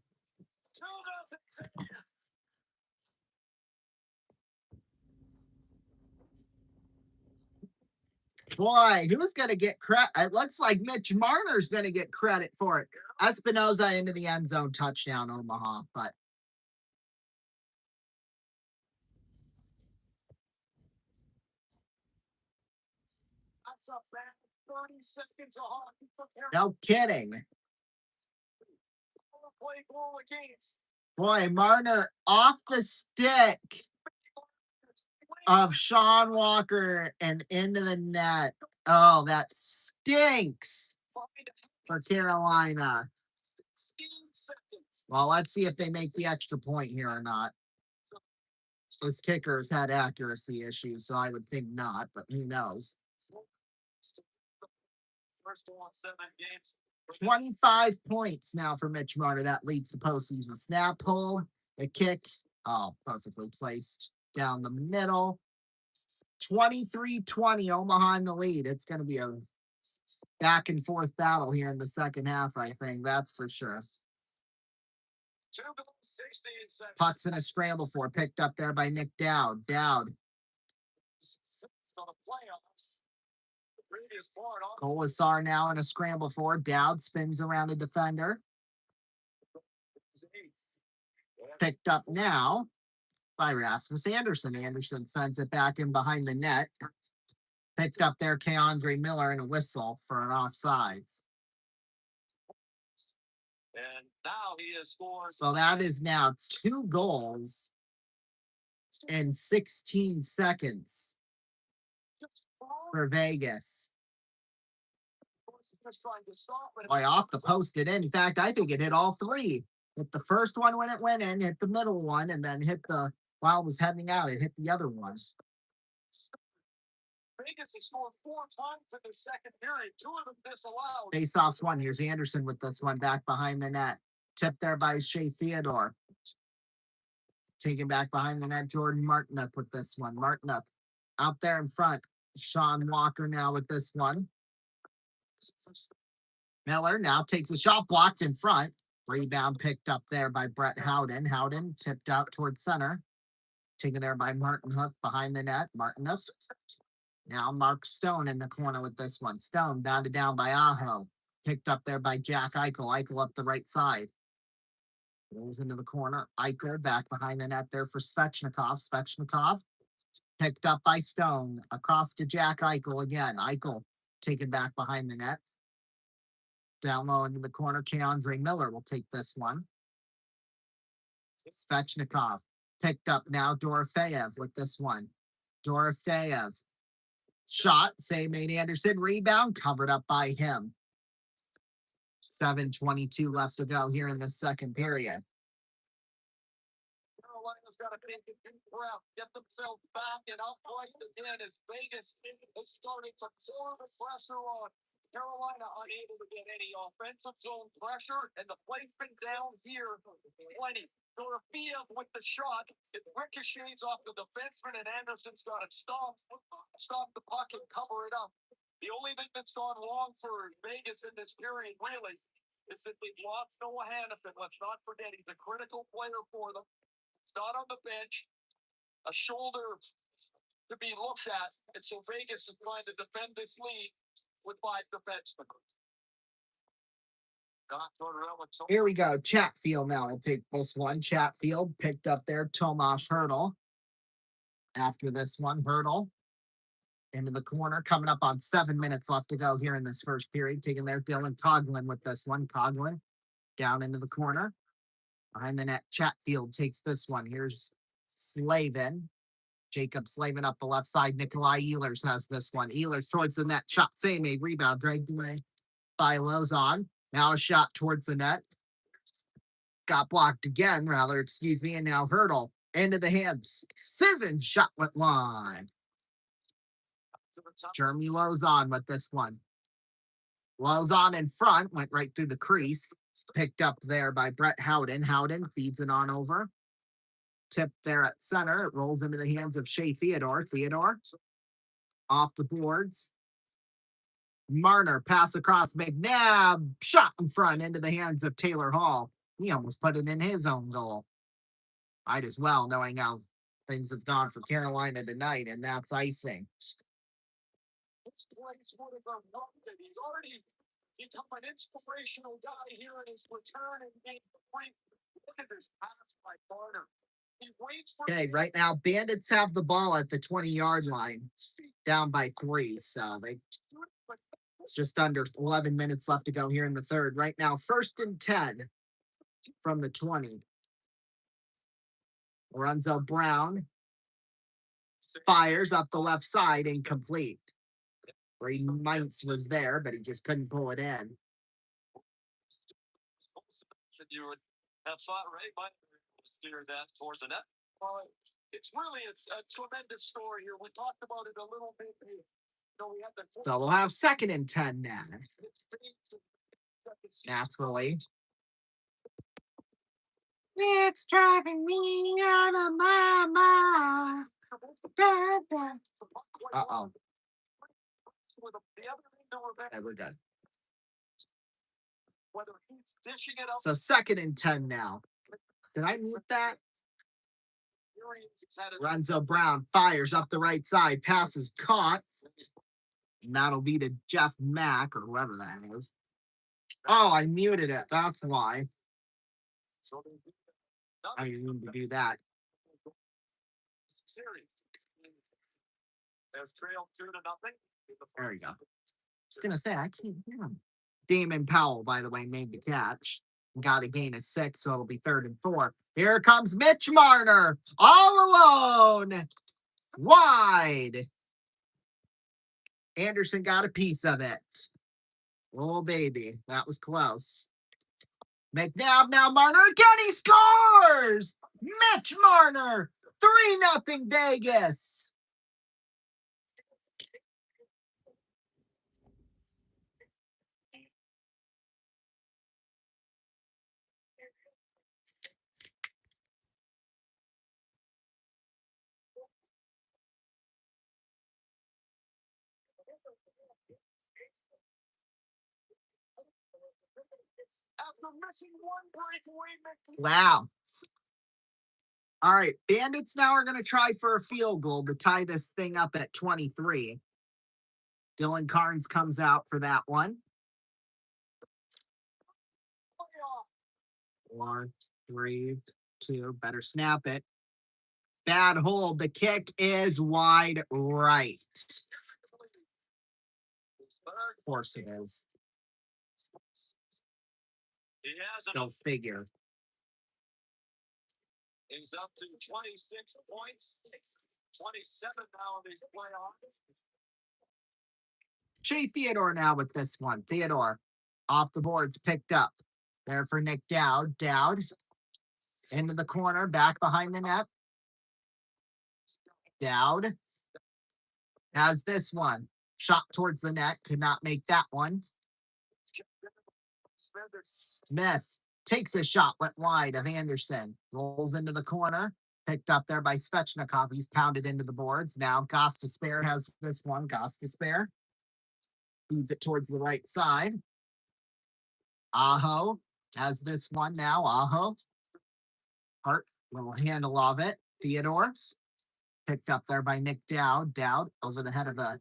Boy, who's going to get credit? It looks like Mitch Marner's going to get credit for it. Espinoza into the end zone, touchdown, Omaha. But That's a back 30 seconds of hockey for Carolina. no kidding. Play goal against. Boy, Marner off the stick of Sean Walker and into the net. Oh, that stinks for Carolina. 16 seconds. Well, let's see if they make the extra point here or not. This kicker's had accuracy issues, so I would think not, but who knows? First goal in 7 games. 25 points now for Mitch Marner. That leads the postseason. Snap pull, the kick. Oh, perfectly placed down the middle. 23-20, Omaha in the lead. It's going to be a back and forth battle here in the second half, I think. That's for sure. 2 goals, 16 seconds. Puck's in a scramble for, picked up there by Nick Dowd. Dowd. For the playoffs. The previous part on Colasar now in a scramble for. Dowd spins around a defender. Picked up now by Rasmus Anderson. Anderson sends it back in behind the net. Picked up there, Keandre Miller, and a whistle for an offsides. And now he has scored. So that is now 2 goals in 16 seconds for Vegas. Just trying to stop it. Boy, off the post it in. In fact, I think it hit all 3. Hit the first one when it went in, hit the middle one, and then hit while it was heading out, it hit the other one. Vegas has scored 4 times in the second period. 2 of them disallowed. Face-offs one. Here's Anderson with this one back behind the net. Tipped there by Shea Theodore. Taken back behind the net, Jordan Martinook with this one. Martinook out there in front. Sean Walker now with this one. Miller now takes a shot, blocked in front. Rebound picked up there by Brett Howden. Howden tipped out towards center. Taken there by Martinook behind the net. Martinook. Now Mark Stone in the corner with this one. Stone bounded down by Aho. Picked up there by Jack Eichel. Eichel up the right side. Goes into the corner. Eichel back behind the net there for Svechnikov. Svechnikov picked up by Stone. Across to Jack Eichel again. Eichel taken back behind the net. Down low into the corner. Keandre Miller will take this one. Svechnikov picked up now. Dorofeyev with this one. Dorofeyev. Shot, made Anderson. Rebound, covered up by him. 7:22 left to go here in the second period. Carolina's got to take a deep breath, get themselves back, and outright again as Vegas is starting to pour the pressure on. Carolina unable to get any offensive zone pressure, and the placement down here, plenty. Dorofiev with the shot, it ricochets off the defenseman, and Anderson's got it stopped. Stop the puck and cover it up. The only thing that's gone wrong for Vegas in this period, really, is that they've lost Noah Hannafin. Let's not forget, he's a critical player for them. He's not on the bench. A shoulder to be looked at, and so Vegas is trying to defend this lead with 5 defensemen. Here we go. Chatfield now will take this one. Chatfield picked up there Tomas Hertl. After this one, Hertl into the corner, coming up on 7 minutes left to go here in this first period. Taking there Dylan Coughlin with this one. Coughlin down into the corner. Behind the net, Chatfield takes this one. Here's Slavin. Jacob Slavin up the left side. Nikolai Ehlers has this one. Ehlers towards the net. Shot save made. Rebound dragged away by Lozon. Now a shot towards the net. Got blocked again, rather, excuse me. And now Hertl into the hands. Sisson shot went line. Jeremy Lozon with this one. Lozon in front. Went right through the crease. Picked up there by Brett Howden. Howden feeds it on over. Tip there at center. It rolls into the hands of Shea Theodore. Theodore off the boards. Marner pass across McNabb. Shot in front into the hands of Taylor Hall. He almost put it in his own goal. Might as well, knowing how things have gone for Carolina tonight, and that's icing. This place would have erupted. He's already become an inspirational guy here in his return and game 3. Look at this pass by Marner. Okay, right now, Bandits have the ball at the 20-yard line, down by 3. So it's just under 11 minutes left to go here in the third. Right now, 1st and 10 from the 20. Lorenzo Brown fires up the left side, incomplete. Brady Mintz was there, but he just couldn't pull it in. You would have thought Ray might steer that towards the net. It's really a tremendous story here. We talked about it a little bit. So we'll have 2nd and 10 now. Naturally. It's driving me out of my mind. Uh-oh. Okay, we're good. So 2nd and 10 now. Did I mute that? Lorenzo Brown fires up the right side. Pass is caught. And that'll be to Jeff Mack or whoever that is. Oh, I muted it. That's why. I didn't mean to do that. There we go. I was going to say, I can't hear him. Damon Powell, by the way, made the catch. Got a gain of 6, so it'll be 3rd and 4. Here comes Mitch Marner, all alone, wide. Anderson got a piece of it. Oh, baby, that was close. McNabb now, Marner again, he scores! Mitch Marner, 3-0 Vegas. Wow. All right, Bandits now are going to try for a field goal to tie this thing up at 23. Dylan Carnes comes out for that one. 4, 3, 2. Better snap it. Bad hold. The kick is wide right. Of course it is. Go figure. He's up to 26 points. 27 now in these playoffs. Shea Theodore now with this one. Theodore off the boards, picked up. There for Nick Dowd. Dowd into the corner, back behind the net. Dowd has this one. Shot towards the net. Could not make that one. Smith takes a shot, went wide of Anderson. Rolls into the corner. Picked up there by Svechnikov. He's pounded into the boards. Now Gostisbehere has this one. Gostisbehere feeds it towards the right side. Aho has this one now. Aho. Hart, little handle of it. Theodore. Picked up there by Nick Dowd. Dowd over the head of the,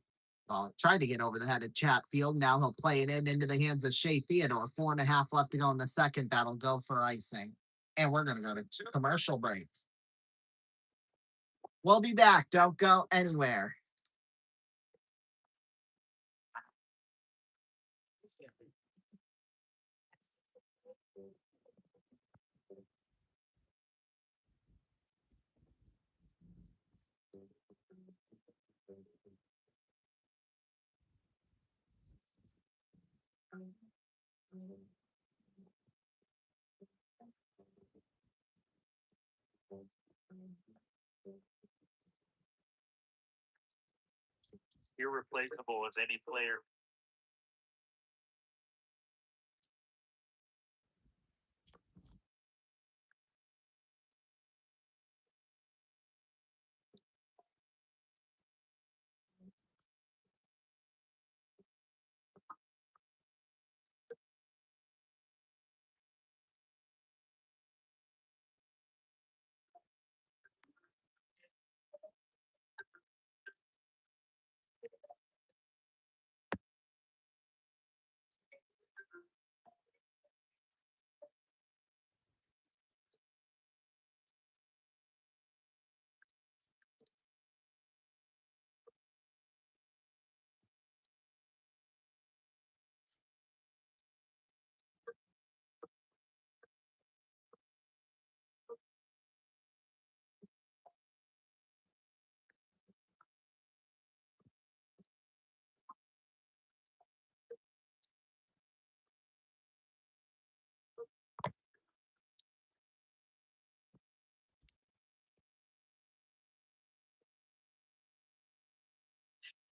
tried to get over the head of Chatfield. Now he'll play it into the hands of Shea Theodore. 4.5 left to go in the second. That'll go for icing. And we're going to go to commercial break. We'll be back. Don't go anywhere. Irreplaceable as any player.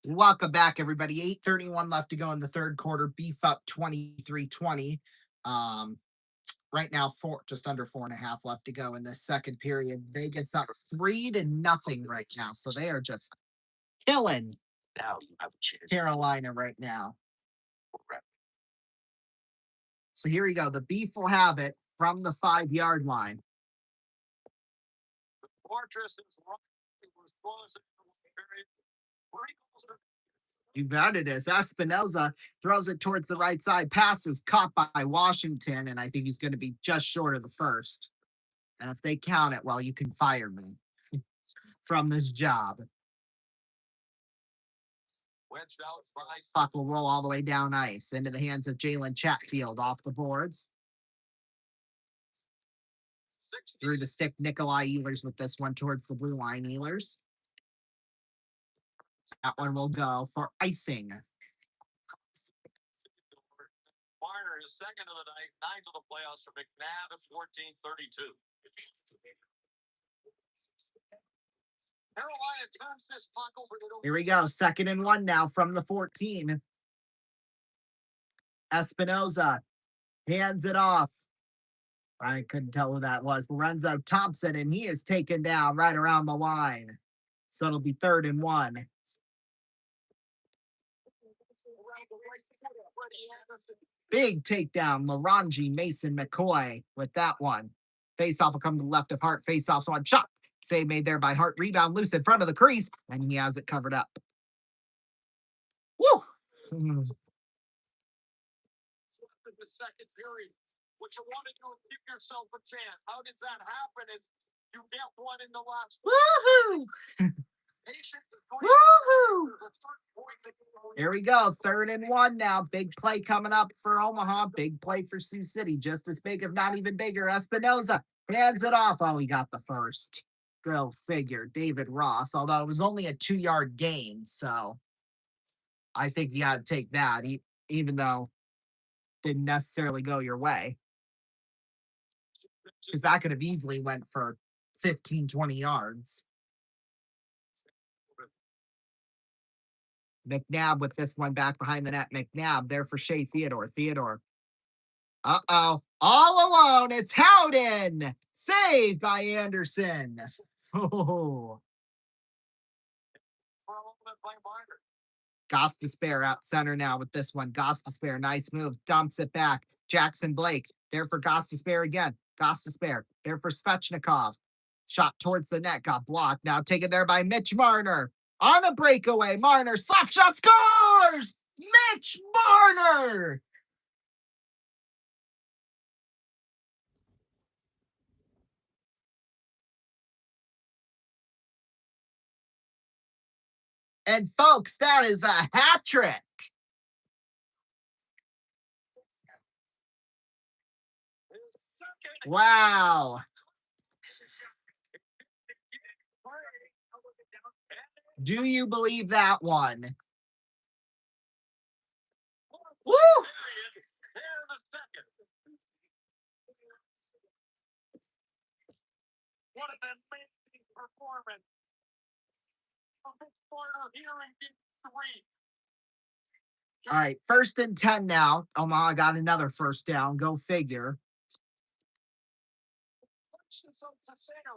Welcome back, everybody. 8:31 left to go in the third quarter. Beef up 23-20. Right now, just under 4.5 left to go in the second period. Vegas up 3-0 right now. So they are just killing Now you have a chance. Carolina right now. So here we go. The Beef will have it from the 5-yard line. The fortress is right. It was closing. You bet it is. Espinoza throws it towards the right side. Pass is caught by Washington, and I think he's going to be just short of the first. And if they count it, well, you can fire me from this job. Wedged out by Puck will roll all the way down ice into the hands of Jalen Chatfield off the boards. Through the stick, Nikolai Ehlers with this one towards the blue line. Ehlers. That one will go for icing. Marner is second of the night, 9 to the playoffs for McNabb at 14-32. Carolina turns this puck over to Here we go. 2nd and 1 now from the 14. Espinoza hands it off. I couldn't tell who that was. Lorenzo Thompson, and he is taken down right around the line. So it'll be 3rd and 1. Big takedown. Laranji Mason McCoy with that one. Face-off will come to the left of Hart. Face-off on shot. Save made there by Hart. Rebound loose in front of the crease, and he has it covered up. Woo! the second period. What you want to do is give yourself a chance. How does that happen? Is you get one in the last. Woohoo! Woohoo! Here we go. 3rd and 1 now. Big play coming up for Omaha. Big play for Sioux City. Just as big, if not even bigger. Espinoza hands it off. Oh, he got the first. Go figure. David Ross, although it was only a 2-yard gain. So I think you got to take that, even though it didn't necessarily go your way. Because that could have easily went for 15, 20 yards. McNabb with this one back behind the net. McNabb there for Shea Theodore. Theodore. Uh-oh. All alone. It's Howden. Saved by Anderson. Oh. Goss to spare out center now with this one. Goss to spare. Nice move. Dumps it back. Jackson Blake. There for Goss to spare again. Goss to spare. There for Svechnikov. Shot towards the net. Got blocked. Now taken there by Mitch Marner. On a breakaway. Marner. Slap shot scores! Mitch Marner! And folks, that is a hat trick. Wow. Do you believe that one? Woo! What an amazing performance. All right, 1st and 10 now. Omaha got another first down. Go figure.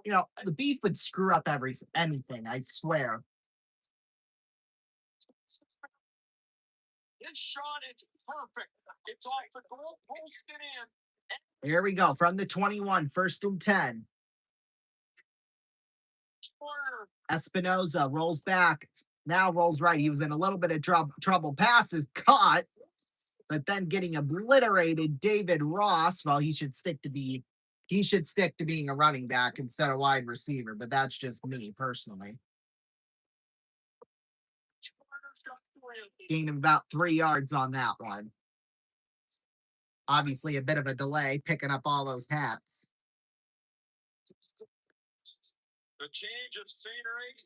You know, the beef would screw up anything, I swear. This shot is perfect. It's off the goal, posted in. Here we go. From the 21, 1st and 10. Espinoza rolls back. Now rolls right. He was in a little bit of trouble. Pass is caught, but then getting obliterated. David Ross. Well, he should stick to being a running back instead of wide receiver, but that's just me personally. Gain of about 3 yards on that one. Obviously, a bit of a delay picking up all those hats. The change of scenery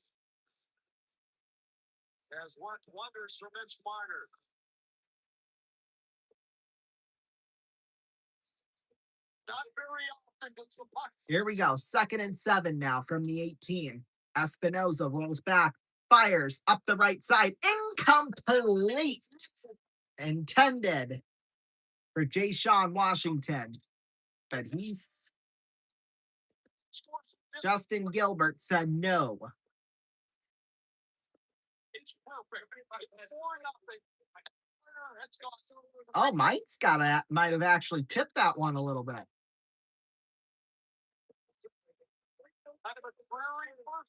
has worked wonders for Mitch Marner. Not very often gets the puck. Here we go. 2nd and 7 now from the 18. Espinoza rolls back, fires up the right side. Incomplete. Intended for Jay-Sean Washington. But Justin Gilbert said no. It's perfect. 4-0. Oh, might have actually tipped that one a little bit.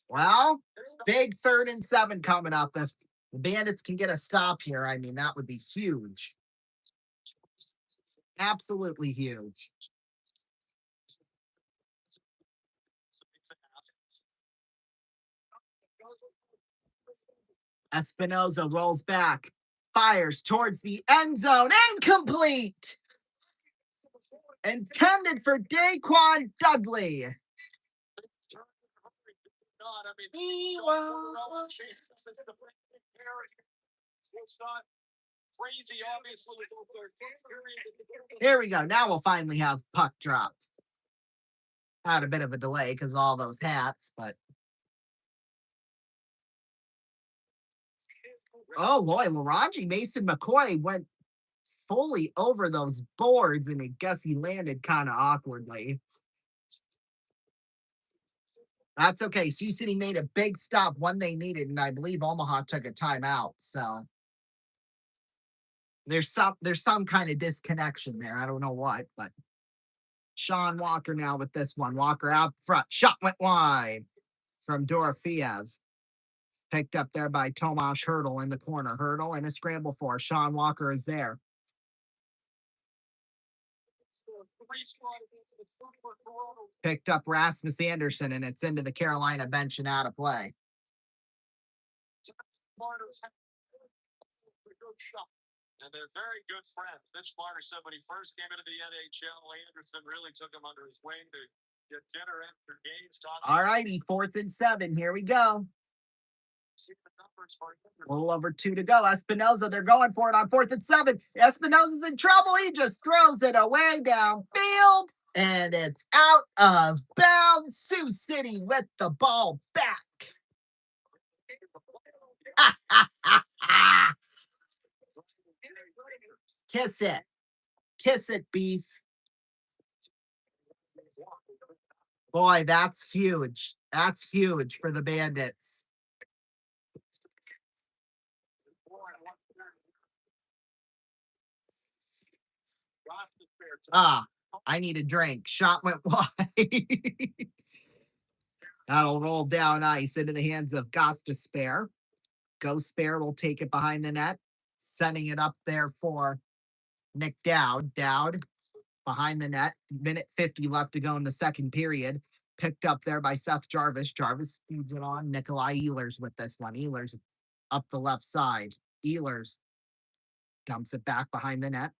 Well, big 3rd and 7 coming up. If the Bandits can get a stop here, I mean, that would be huge. Absolutely huge. Espinoza rolls back, fires towards the end zone. Incomplete. Intended for Daquan Dudley. Here we go. Now we'll finally have puck drop. Had a bit of a delay because of all those hats, but. Oh boy, Laranji Mason McCoy went fully over those boards, and I guess he landed kind of awkwardly. That's okay. Sioux City made a big stop when they needed, and I believe Omaha took a timeout. So there's some kind of disconnection there. I don't know what, but Sean Walker now with this one. Walker out front. Shot went wide from Dorofiev. Picked up there by Tomasz Hertl in the corner. Hertl and a scramble for Sean Walker is there. Picked up Rasmus Anderson, and it's into the Carolina bench and out of play. And they're very good friends. Mitch Marner said when he first came into the NHL, Anderson really took him under his wing to get dinner after games. All righty, 4th and 7. Here we go. A little over 2 to go. Espinoza, they're going for it on 4th and 7. Espinoza's in trouble. He just throws it away downfield, and it's out of bounds. Sioux City with the ball back. Ah, kiss it. Kiss it, beef. Boy, that's huge. That's huge for the Bandits. Ah, I need a drink. Shot went wide. That'll roll down ice into the hands of Ghost Spare. Ghost Spare will take it behind the net, sending it up there for Nick Dowd. Dowd behind the net. Minute 50 left to go in the second period. Picked up there by Seth Jarvis. Jarvis feeds it on. Nikolai Ehlers with this one. Ehlers up the left side. Ehlers dumps it back behind the net.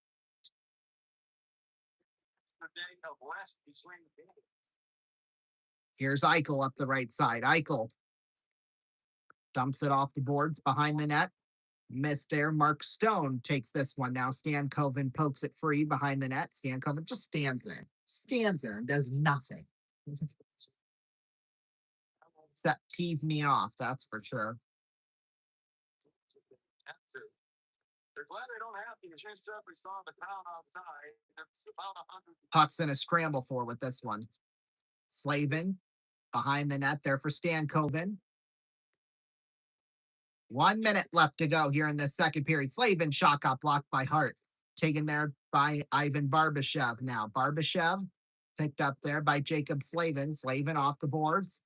Here's Eichel up the right side. Eichel dumps it off the boards behind the net. Missed there. Mark Stone takes this one. Now Stan Coven pokes it free behind the net. Stan Coven just stands there. Stands there and does nothing. That peeved me off, that's for sure. They're glad they don't have to. You certainly saw the crowd outside. It's about 100. Puck's in a scramble for with this one. Slavin behind the net there for Stan Coven. 1 minute left to go here in the second period. Slavin shot got blocked by Hart. Taken there by Ivan Barbashev now. Barbashev picked up there by Jacob Slavin. Slavin off the boards.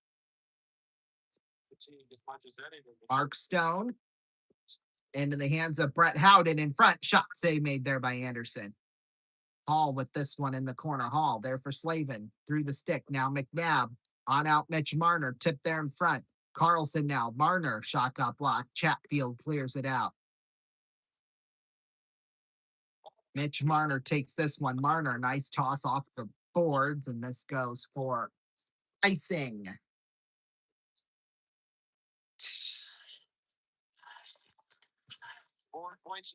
Mark Stone into the hands of Brett Howden in front. Shot save made there by Anderson. Hall with this one in the corner. Hall there for Slavin. Through the stick. Now McNabb. On out Mitch Marner. Tip there in front. Carlson now. Marner. Shot got blocked. Chatfield clears it out. Mitch Marner takes this one. Marner. Nice toss off the boards. And this goes for icing. Points.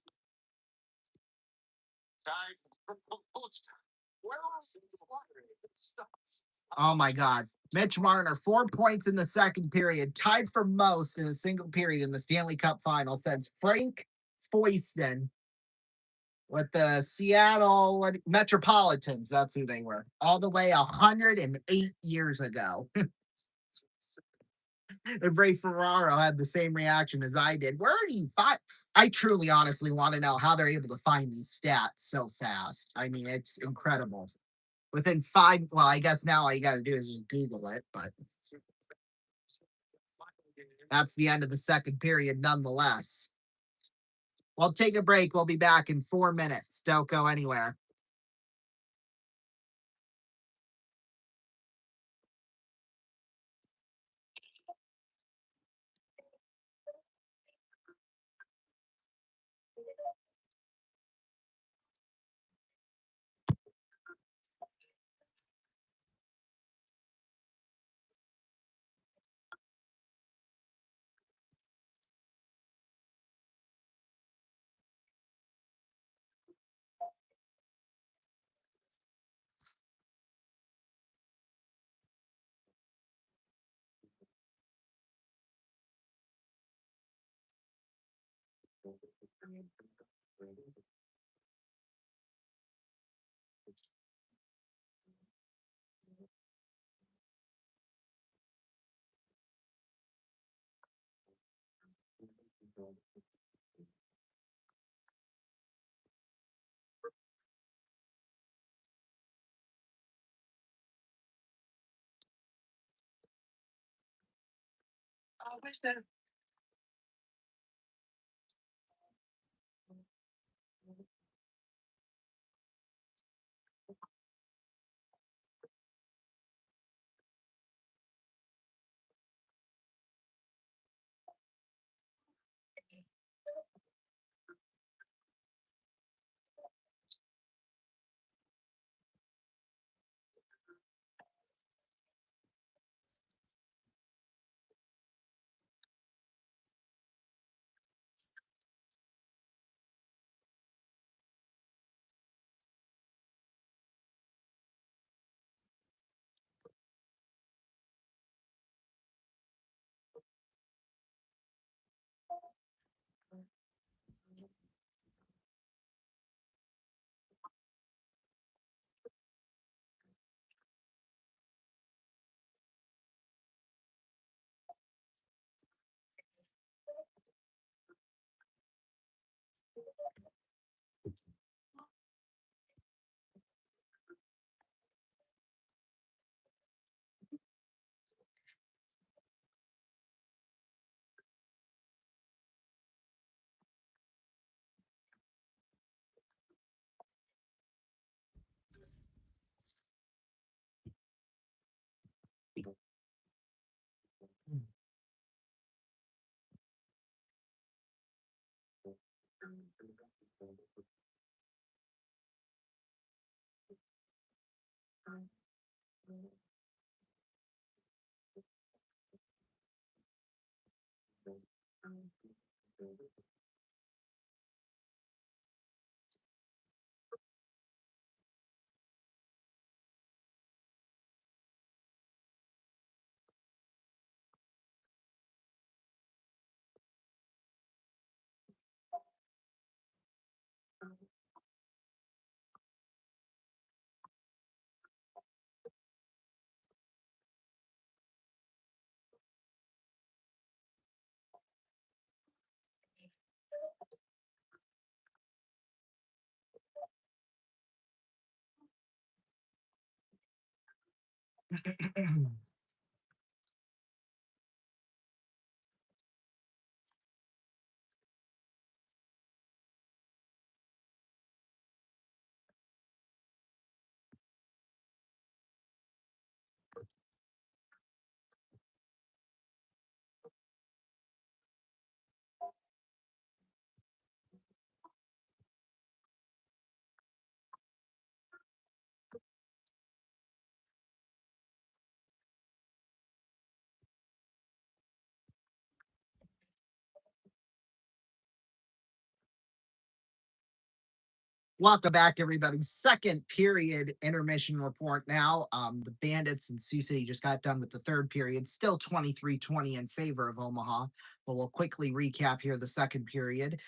Oh my God. Mitch Marner, 4 points in the second period, tied for most in a single period in the Stanley Cup final since Frank Foyston with the Seattle Metropolitans. That's who they were. All the way 108 years ago. And Ray Ferraro had the same reaction as I did. Where do you find? I truly, honestly want to know how they're able to find these stats so fast. I mean, it's incredible. Within 5, well, I guess now all you got to do is just Google it, but that's the end of the second period nonetheless. We'll take a break. We'll be back in 4 minutes. Don't go anywhere. I wish that Welcome back, everybody. Second period intermission report now. The Bandits and Sioux City just got done with the third period, still 23-20 in favor of Omaha. But we'll quickly recap here the second period.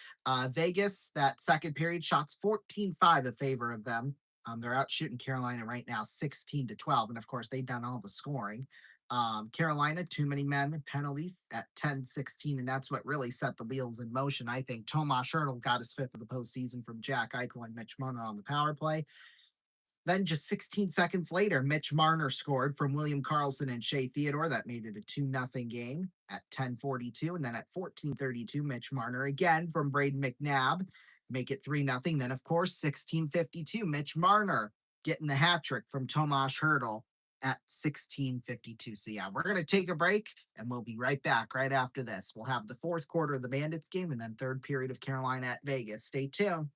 Vegas, that second period, shots 14-5 in favor of them. They're out shooting Carolina right now 16-12. And of course, they've done all the scoring. Carolina, too many men penalty at 10-16, and that's what really set the wheels in motion. I think Tomas Hertl got his fifth of the postseason from Jack Eichel and Mitch Marner on the power play. Then just 16 seconds later, Mitch Marner scored from William Karlsson and Shea Theodore. That made it a 2-0 game at 10:42. And then at 14:32, Mitch Marner again from Braden McNabb, make it 3-0. Then, of course, 16:52, Mitch Marner getting the hat trick from Tomas Hertl at 16:52. So, yeah, we're going to take a break and we'll be right back right after this. We'll have the fourth quarter of the Bandits game and then third period of Carolina at Vegas. Stay tuned.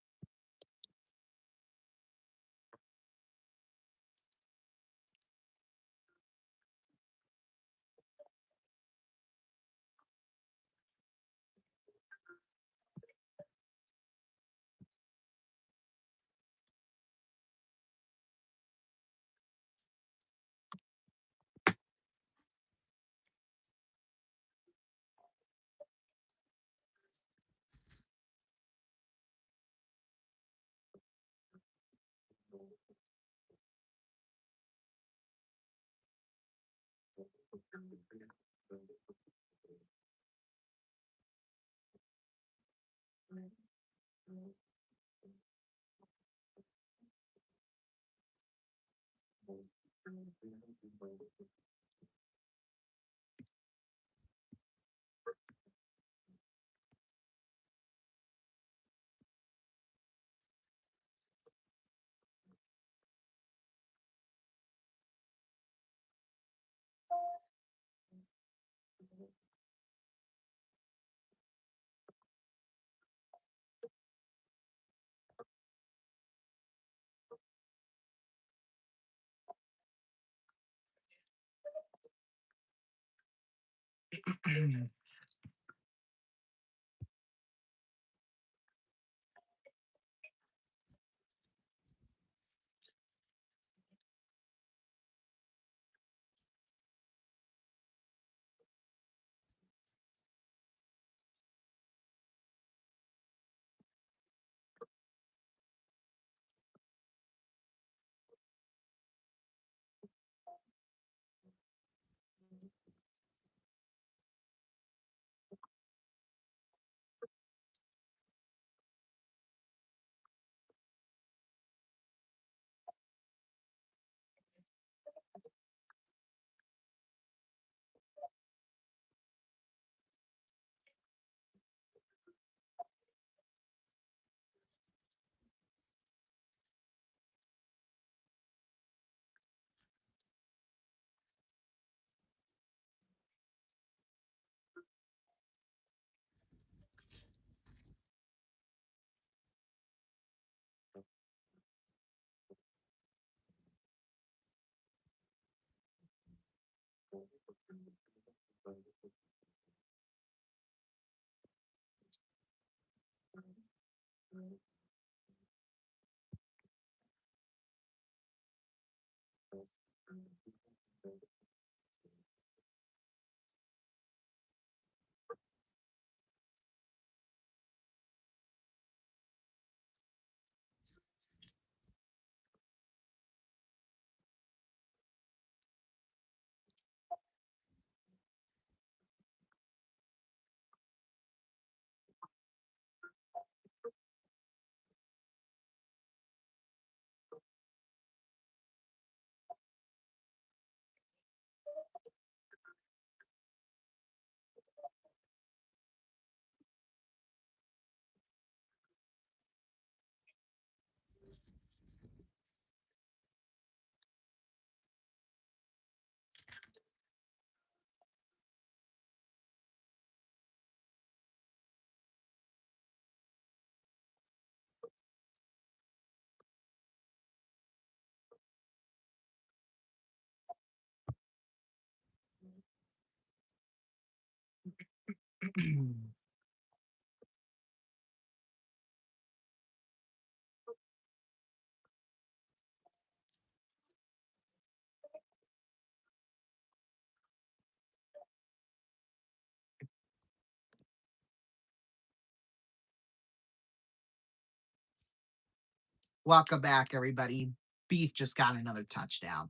Welcome back, everybody. Beef just got another touchdown,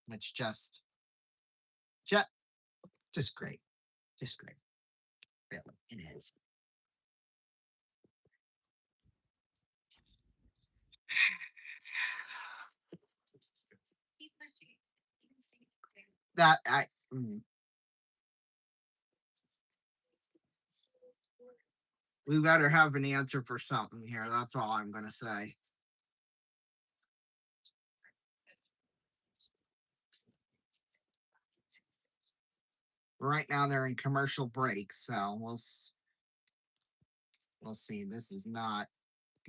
which just great. Just great. Really, it is. That we better have an answer for something here. That's all I'm gonna say. Right now they're in commercial break, so we'll see. This is not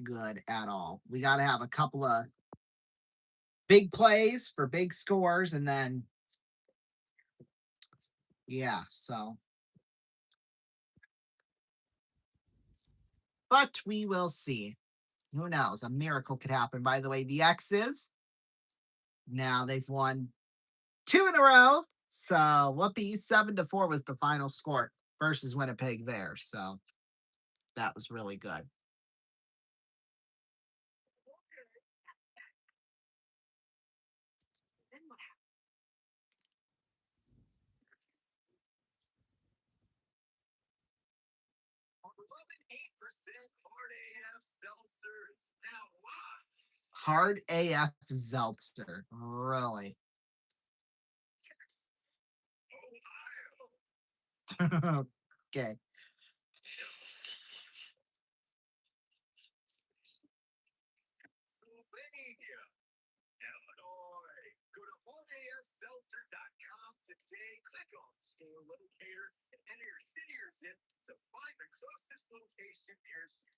good at all. We got to have a couple of big plays for big scores, and then yeah, so. But we will see. Who knows? A miracle could happen. By the way, the X's, now they've won 2 in a row. So whoopee, 7-4 was the final score versus Winnipeg there. So that was really good. Hard AF Seltzer. Really? Okay. Go to OMAseltzer.com today. Click on store locator and enter your city or zip to find the closest location near you.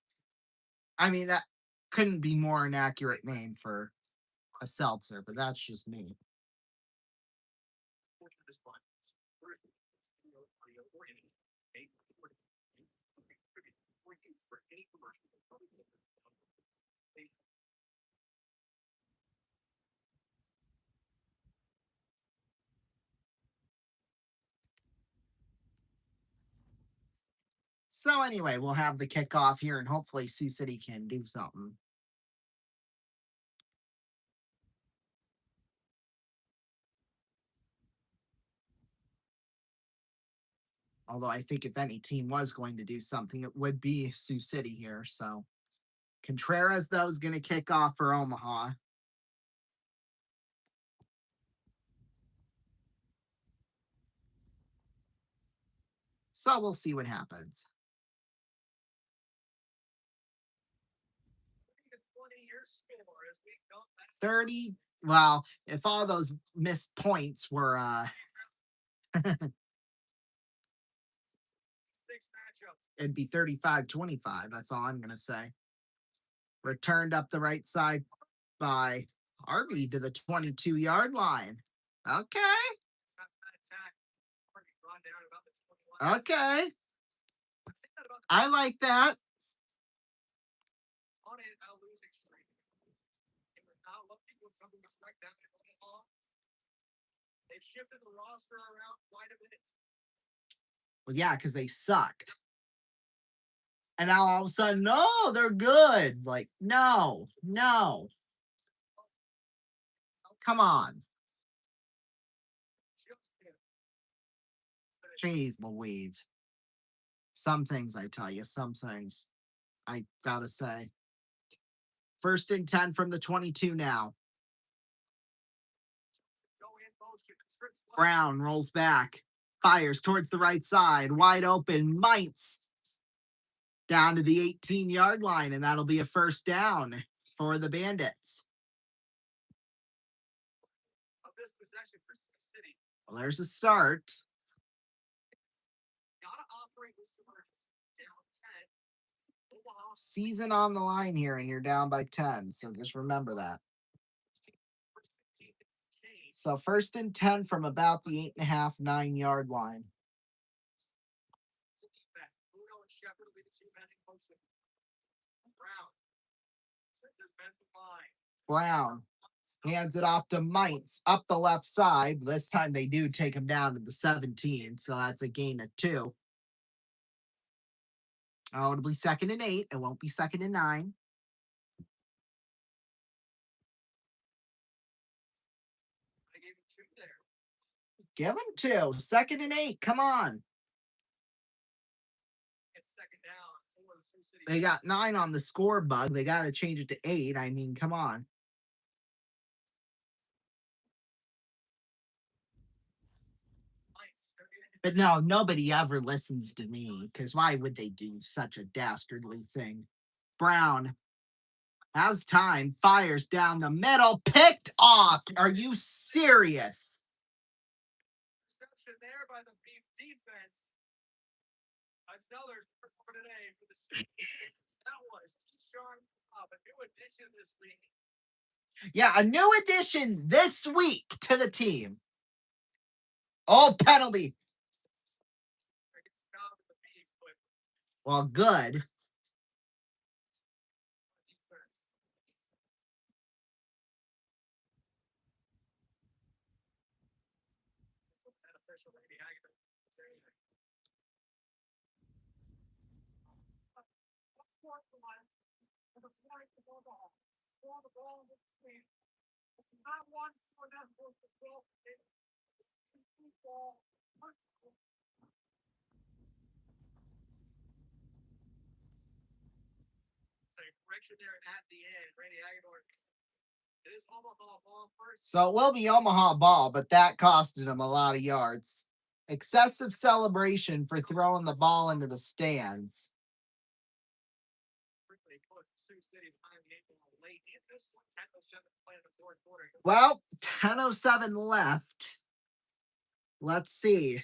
I mean, that couldn't be more an accurate name for a seltzer, but that's just me. So anyway, we'll have the kickoff here, and hopefully Sioux City can do something. Although I think if any team was going to do something, it would be Sioux City here. So Contreras, though, is going to kick off for Omaha. So we'll see what happens. 30. Well, if all those missed points were it'd be 35-25. That's all I'm gonna say. Returned up the right side by Harvey to the 22-yard line. Okay. attack. Already drawn down about the 21. Okay. I've seen that about I like that. on a losing streak. And without what people come to expect that in Omaha, they've shifted the roster around quite a bit. Well, yeah, because they sucked. And now all of a sudden, no, they're good. Like, no. Come on. Just him. Jeez Louise. Some things, I tell you, some things. I gotta say. 1st and 10 from the 22 now. Go in motion. Trips left. Brown rolls back. Fires towards the right side. Wide open. Mites. Down to the 18-yard line, and that'll be a 1st down for the Bandits. Of this possession for Sioux City. Well, there's a start. Gotta operate with some urgency. Down 10. Omaha. Season on the line here, and you're down by 10, so just remember that. First 15 minutes change. So 1st and 10 from about the 8.5, 9-yard line. Back. Bruno and Shepard will be the two men in motion. Brown. Sends his men to line. Brown hands it off to Mites up the left side. This time they do take him down to the 17, so that's a gain of 2. Oh, it'll be 2nd and 8. It won't be 2nd and 9. I gave him 2 there. Give him 2. 2nd and 8. Come on. It's 2nd down for the Sioux City. They got 9 on the score bug. They got to change it to 8. I mean, come on. Lights. They're getting But no, nobody ever listens to me, because why would they do such a dastardly thing? Brown has time, fires down the middle, picked off. Are you serious? reception there by the Beef defense. Another for today for the Sioux. That was Keyshawn Cobb, a new addition this week. Yeah, a new addition this week to the team. Oh, penalty. Against Cobb and the Beef, but Well, good. defense. That official Randy Hagman. So correction there at the end, Randy Hagman. It is Omaha ball first. So it will be Omaha ball, but that costed him a lot of yards. Excessive celebration for throwing the ball into the stands. Quickly puts Sioux City behind the 8 ball late in this one. 10:07 play in the 4th quarter. Well, 10:07 left. Let's see.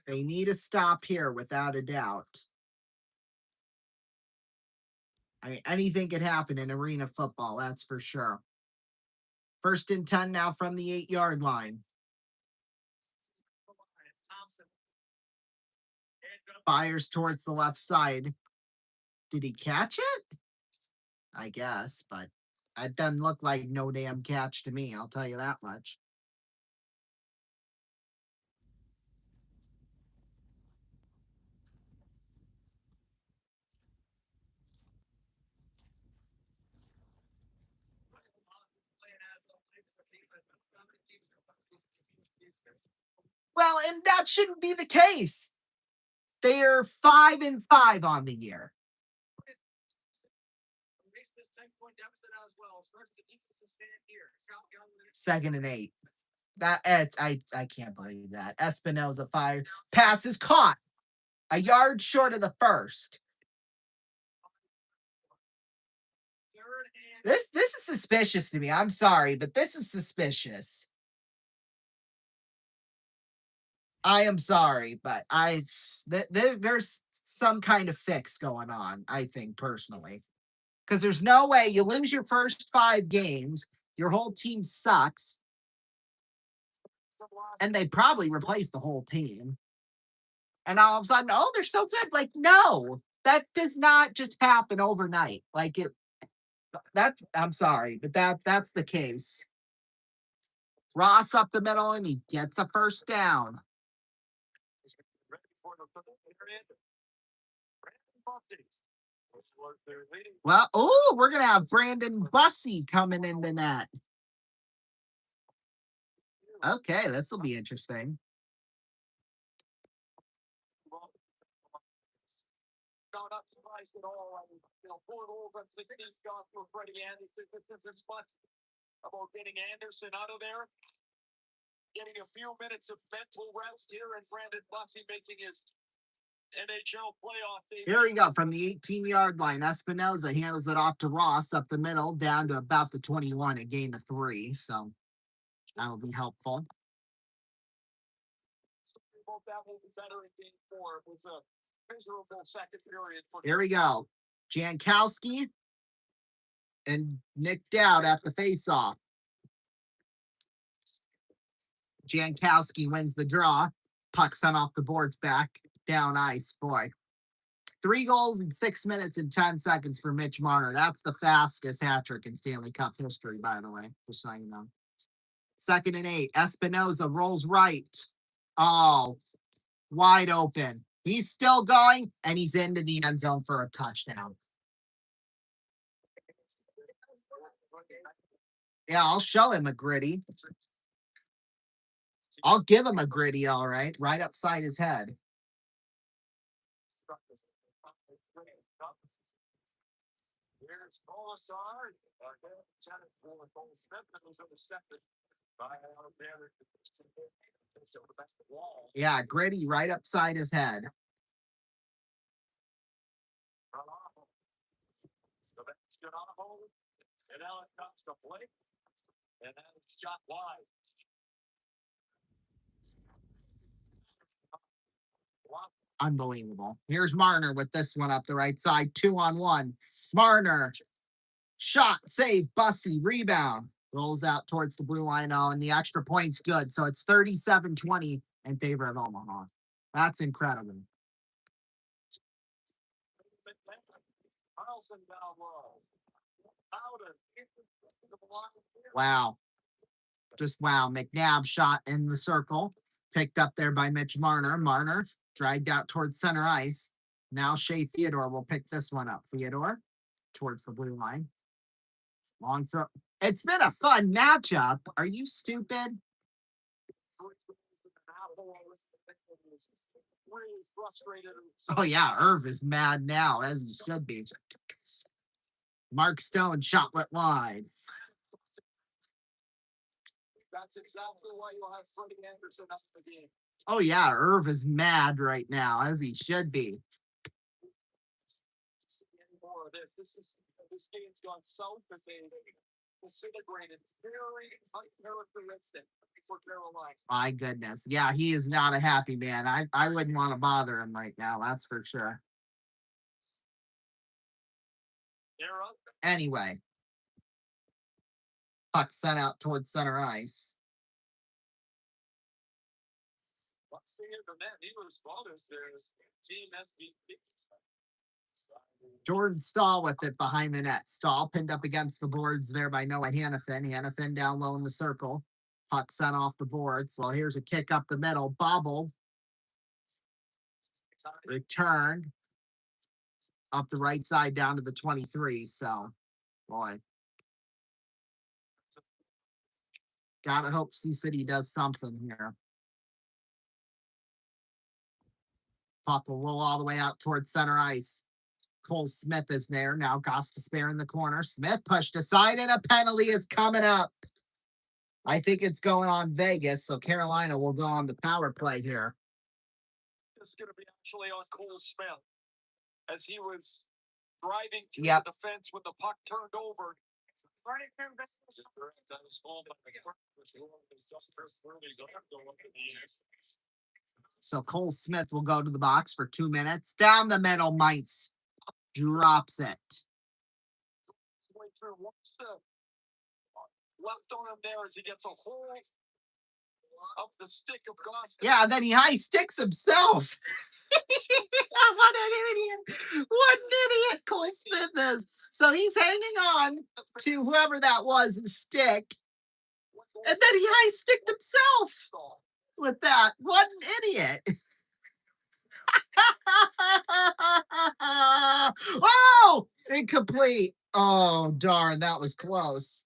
They need a stop here without a doubt. I mean, anything could happen in arena football, that's for sure. 1st and 10 now from the 8-yard line. It's Thompson. And Fires towards the left side. Did he catch it? I guess, but it doesn't look like no damn catch to me, I'll tell you that much. Well, and that shouldn't be the case. They are 5-5 on the year. This 10-point deficit as well. Starts the defensive stand here. Shotgun. 2nd and 8. I can't believe that. Espinoza fired. Pass is caught. A yard short of the 1st. Third and This is suspicious to me. I'm sorry, but this is suspicious. I am sorry, but there's some kind of fix going on, I think, personally. Because there's no way you lose your first 5 games, your whole team sucks, And they probably replaced the whole team. And all of a sudden, oh, they're so good. Like, no, that does not just happen overnight. Like I'm sorry, but that's the case. Ross up the middle and he gets a first down. Well, oh, we're gonna have Brandon Bussey coming into net. Okay, this will be interesting. No, not surprised at all. Pull it over. This is gone for Freddie Anderson. This is much about getting Anderson out of there. Getting a few minutes of mental rest here, and Brandon Bussey making his NHL playoff debut. Here we go from the 18-yard line. Espinoza handles it off to Ross up the middle, down to about the 21, a gain of 3. So that'll be helpful. That will be better in game 4. It was a miserable second period for. Here we go. Jankowski and Nick Dowd at the faceoff. Jankowski wins the draw. Puck sent off the boards back down ice. Boy. 3 goals in 6 minutes and 10 seconds for Mitch Marner. That's the fastest hat trick in Stanley Cup history, by the way. Just so you know. 2nd and 8. Espinoza rolls right. Oh, wide open. He's still going, and he's into the end zone for a touchdown. Yeah, I'll show him a gritty. I'll give him a gritty, all right, right upside his head. Here's Colasar. Yeah, gritty right upside his head. And now it comes to Blake. And that is shot wide. Unbelievable. Here's Marner with this one up the right side. 2-on-1. Marner. Shot, save, Bussey, rebound. Rolls out towards the blue line. Oh, and the extra point's good. So it's 37-20 in favor of Omaha. That's incredible. Wow. Just wow. McNabb shot in the circle. Picked up there by Mitch Marner. Marner dragged out towards center ice. Now Shea Theodore will pick this one up. Theodore towards the blue line. Long throw. It's been a fun matchup. Are you stupid? Oh, yeah. Irv is mad now, as he should be. Mark Stone shot went wide. That's exactly why you'll have Freddie Anderson up the game. Oh, yeah. Irv is mad right now, as he should be. More of this. This game's gone south as they disintegrated. Very uncharacteristic for Carolina. My goodness. Yeah, he is not a happy man. I wouldn't want to bother him right now. That's for sure. Anyway. Puck sent out towards center ice. Jordan Stahl with it behind the net. Stahl pinned up against the boards there by Noah Hannafin. Hannafin down low in the circle. Puck sent off the boards. Well, here's a kick up the middle. Bobbled. Returned. Up the right side down to the 23. So, boy. Gotta hope Sioux City does something here. Puck will roll all the way out towards center ice. Cole Smith is there. Now Gostisbehere in the corner. Smith pushed aside, and a penalty is coming up. I think it's going on Vegas, so Carolina will go on the power play here. This is going to be actually on Cole Smith as he was driving through Yep. the defense with the puck turned over. So Cole Smith will go to the box for 2 minutes. Down the middle, Mites drops it. Left on him there as he gets a hold Up the stick of Goss. Yeah, and then he high sticks himself. What an idiot. What an idiot Cole Smith is. So he's hanging on to whoever that was, his stick. And then he high sticked himself with that. What an idiot. Oh, incomplete. Oh, darn, that was close.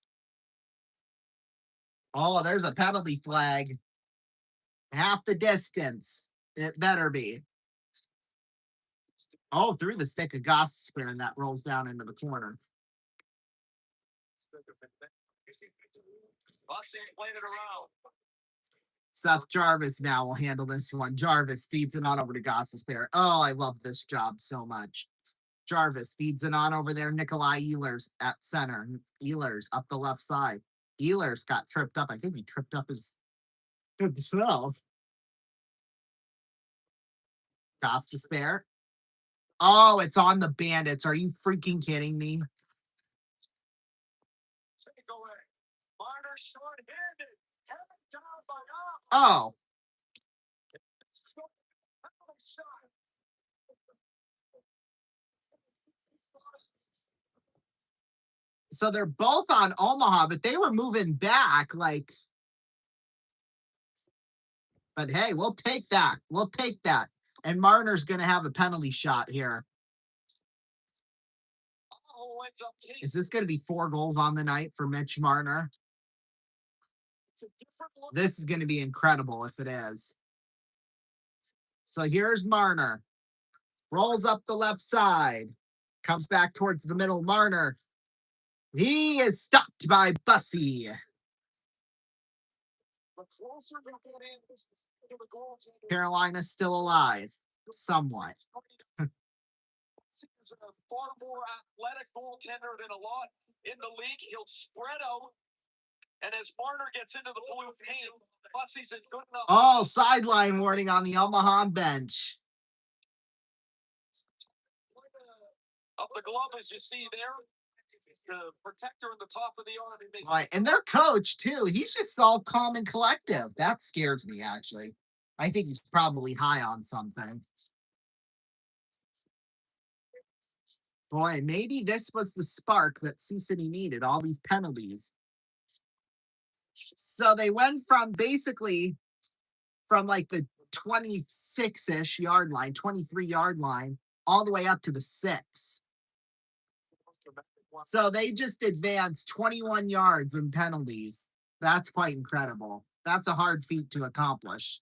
Oh, there's a penalty flag. Half the distance. It better be. Oh, through the stick of Gossespierre, and that rolls down into the corner. Played it around. Seth Jarvis now will handle this one. Jarvis feeds it on over to Gossespierre. Oh, I love this job so much. Jarvis feeds it on over there. Nikolai Ehlers at center. Ehlers up the left side. Ehlers got tripped up. I think he tripped up himself. Gossespierre. Oh, it's on the Bandits. Are you freaking kidding me? Marner short-handed. Down by Oh. So they're both on Omaha, but they were moving back like. But hey, we'll take that. We'll take that. And Marner's going to have a penalty shot here. Is this going to be 4 goals on the night for Mitch Marner? This is going to be incredible if it is. So here's Marner. Rolls up the left side. Comes back towards the middle. Marner. He is stopped by Bussy. Carolina's still alive. Somewhat. He's a far more athletic goaltender than a lot in the league. He'll spread out. And as Marner gets into the blue paint, Bussy's in good enough. Oh, sideline warning on the Omaha bench. Up the glove, as you see there. The protector in the top of the arm. Right, and their coach, too. He's just all calm and collective. That scares me, actually. I think he's probably high on something. Boy, maybe this was the spark that Sioux City needed, all these penalties. So they went from basically from like the 26-ish yard line, 23-yard line, all the way up to the 6. So they just advanced 21 yards in penalties. That's quite incredible. That's a hard feat to accomplish.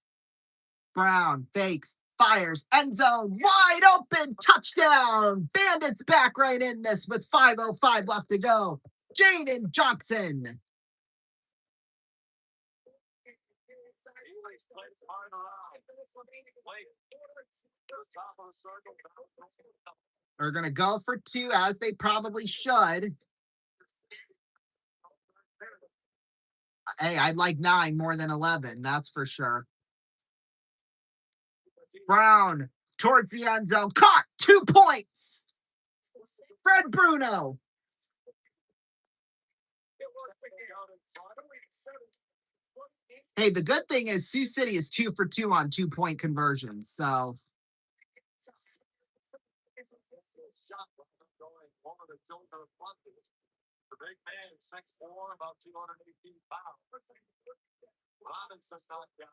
Brown fakes, fires, end zone, wide open, touchdown. Bandits back right in this with 5:05 left to go. Jaden Johnson. They're going to go for 2, as they probably should. Hey, I'd like 9 more than 11, that's for sure. Brown towards the end zone. Caught! 2 points! Fred Bruno. Hey, the good thing is Sioux City is 2 for 2 on 2-point conversions, so. The big man, 6'4", about 218 pounds. Robinson knocked down.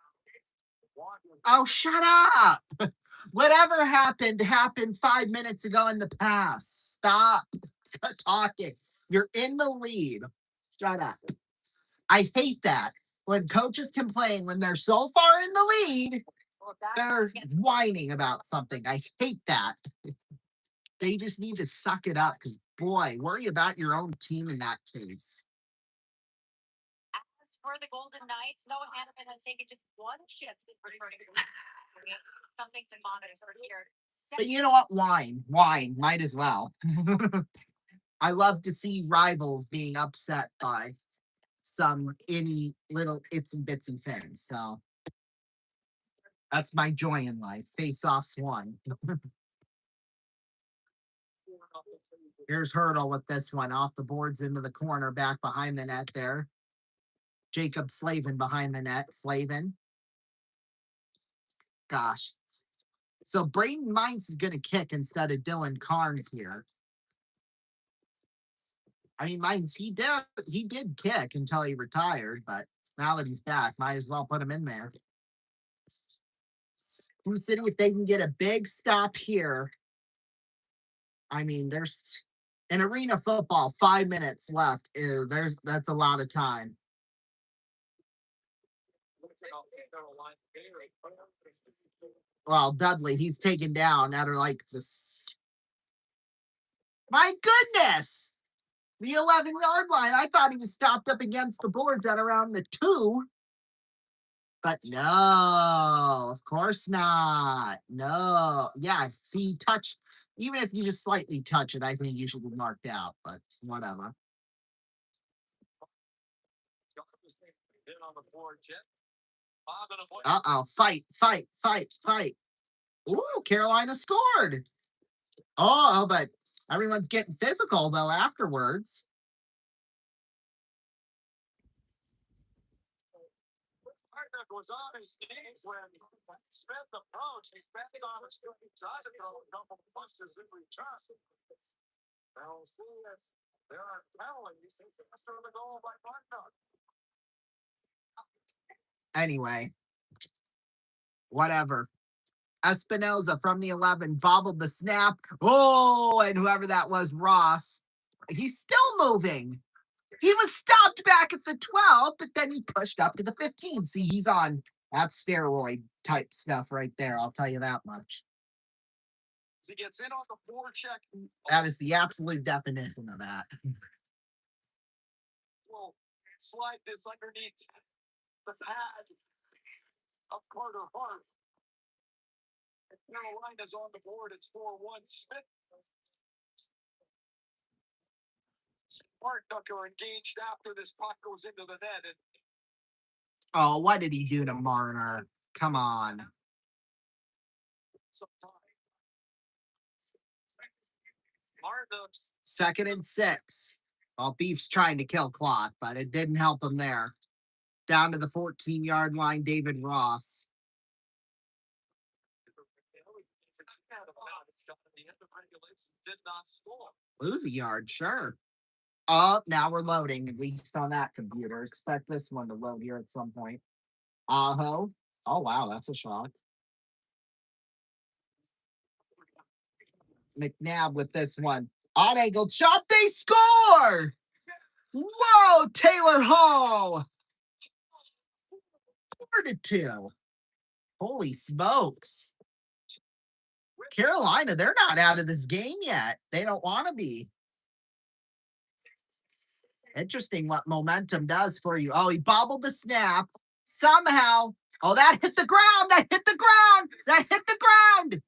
Oh, shut up. Whatever happened 5 minutes ago in the past. Stop talking. You're in the lead. Shut up. I hate that. When coaches complain when they're so far in the lead, they're whining about something. I hate that. They just need to suck it up because, boy, worry about your own team in that case. As for the Golden Knights, Noah Hanneman has taken just 1 shift in something to monitor here. But you know what? Whine. Might as well. I love to see rivals being upset by some any little itsy bitsy thing. So that's my joy in life. Face-offs won. Here's Hurdle with this one off the boards into the corner, back behind the net there. Jacob Slavin behind the net. Slavin. Gosh. So Braden Mines is going to kick instead of Dylan Carnes here. I mean, Mines, he did kick until he retired, but now that he's back, might as well put him in there. Sioux City, if they can get a big stop here, I mean, there's in arena football, 5 minutes left. That's a lot of time. Well, Dudley, he's taken down at like this. My goodness! The 11-yard line. I thought he was stopped up against the boards at around the 2. But no, of course not. No. Yeah, see, touch. Even if you just slightly touch it, I think you should be marked out, but whatever. Uh-oh. Fight. Ooh, Carolina scored. Oh, but everyone's getting physical, though, afterwards. Was on his knees when Smith approached. He's bending on his feet. He tries to throw a couple punches in return. Now we'll see if there are penalties after the goal by Martin. Anyway, whatever. Espinoza from the 11 bobbled the snap. Oh, and whoever that was, Ross, he's still moving. He was stopped back at the 12, but then he pushed up to the 15. See, he's on that steroid type stuff right there. I'll tell you that much. He gets in on the forecheck. That is the absolute definition of that. We'll slide this underneath the pad of Carter Hart. Carolina's on the board. It's 4-1. Smith. Mark Ducker engaged after this puck goes into the net. And oh, what did he do to Marner? Come on. Second and 6. Well, Beef's trying to kill clock, but it didn't help him there. Down to the 14-yard line, David Ross. Lose a yard, sure. Oh, now we're loading, at least on that computer. Expect this one to load here at some point. Aho. Oh, wow, that's a shock. McNabb with this one. Odd angled shot, they score! Whoa, Taylor Hall! 4-2. Holy smokes. Carolina, they're not out of this game yet. They don't want to be. Interesting what momentum does for you. Oh, he bobbled the snap. Somehow. Oh, that hit the ground. That hit the ground. That hit the ground.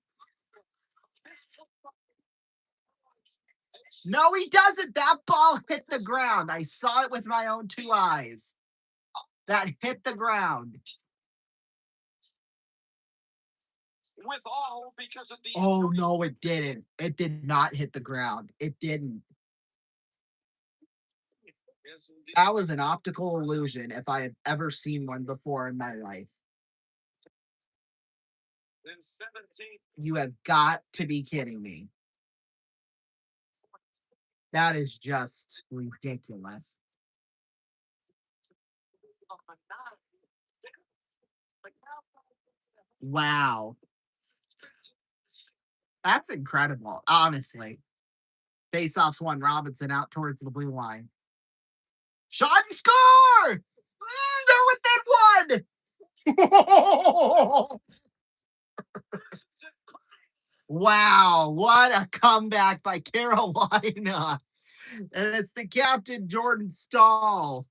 No, he doesn't. That ball hit the ground. I saw it with my own 2 eyes. That hit the ground. With all because of the. Oh, no, it didn't. It did not hit the ground. It didn't. That was an optical illusion if I have ever seen one before in my life. You have got to be kidding me. That is just ridiculous. Wow. That's incredible, honestly. Face-offs one, Robinson out towards the blue line. Shot and score! They're within 1! Wow, what a comeback by Carolina. And it's the captain, Jordan Stahl.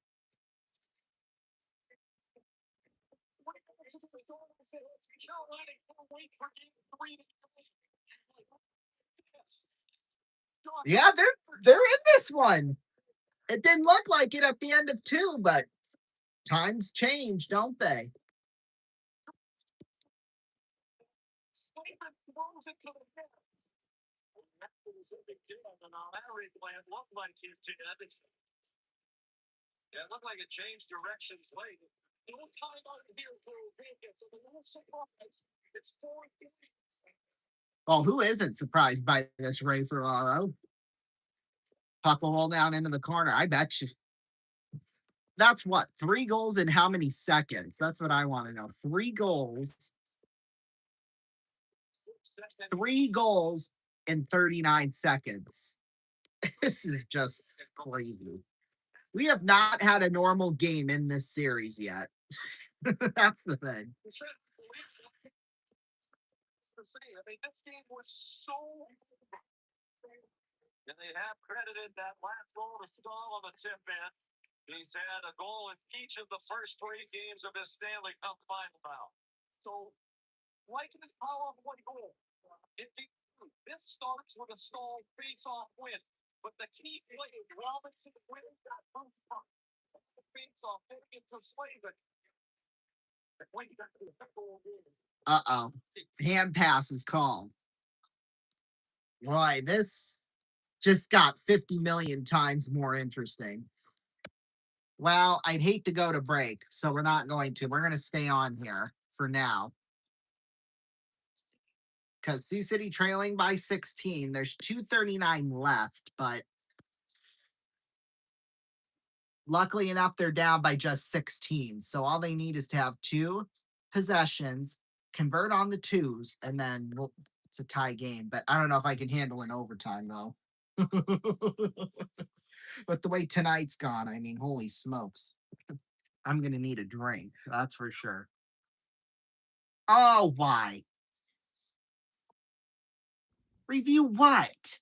Yeah, they're in this one. It didn't look like it at the end of 2, but times change, don't they? Yeah, it looked like it changed directions late. No time out here for Vegas. So the little surprise. It's 4-3. Oh, who isn't surprised by this Ray Ferraro? Puck will roll down into the corner. I bet you. That's what, 3 goals in how many seconds? That's what I want to know. 3 goals. 3 goals in 39 seconds. This is just crazy. We have not had a normal game in this series yet. That's the thing. I mean, this game was so. And they have credited that last goal to Stahl on the tip end. He's had a goal in each of the first 3 games of this Stanley Cup final now. So, like this power of 1 goal, this starts with a Stahl face-off win. But the key play is Robinson winning that first puck. Face-off, it's a Slavin. Uh-oh. Hand pass is called. Roy, this just got 50 million times more interesting. Well, I'd hate to go to break, so we're not going to. We're going to stay on here for now. Because Sioux City trailing by 16. There's 2:39 left, but luckily enough, they're down by just 16. So all they need is to have 2 possessions, convert on the 2s, and then it's a tie game. But I don't know if I can handle an overtime, though. But the way tonight's gone, I mean, holy smokes. I'm going to need a drink. That's for sure. Oh, why? Review what?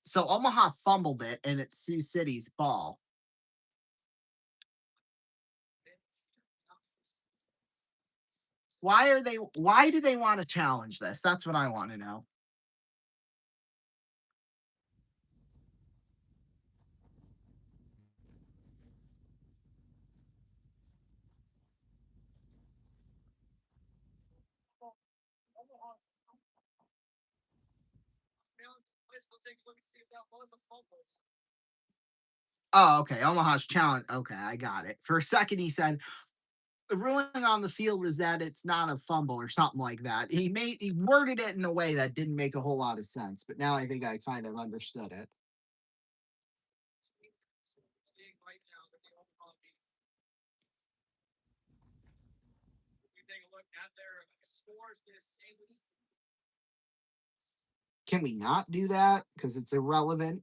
So Omaha fumbled it, and it's Sioux City's ball. Why do they want to challenge this? That's what I want to know. Let's take a look and see if that was a fumble. Oh, okay. Omaha's challenge. Okay, I got it. For a second, he said the ruling on the field is that it's not a fumble or something like that. He worded it in a way that didn't make a whole lot of sense, but now I think I kind of understood it. Right now, with the Omaha Beef. We take a look at their scores this season. Can we not do that? Because it's irrelevant.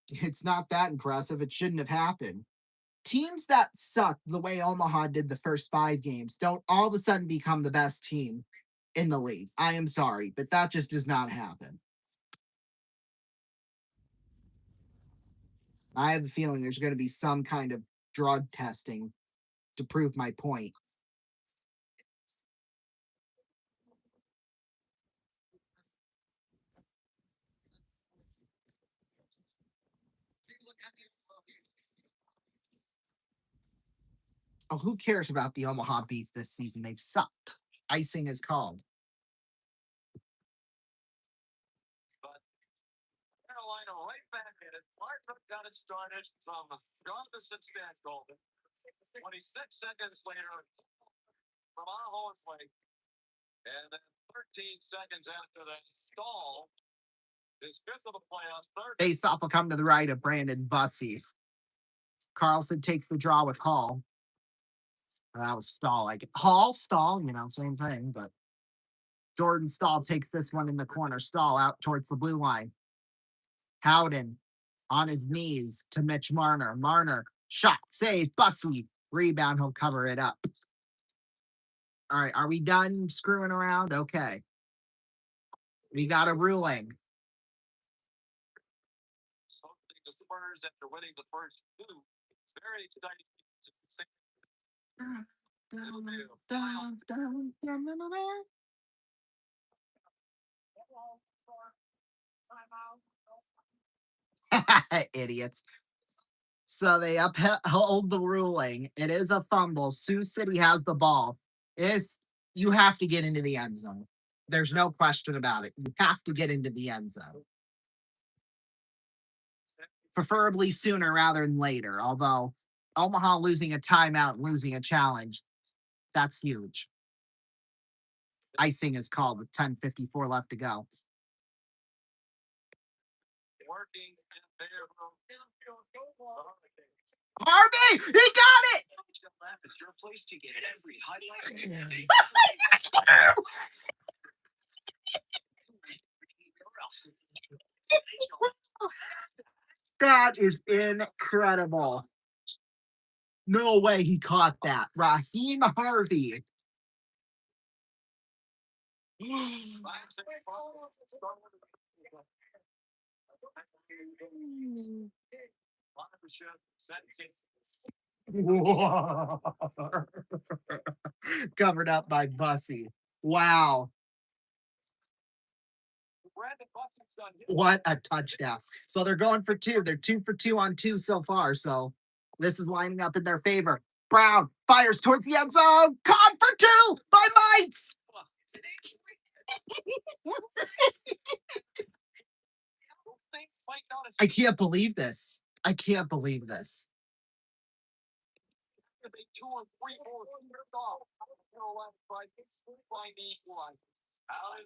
It's not that impressive. It shouldn't have happened. Teams that suck the way Omaha did the first 5 games don't all of a sudden become the best team in the league. I am sorry, but that just does not happen. I have a feeling there's going to be some kind of drug testing to prove my point. Oh, who cares about the Omaha Beef this season? They've sucked. Icing is called. But Carolina right back in it. Martin got it started from the opposite stance, Golden. 26 seconds later, from Aho and Flake. And then 13 seconds after that, Stahl. His 5th of the playoffs. Face off will come to the right of Brandon Bussey. Carlson takes the draw with Hall. That was Stahl. Hall, Stahl, same thing. But Jordan Stahl takes this one in the corner. Stahl out towards the blue line. Howden on his knees to Mitch Marner. Marner, shot, save, Bussey. Rebound, he'll cover it up. All right, are we done screwing around? Okay. We got a ruling. Something the Spurs after winning the first 2. It's very exciting. Idiots. So they uphold the ruling. It is a fumble. Sioux City has the ball. You have to get into the end zone. There's no question about it. You have to get into the end zone. preferably sooner rather than later. Although Omaha losing a timeout and losing a challenge, that's huge. Icing is called with 10:54 left to go. Working in favor of Harvey, he got it. It's your place to get every highlight. That is incredible. No way he caught that. Raheem Harvey. Covered up by Bussy. Wow. What a touchdown. So they're going for two. They're 2 for 2 on 2 so far. So this is lining up in their favor. Brown fires towards the end zone. Caught for 2 by Mites. I can't believe this. I can't believe this.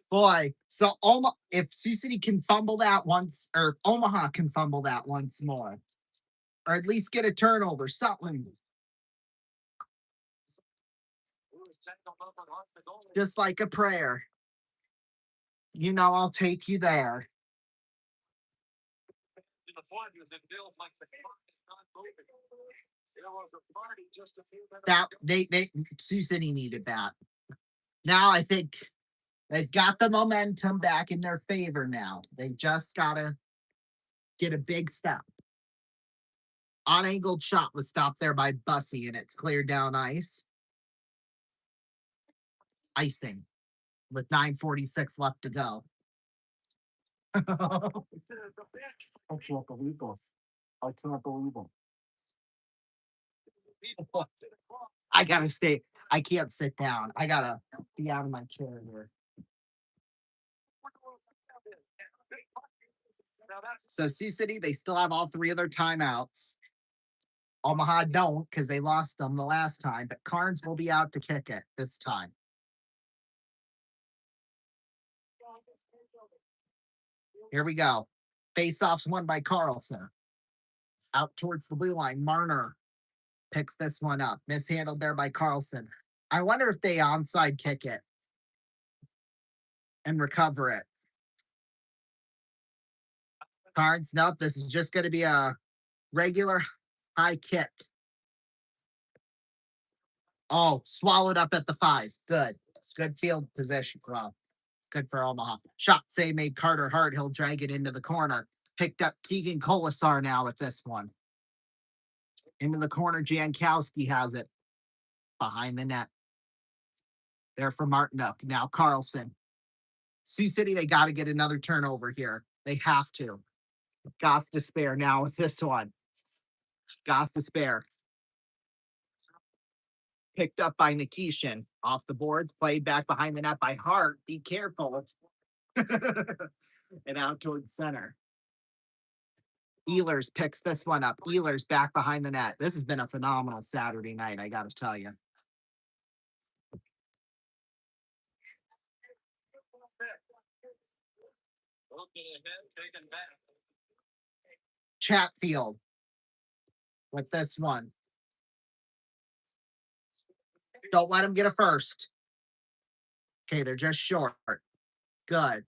Boy, so if Sioux City can fumble that once, or Omaha can fumble that once more, or at least get a turnover, something. Just like a prayer. You know, I'll take you there. That they Sioux City needed that. Now I think they've got the momentum back in their favor now. They just gotta get a big step. On-angled shot was stopped there by Bussy, and it's cleared down ice. Icing with 9:46 left to go. I can't believe this. I can't believe it. I gotta stay. I can't sit down. I gotta be out of my chair here. So Sioux City, they still have all 3 of their timeouts. Omaha don't because they lost them the last time, but Carnes will be out to kick it this time. Here we go. Face-offs won by Carlson. Out towards the blue line. Marner picks this one up. Mishandled there by Carlson. I wonder if they onside kick it and recover it. Carnes, nope. This is just going to be a regular high kick. Oh, swallowed up at the 5. Good. Good field position. Well, good for Omaha. Shot save made Carter Hart. He'll drag it into the corner. Picked up Keegan Colasar now with this one. Into the corner, Jankowski has it. Behind the net. There for Martinook. Now Carlson. Sioux City, they got to get another turnover here. They have to. Goss to spare now with this one. Goss to spare. Picked up by Nikishin. Off the boards, played back behind the net by Hart. Be careful. And out towards center. Ehlers picks this one up. Ehlers back behind the net. This has been a phenomenal Saturday night, I got to tell you. Chatfield with this one. Don't let him get a first. Okay, they're just short. Good.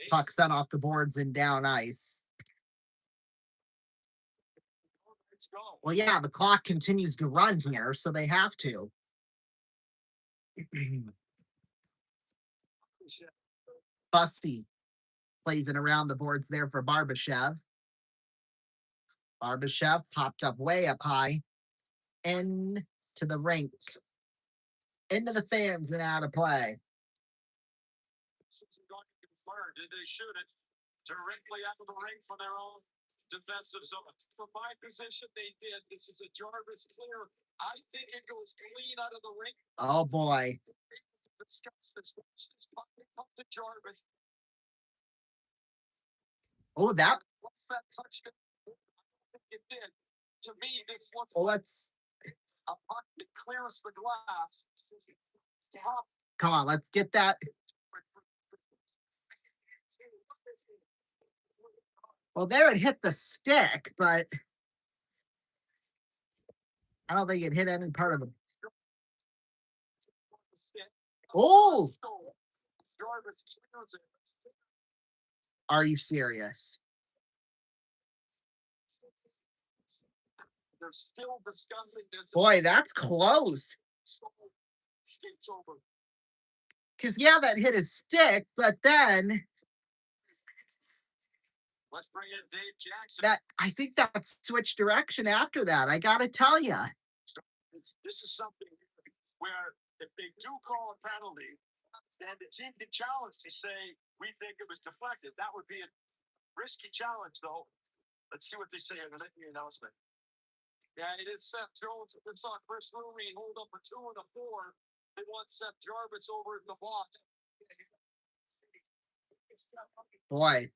Puck sent off the boards and down ice. Well, yeah, the clock continues to run here, so they have to. Busty plays it around the boards there for Barbashev. Barbashev popped up way up high. Into the rink. Into the fans and out of play. Did they shoot it directly out of the ring for their own defensive zone? From my position, they did. This is a Jarvis clear. I think it goes clean out of the ring. Oh boy. Discuss this. Watch this puck come to Jarvis. Oh, that. What's that touchdown? I don't think it did. To me, this looks Well, like let's. a puck that clears the glass. Tough. Come on, let's get that. Well, there it hit the stick, but I don't think it hit any part of the. Oh! Jarvis clears it. Are you serious? They're still discussing this. Boy, that's close. Skates over. Because, yeah, that hit his stick, but then Let's bring in Dave Jackson. that I think that switched direction after that. I got to tell you. This is something where if they do call a penalty, then the team can challenge to say, we think it was deflected. That would be a risky challenge, though. Let's see what they say in the announcement. Yeah, it is Seth Jones. We saw Chris Rooney hold up for 2 and a 4. They want Seth Jarvis over in the box. Boy,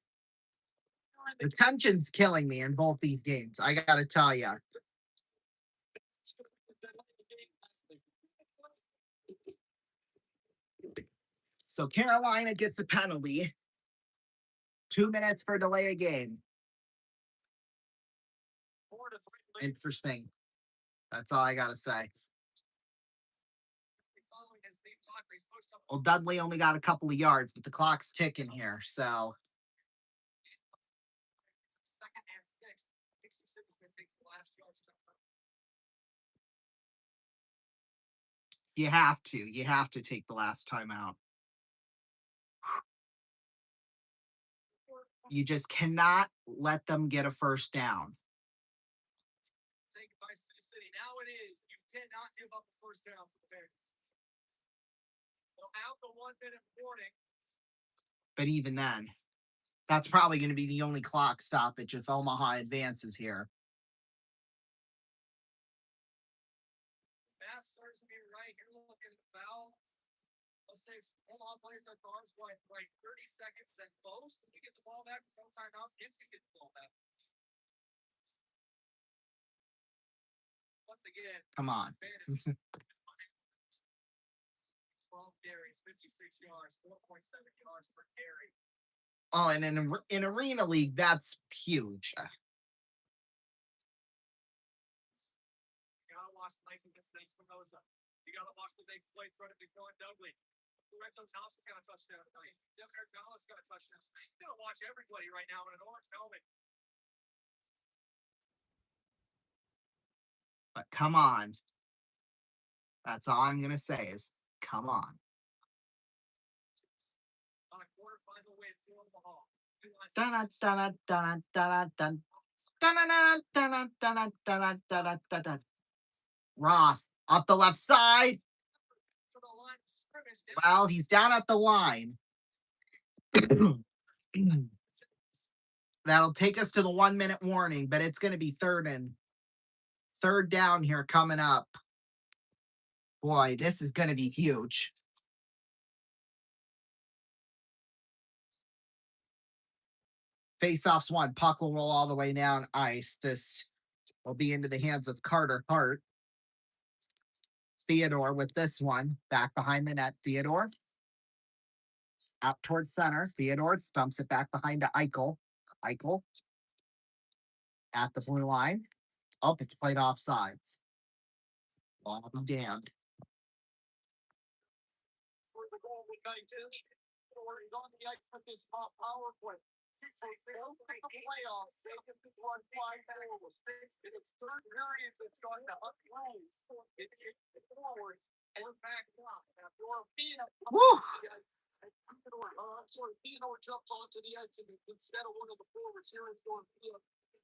the tension's killing me in both these games. I got to tell you. So Carolina gets a penalty. 2 minutes for delay a game. Interesting. That's all I got to say. Well, Dudley only got a couple of yards, but the clock's ticking here, so. Second and 6. Mississippi's going to take the last charge. You have to. You have to take the last time out. You just cannot let them get a first down. Take it by City. Now it is. You cannot give up a first down for the Bears. They'll have the 1 minute warning. But even then, that's probably going to be the only clock stoppage if Omaha advances here. Math serves me right. You're looking at foul. Let's say Omaha plays their guards like 30 seconds at most. When you get the ball back, no timeouts, you get the ball back. Once again, Come on. 12 carries, 56 yards, 4.7 yards per carry. Oh, and in Arena League, that's huge. You gotta watch the legs against Nate Spinoza. You gotta watch the big play throw to Dylan Dudley. Lorenzo Thompson's got a touchdown tonight. Eric Dallas got a touchdown. You gotta watch everybody right now in an orange helmet. But come on. That's all I'm going to say is, come on. On a quarterfinal win for Omaha. Ross, up the left side. To the line of scrimmage. Well, he's down at the line. That'll take us to the 1 minute warning, but it's going to be third down here coming up. Boy, this is going to be huge. Face-offs one. Puck will roll all the way down ice. This will be into the hands of Carter Hart. Theodore with this one. Back behind the net. Theodore. Out towards center. Theodore dumps it back behind to Eichel. Eichel. At the blue line. Oh, it's played off sides. I'll be damned. For the goal with 19. Or he's on the ice with his top power play. Playoffs, they get to run 5 goals. In its third period, it's going to unroll. It forward and back up. Woo! Theodore jumps onto the ice instead of one of the forwards here is going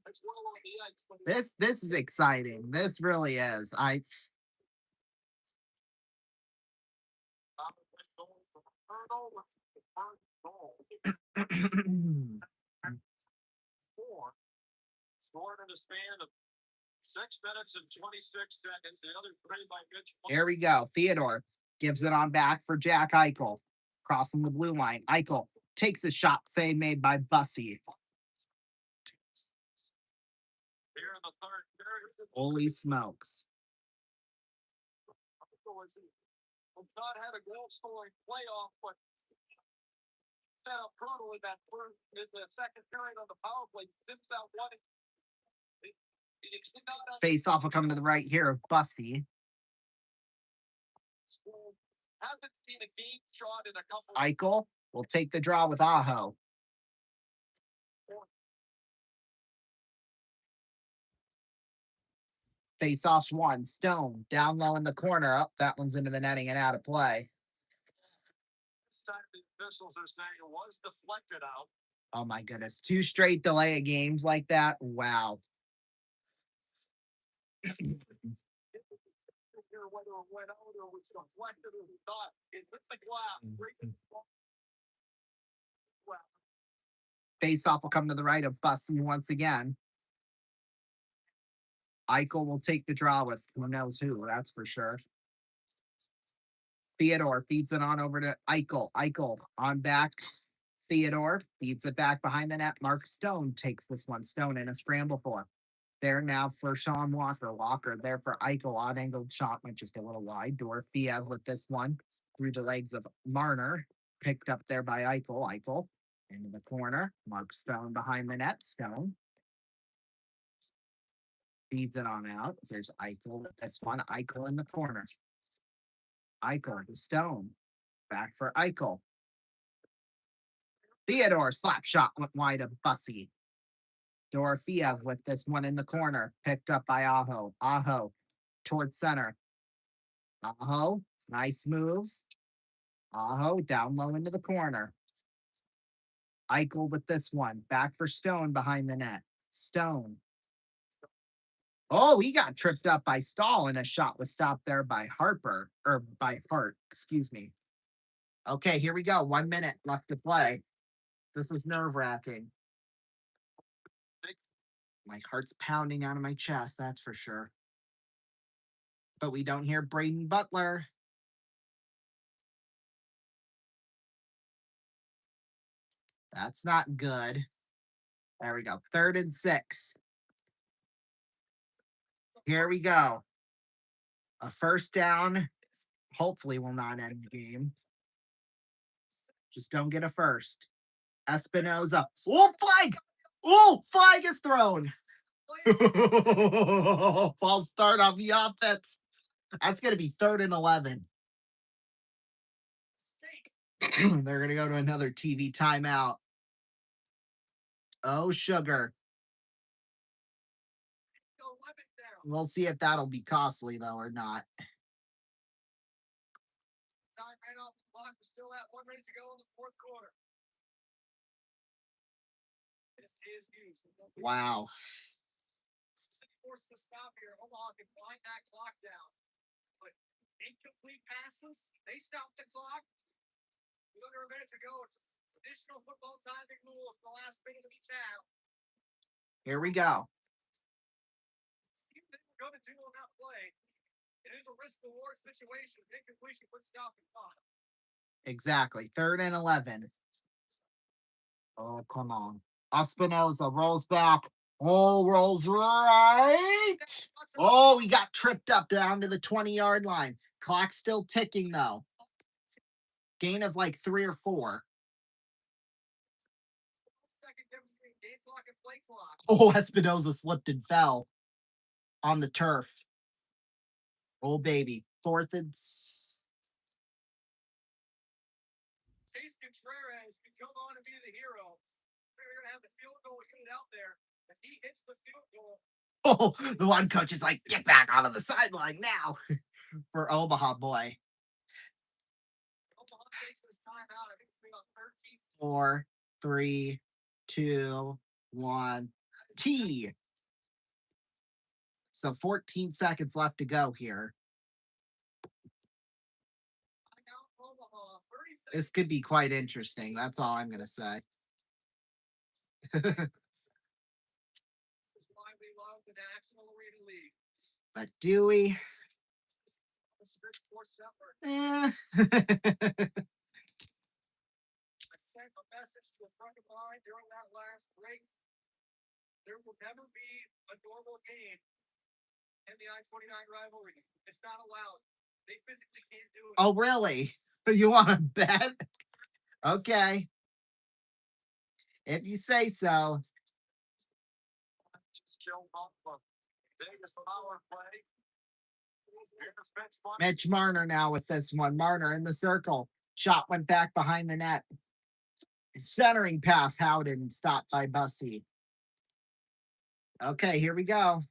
as well on the ice. This is exciting. This really is. Scored in a span of 6 minutes and 26 seconds. The other play by Mitch. Here we go. Theodore gives it on back for Jack Eichel. Crossing the blue line. Eichel takes a shot, save made by Bussy. Here in the third period. Holy smokes. Has not had a goal scoring playoff, but set up brutal in that first, in the second period on the power play. Zips out one. Face off will come to the right here of Bussy. Hasn't seen a game shot in a couple. Eichel will take the draw with Aho. Face off's one. Stone down low in the corner. Up, that one's into the netting and out of play. This time the officials are saying it was deflected out. Oh my goodness. 2 straight delay of games like that. Wow. Whether it went out or was deflected or not. It looks like wow. Face off will come to the right of Bussy once again. Eichel will take the draw with who knows who, that's for sure. Theodore feeds it on over to Eichel. Eichel on back. Theodore feeds it back behind the net. Mark Stone takes this one. Stone in a scramble for. There now for Sean Walker. Walker there for Eichel. Odd angled shot went just a little wide. Dorofiev with this one through the legs of Marner. Picked up there by Eichel. Eichel into the corner. Mark Stone behind the net. Stone feeds it on out. There's Eichel with this one. Eichel in the corner. Eichel to Stone. Back for Eichel. Theodore slap shot went wide of Bussy. Dorofiev with this one in the corner. Picked up by Aho. Aho towards center. Aho, nice moves. Aho down low into the corner. Eichel with this one. Back for Stone behind the net. Stone. Oh, he got tripped up by Stahl and a shot was stopped there by Harper. Or by Hart, excuse me. Okay, here we go. 1 minute left to play. This is nerve-wracking. My heart's pounding out of my chest, that's for sure. But we don't hear Braden Butler. That's not good. There we go. 3rd and 6. Here we go. A first down. Hopefully will not end the game. Just don't get a first. Espinoza. Oh, flag! Oh, flag is thrown. False start on the offense. That's going to be 3rd and 11. They're going to go to another TV timeout. Oh, sugar. We'll see if that'll be costly, though, or not. Time ran off the clock. We're still at 1 minute to go in the 4th quarter. This is huge. Wow. Forced to stop here. Omaha can wind that clock down. But incomplete passes, they stop the clock. With under a minute to go. It's traditional football timing rules for the last minute of each half. Here we go. See what they're going to do on that play. It is a risk-reward situation. Incompletion would stop the clock. Exactly. 3rd and 11. Oh, come on. Espinoza rolls back. Oh, rolls right. Oh, he got tripped up down to the 20-yard line. Clock's still ticking, though. Gain of like 3 or 4. Oh, Espinoza slipped and fell on the turf. Oh, baby. 4th and... Chase Contreras can come on and be the hero. They're going to have the field goal unit out there. If he hits the field goal... Oh, the one coach is like, get back out of the sideline now. For Omaha, boy. Omaha takes this time out. I think it's about 13. 4, 3, 2, 1. T. So 14 seconds left to go here. This could be quite interesting. That's all I'm going to say. This is why we love the National Arena League. But do we? I sent a message to a friend of mine during that last break. there will never be a normal game in the I-29 rivalry. It's not allowed. They physically can't do it. Oh, really? You want to bet? Okay. If you say so. Just killed off the biggest power play. Here's bench fly. Mitch Marner now with this one. Marner in the circle. Shot went back behind the net. Centering pass, Howden, stopped by Bussy. Okay, here we go.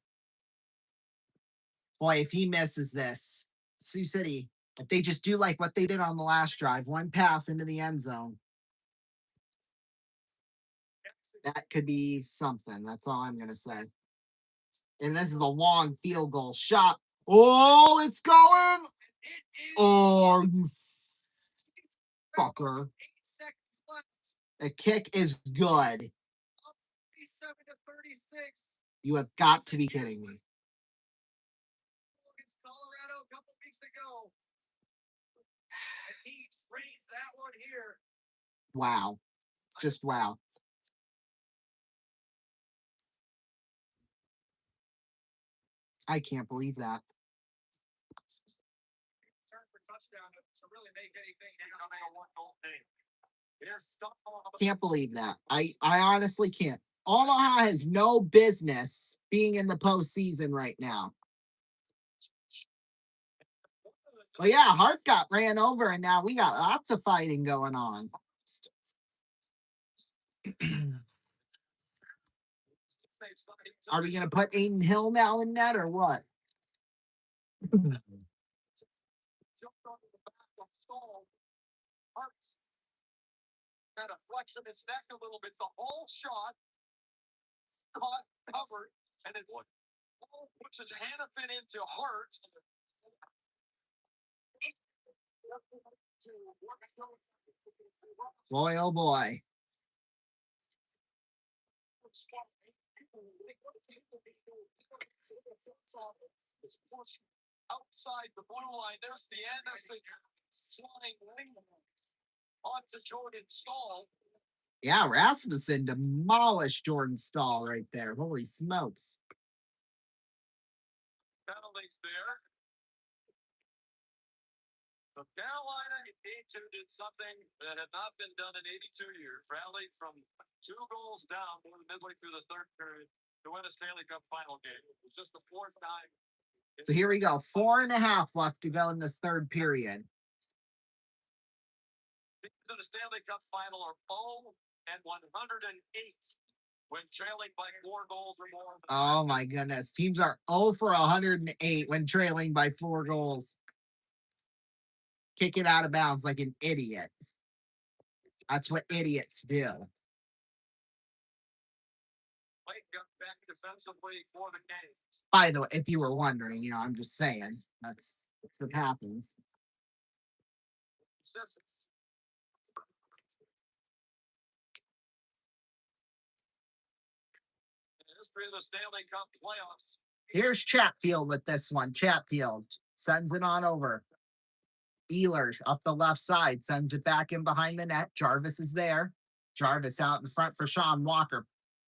Boy, if he misses this, Sioux City, if they just do like what they did on the last drive, one pass into the end zone, that could be something. That's all I'm going to say. And this is a long field goal shot. Oh, it's going. Oh, you fucker. 8 seconds left. The kick is good. Up 37-36. You have got to be kidding me. Against Colorado a couple weeks ago. And he trades that one here. Wow. Just wow. I can't believe that. Turn for touchdown to really make anything Becoming a 1-goal game. Here's Stumpf on the Can't believe that. I honestly can't. Omaha has no business being in the postseason right now. Well, yeah, Hart got ran over, and now we got lots of fighting going on. Are we going to put Aiden Hill now in net or what? jumped onto the back of Stahl. Hart's kind of flexing his neck a little bit. The whole shot caught, covered, and it's Stahl puts his Hannafin into Hart. Boy, oh boy. Outside the blue line, there's the Anderson flying wing onto Jordan Stahl. Yeah, Rasmussen demolished Jordan Stahl right there. Holy smokes. Penalties there. So Carolina in D2 did something that had not been done in 82 years. Rallied from 2 goals down more than midway through the third period to win a Stanley Cup final game. It was just the 4th time. So here we go. 4.5 left to go in this third period. Teams in the Stanley Cup final are 0-108 when trailing by 4 goals or more. Oh my goodness. Teams are 0 for 108 when trailing by 4 goals. Kick it out of bounds like an idiot. That's what idiots do. Blake got back defensively for the game. By the way, if you were wondering, I'm just saying that's what happens. Sissons. In the history of the Stanley Cup playoffs. Here's Chatfield with this one. Chatfield sends it on over. Ehlers up the left side, sends it back in behind the net. Jarvis is there. Jarvis out in front for Sean Walker.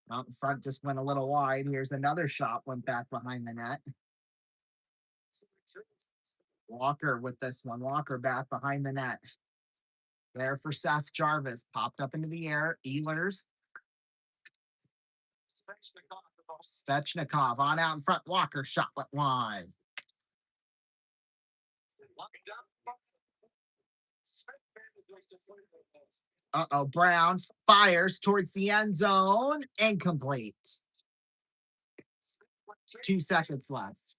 Out in front just went a little wide. Here's another shot, went back behind the net. Walker with this one. Walker back behind the net. There for Seth Jarvis. Popped up into the air. Ehlers. Svechnikov on out in front. Walker shot went wide. Uh-oh, Brown fires towards the end zone. Incomplete. 2 seconds left.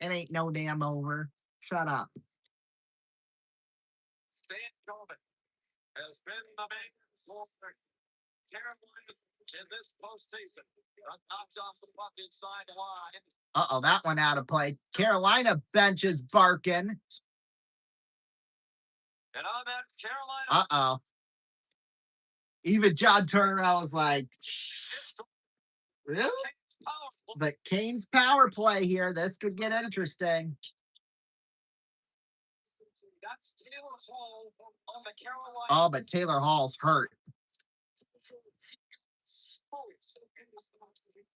It ain't no damn over. Shut up. Stan Coleman has been the man for Carolina in this postseason. Knocked off the puck inside the line. Uh-oh, that one out of play. Carolina bench is barking. And on that, Carolina. Uh-oh. Even John Tortorella was like, really? But Kane's power play here. This could get interesting. That's Taylor Hall on the Carolina. Oh, but Taylor Hall's hurt.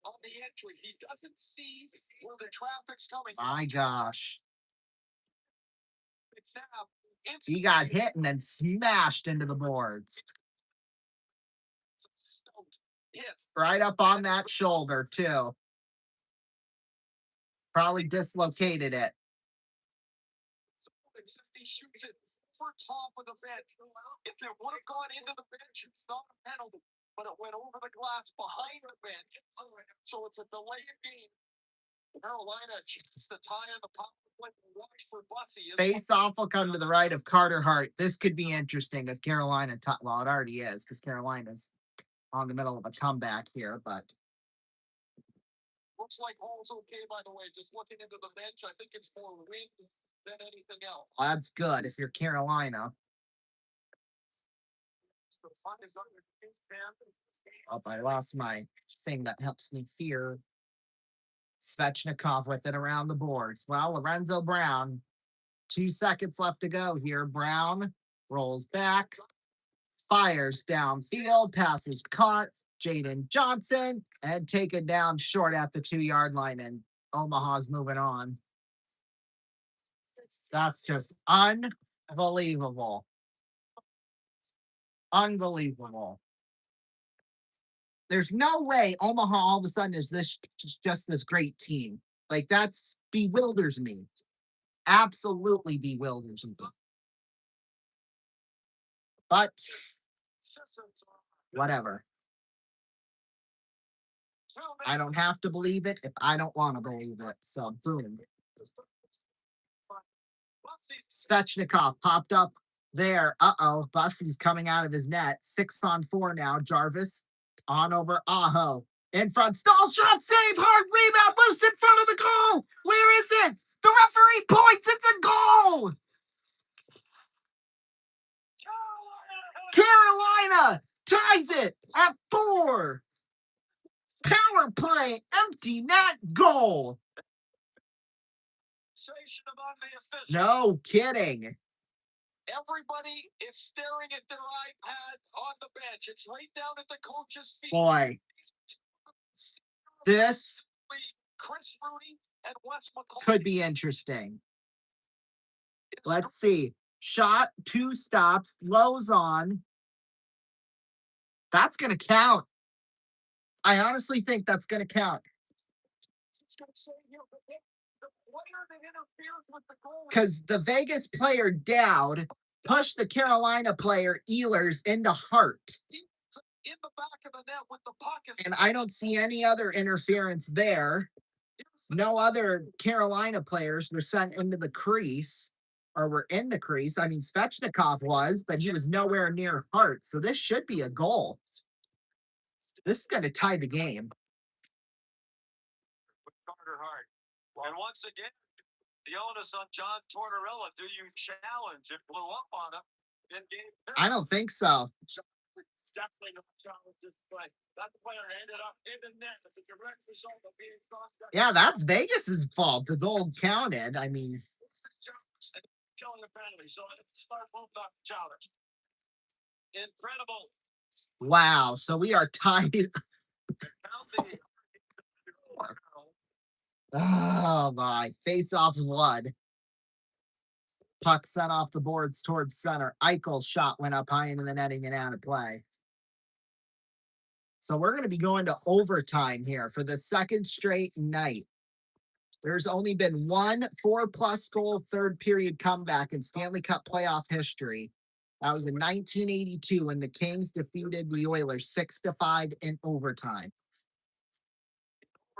On the entry, he doesn't see where the traffic's coming. My gosh. Now, He got hit and then smashed into the boards. hit. Right up on that shoulder, too. Probably dislocated it. Except he shoots it for top of the bench. If it would have gone into the bench, it's not a penalty. But it went over the glass behind the bench. So it's a delay of game. Carolina chance to tie on the pop. Watch for Bussy. Face off will come to the right of Carter Hart. This could be interesting if Carolina, well, it already is because Carolina's on the middle of a comeback here, but Looks like Hall's okay, by the way. Just looking into the bench, I think it's more wind than anything else. that's good if you're Carolina. The fun is under Oh, I lost my thing that helps me fear. Svechnikov with it around the boards. Well, Lorenzo Brown, 2 seconds left to go here. Brown rolls back, fires downfield, passes caught. Jaden Johnson and taken down short at the 2-yard line, and Omaha's moving on. That's just unbelievable. Unbelievable. There's no way Omaha all of a sudden is just this great team. Like, that's bewilders me. Absolutely bewilders me. But whatever. I don't have to believe it if I don't want to believe it. So boom. Svechnikov popped up there. Bussy's coming out of his net. 6-on-4 now. Jarvis on over Aho. In front, stall shot, save, hard rebound, loose in front of the goal. Where is it? The referee points, it's a goal. Carolina ties it at 4. Power play, empty net goal. among the officials. No kidding. Everybody is staring at their iPad on the bench. It's right down at the coach's feet. Boy, this Chris Rudy and Wes McCall could be interesting. Let's see. Shot, 2 stops, Lowe's on. That's going to count. I honestly think that's going to count. Because the Vegas player, Dowd, pushed the Carolina player, Ehlers, into Hart. In the back of the net with the puck. And I don't see any other interference there. No other Carolina players were sent into the crease or were in the crease. I mean, Svechnikov was, but he was nowhere near Hart. So this should be a goal. This is going to tie the game. Carter Hart. And once again, the onus on John Tortorella. Do you challenge? It blew up on him in game 2. I don't think so. Definitely no challenge this play. That player ended up in the net. It's a direct result of being crossed. Yeah, that's Vegas's fault. The goal counted. I mean, Killing the penalty. So start moving up challenge. Incredible. wow. So we are tied. Oh my. Face-off's blood. Puck sent off the boards towards center. Eichel's shot went up high into the netting and out of play. So we're going to be going to overtime here for the second straight night. There's only been one 4+ goal third period comeback in Stanley Cup playoff history. That was in 1982 when the Kings defeated the Oilers 6-5 in overtime.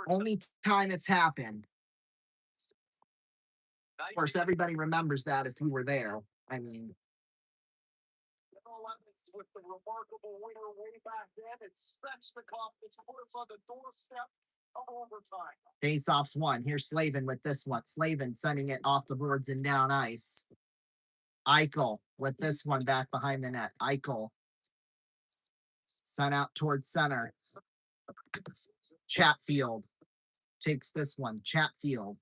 Only time it's happened. Of course, everybody remembers that if you were there. I mean, with the remarkable winner way back then, it's Svechnikov that's put us on the doorstep of overtime. face-offs won. Here's Slavin with this one. Slavin sending it off the boards and down ice. Eichel with this one back behind the net. Eichel sent out towards center. Chatfield takes this one. Chatfield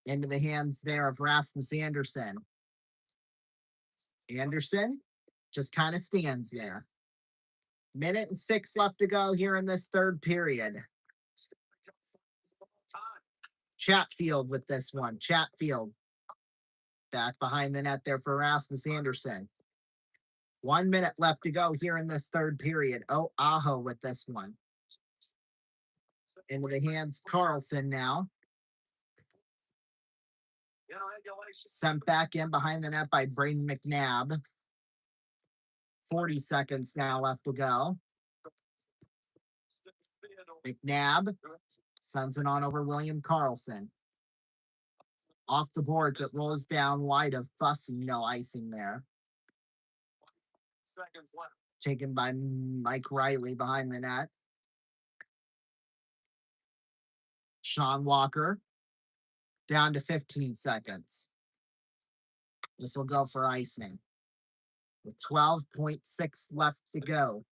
into the hands there of Rasmus Anderson. Anderson just kind of stands there. 1:06 left to go here in this third period. Chatfield with this one. Chatfield back behind the net there for Rasmus Anderson. 1 minute left to go here in this third period. Oh, Aho with this one. Into the hands Carlson now. Sent back in behind the net by Braden McNabb. 40 seconds now left to go. McNabb sends it on over William Carlson. Off the boards, it rolls down wide of Fussy. No icing there. Seconds left. Taken by Mike Riley behind the net. Sean Walker down to 15 seconds. This will go for icing. With 12.6 left to go.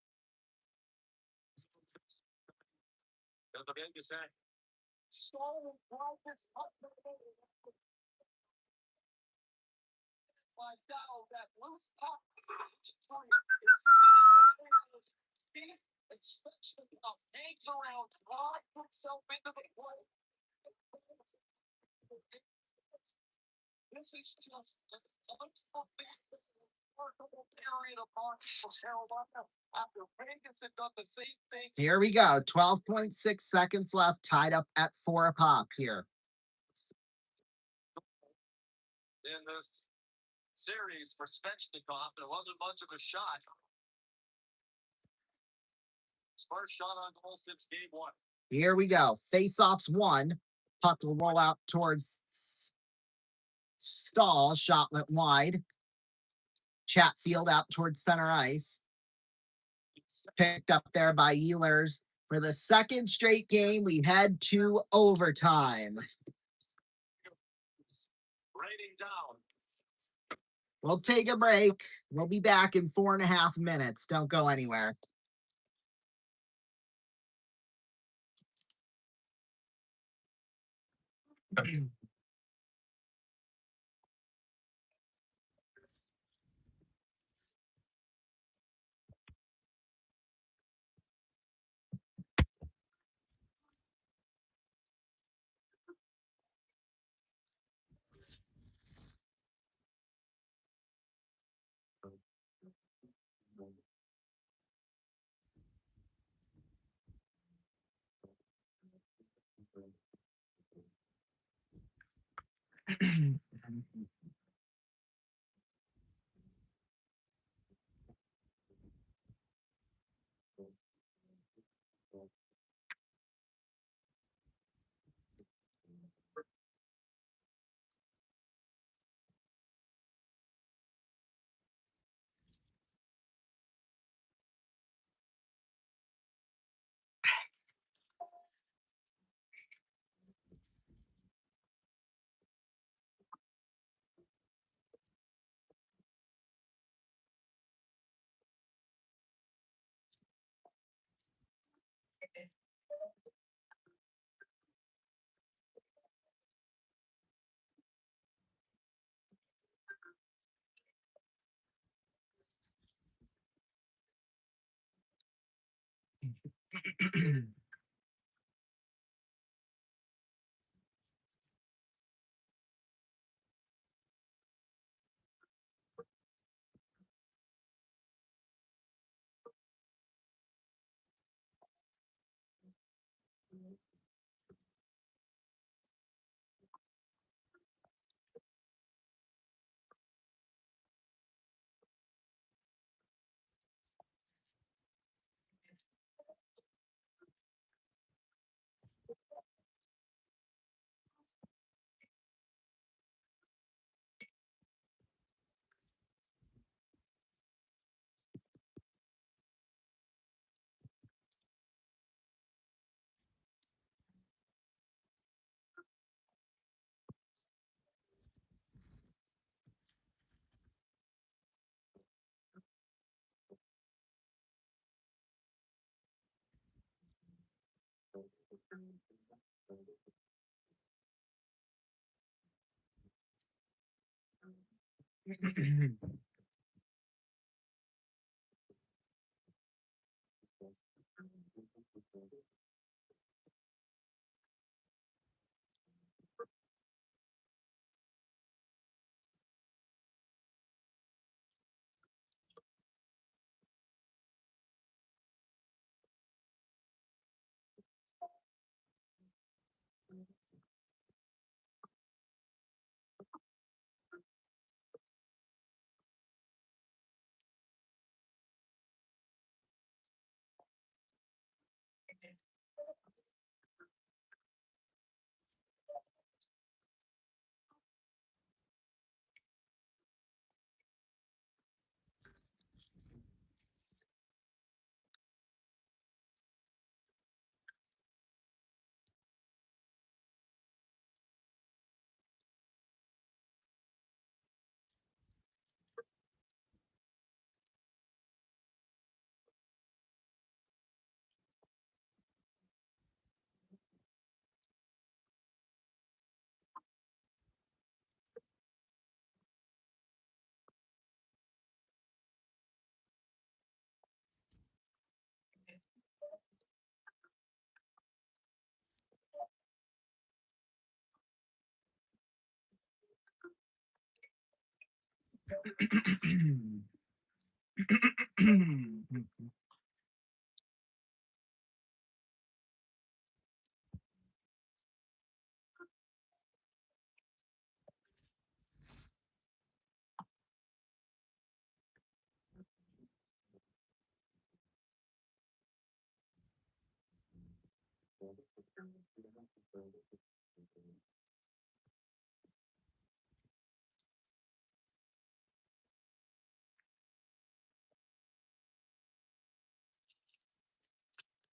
This is just an unbelievable period of hockey from Carolina after Vegas had done the same thing. Here we go. 12.6 seconds left, tied up at 4 pop here. In this series for Svechnikov, it wasn't much of a shot. His first shot on goal since game 1. Here we go. Face-offs 1. Puck will roll out towards Stahl. Shot went wide. Chatfield out towards center ice. Picked up there by Ehlers. For the second straight game, we head to overtime. Raining down. We'll take a break. We'll be back in 4.5 minutes. Don't go anywhere.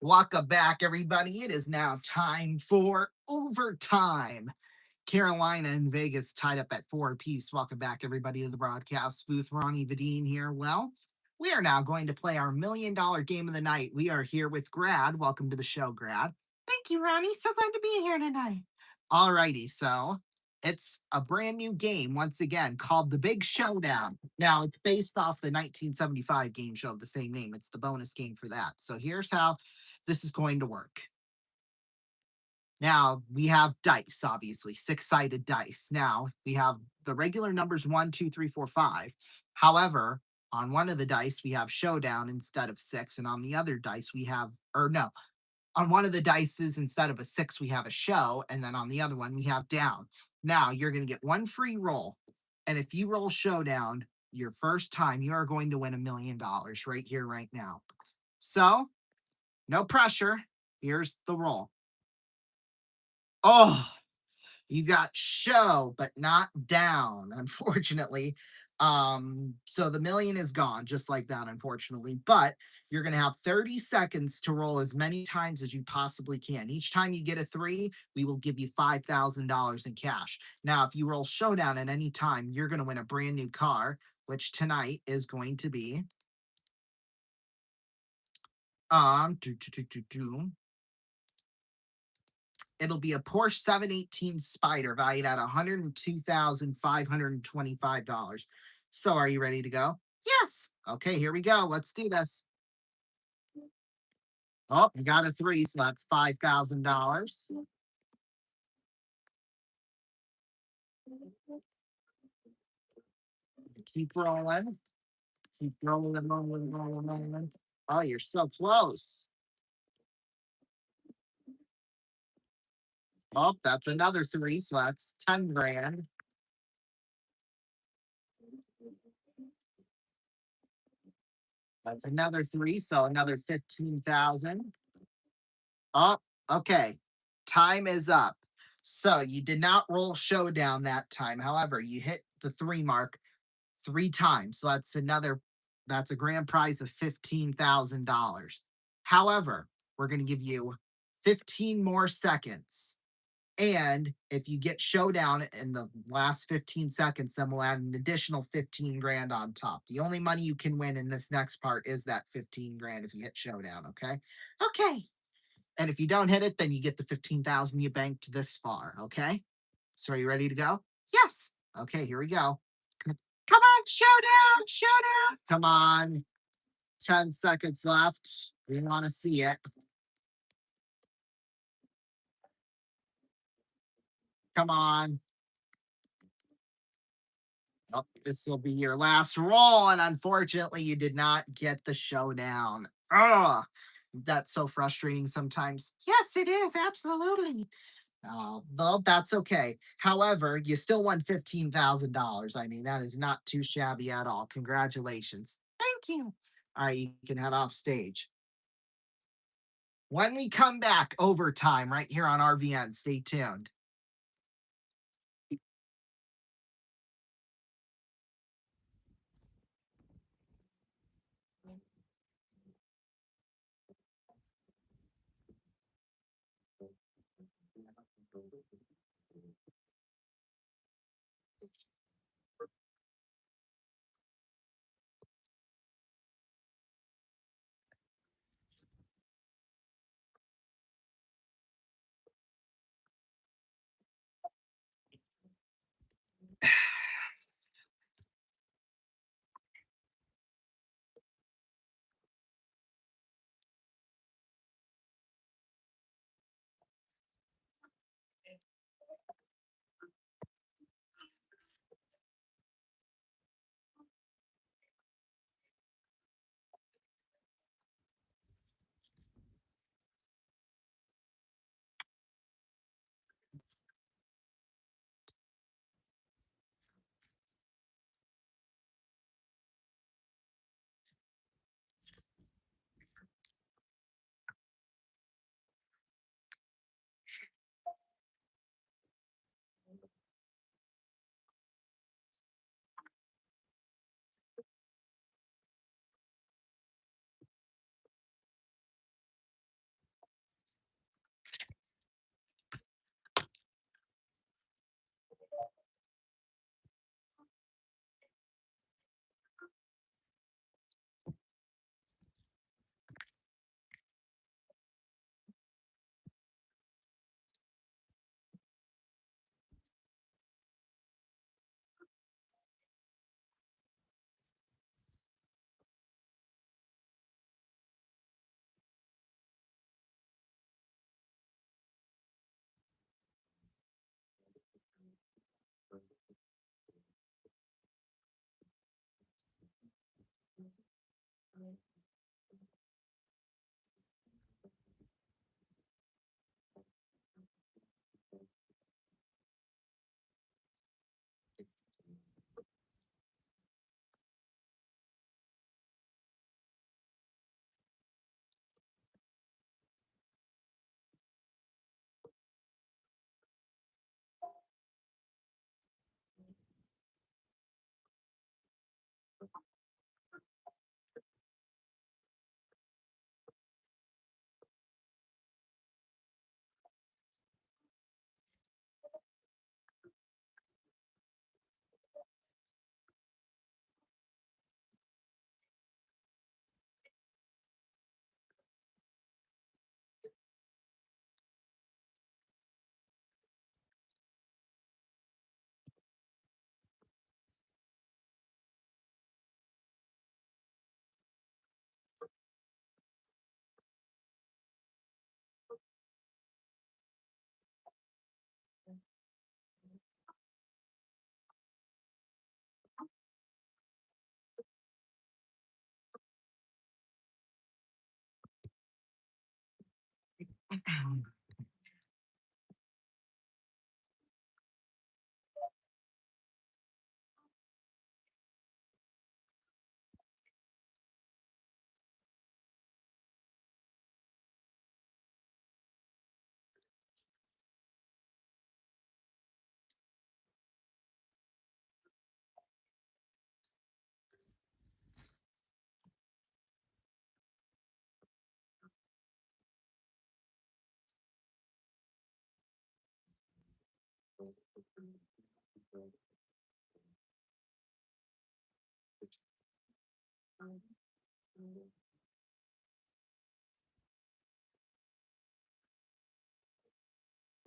Welcome back, everybody. It is now time for overtime. Carolina and Vegas tied up at 4 apiece. Welcome back, everybody, to the broadcast booth. Ronnie Vadine here. Well, we are now going to play our $1 million game of the night. We are here with Grad. Welcome to the show, Grad. Thank you, Ronnie. So glad to be here tonight. All righty. So it's a brand new game, once again, called The Big Showdown. Now, it's based off the 1975 game show of the same name. It's the bonus game for that. So here's how this is going to work. Now we have dice, obviously, 6-sided dice. Now we have the regular numbers 1, 2, 3, 4, 5. However, on one of the dice, we have showdown instead of 6. And on the other dice, we have, or no, on one of the dices, instead of a 6, we have a show. And then on the other one, we have down. Now you're going to get one free roll. And if you roll showdown your first time, you are going to win $1 million right here, right now. So, no pressure. Here's the roll. Oh, you got show, but not down, unfortunately. So the $1 million is gone, just like that, unfortunately. But you're going to have 30 seconds to roll as many times as you possibly can. Each time you get a 3, we will give you $5,000 in cash. Now, if you roll showdown at any time, you're going to win a brand new car, which tonight is going to be it'll be a Porsche 718 Spider valued at $102,525. So are you ready to go? Yes. Okay, here we go. Let's do this. Oh, you got a 3, so that's $5,000. Keep rolling. Keep rolling. Oh, you're so close. Oh, that's another 3, so that's 10 grand. That's another 3, so another 15,000. Oh, okay. Time is up. So you did not roll showdown that time. However, you hit the 3 mark 3 times. So that's a grand prize of $15,000. However, we're going to give you 15 more seconds. And if you get showdown in the last 15 seconds, then we'll add an additional 15 grand on top. The only money you can win in this next part is that 15 grand if you hit showdown. Okay. Okay. And if you don't hit it, then you get the 15,000 you banked this far. Okay. So are you ready to go? Yes. Okay, here we go. Come on, showdown. Come on. 10 seconds left. We want to see it. Come on. Oh, this will be your last roll, and unfortunately, you did not get the showdown. Oh, that's so frustrating sometimes. Yes, it is, absolutely. Well, that's okay. However, you still won $15,000. I mean, that is not too shabby at all. Congratulations. Thank you. All right, you can head off stage. When we come back, overtime right here on RVN. Stay tuned.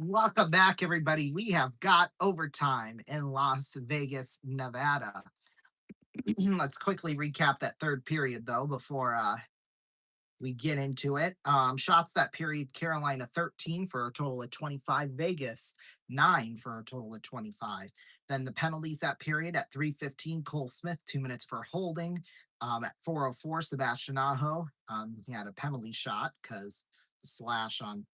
Welcome back, everybody. We have got overtime in Las Vegas, Nevada. Let's quickly recap that third period, though, before we get into it. Shots that period, Carolina 13 for a total of 25, Vegas 9 for a total of 25. Then the penalties that period at 3:15, Cole Smith, 2 minutes for holding. At 4:04, Sebastian Aho, he had a penalty shot because the slash on,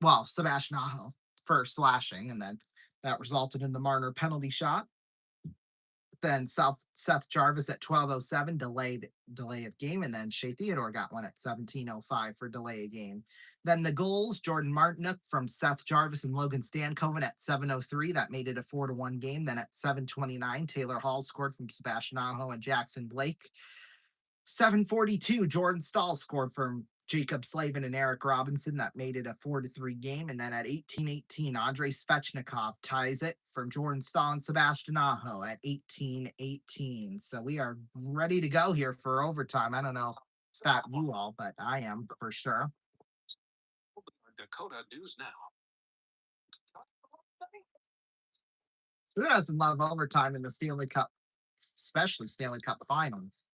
well, Sebastian Aho for slashing, and then that resulted in the Marner penalty shot. Then Seth Jarvis at 12:07 delay of game, and then Shea Theodore got one at 17:05 for delay of game. Then the goals, Jordan Martinook from Seth Jarvis and Logan Stankoven at 7:03, that made it a 4-1 game. Then at 7:29, Taylor Hall scored from Sebastian Aho and Jackson Blake. 7:42, Jordan Stahl scored from Jacob Slavin and Eric Robinson. That made it a 4-3 game. And then at 18:18, Andrei Svechnikov ties it from Jordan Stahl and Sebastian Aho at 18:18. So we are ready to go here for overtime. I don't know about you all, but I am for sure. Dakota News Now. Who doesn't love overtime in the Stanley Cup, especially Stanley Cup Finals?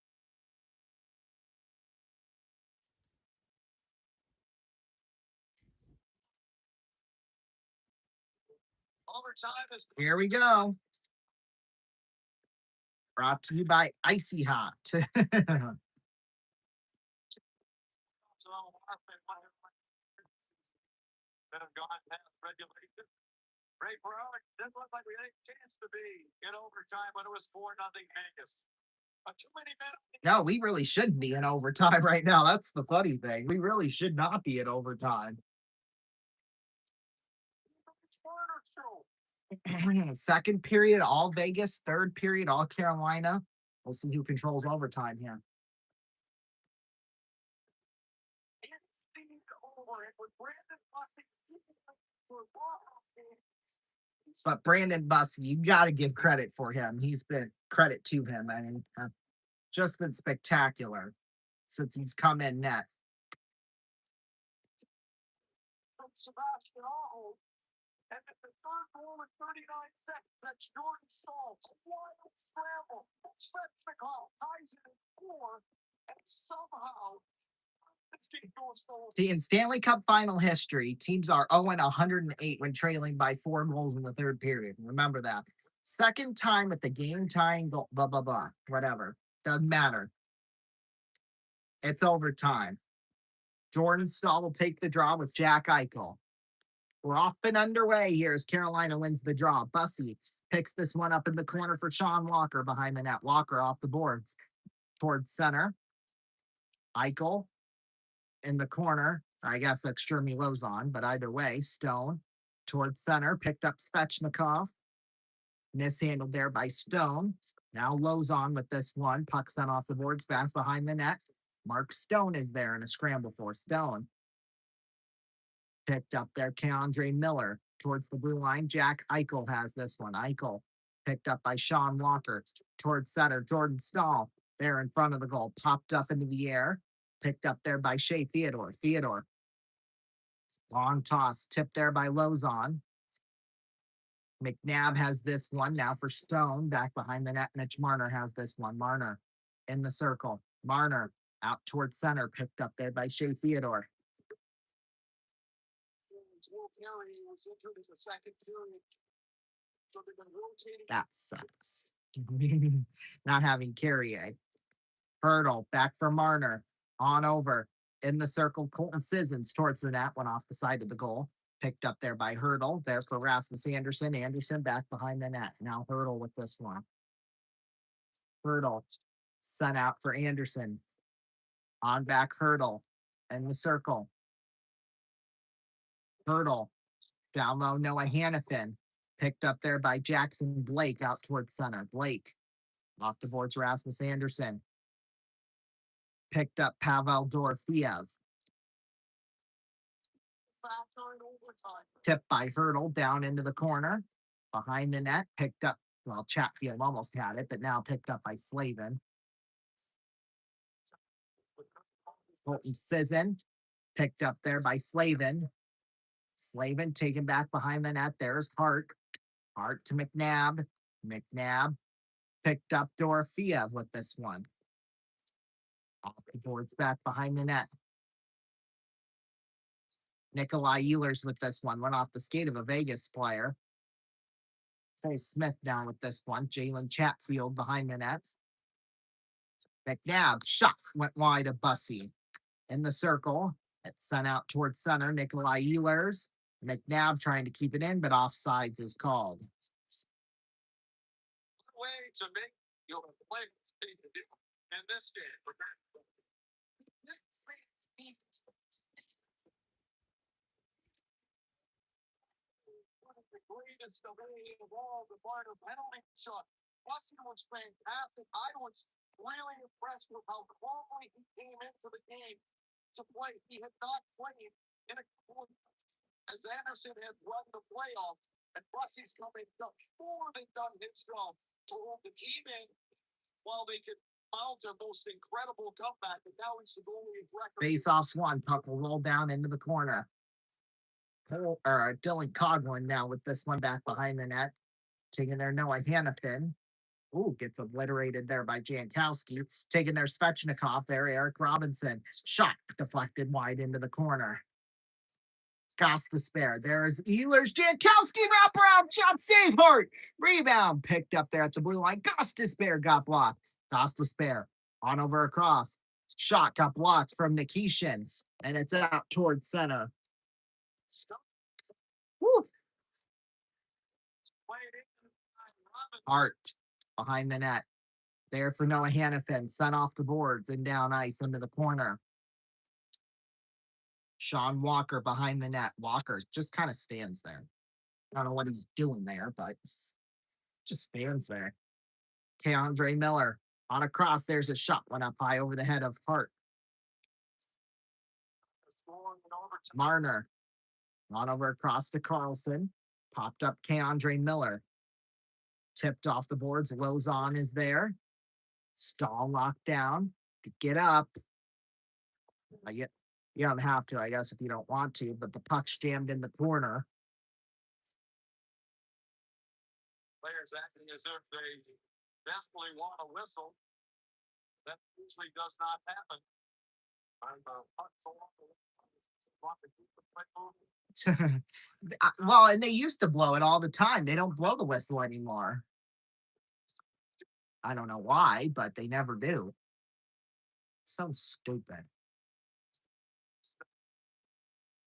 Overtime is Here we go. Brought to you by Icy Hot. that have gone past regulation. Ray Peralta didn't look like we had a chance to be in overtime when it was 4-0 Vegas. Too many minutes. No, we really shouldn't be in overtime right now. That's the funny thing. We really should not be in overtime. Second period, all Vegas. Third period, all Carolina. We'll see who controls overtime here. But Brandon Bussey, you got to give credit for him. He's been credit to him. I mean, just been spectacular since he's come in net. From Sebastian Aho. And at the third goal in 39 seconds, that's Jordan Stahl. Wild scramble. Svechnikov ties it in 4. And somehow, let's get going. See, in Stanley Cup final history, teams are 0-108 when trailing by 4 goals in the third period. Remember that. Second time at the game tying goal, blah, blah, blah, whatever. Doesn't matter. It's overtime. Jordan Stahl will take the draw with Jack Eichel. We're off and underway here as Carolina wins the draw. Bussey picks this one up in the corner for Sean Walker behind the net. Walker off the boards towards center. Eichel in the corner. I guess that's Jeremy Lozon, but either way, Stone towards center. Picked up Svechnikov. Mishandled there by Stone. Now Lozon with this one. Puck sent off the boards back behind the net. Mark Stone is there in a scramble for Stone. Picked up there, Keandre Miller towards the blue line. Jack Eichel has this one. Eichel picked up by Sean Walker towards center. Jordan Stahl there in front of the goal. Popped up into the air. Picked up there by Shea Theodore. Theodore. Long toss. Tipped there by Lozon. McNabb has this one now for Stone. Back behind the net. Mitch Marner has this one. Marner in the circle. Marner out towards center. Picked up there by Shea Theodore. That sucks. Not having Carrier. Hurdle back for Marner. On over in the circle. Colton Sissons towards the net. Went off the side of the goal. Picked up there by Hurdle. There for Rasmus Anderson. Anderson back behind the net. Now Hurdle with this one. Hurdle sent out for Anderson. On back Hurdle in the circle. Hurdle down low, Noah Hannafin. Picked up there by Jackson Blake out towards center. Blake off the boards, Rasmus Anderson. Picked up Pavel Dorofeev. Tipped by Hurdle down into the corner. Behind the net, picked up, well, Chatfield almost had it, but now picked up by Slavin. Colton Sisson, picked up there by Slavin. Slavin taken back behind the net. There's Hart. Hart to McNabb. McNabb picked up Dorofeev with this one. Off the boards, back behind the net. Nikolai Ehlers with this one. Went off the skate of a Vegas player. Trey Smith down with this one. Jalen Chatfield behind the net. McNabb shot went wide of Bussy. In the circle. It's sent out towards center. Nikolai Ehlers. McNabb trying to keep it in, but offsides is called. Way to make your play in this game. One of the greatest of all, the minor penalty shot. Bussy was fantastic. I was really impressed with how calmly he came into the game to play. He had not played in a couple of months as Anderson had run the playoffs, and Bussy's coming up more than done his job to hold the team in while they could mount a most incredible comeback. And now he's the goalie of record. Face off Swan. Puck will roll down into the corner. Dylan Coughlin now with this one back behind the net. Taking their Noah Hannafin. Ooh, gets obliterated there by Jankowski. Taking their Svechnikov there. Eric Robinson. Shot deflected wide into the corner. Gostisbehere. There's Ehlers. Jankowski wraparound shot. Save Hart. Rebound picked up there at the blue line. Gostisbehere got blocked. Gostisbehere on over across. Shot got blocked from Nikishin. And it's out towards center. Woo. Hart behind the net. There for Noah Hannafin. Sent off the boards and down ice into the corner. Sean Walker behind the net. Walker just kind of stands there. I don't know what he's doing there, but just stands there. Andre Miller on a cross. There's a shot. Went up high over the head of Hart. Marner on over across to Carlson. Popped up Andre Miller. Tipped off the boards. Lozon is there. Stahl locked down. Get up. You don't have to, I guess, if you don't want to, but the puck's jammed in the corner. Players acting as if they desperately want a whistle. That usually does not happen. Well, and they used to blow it all the time. They don't blow the whistle anymore. I don't know why, but they never do. So stupid.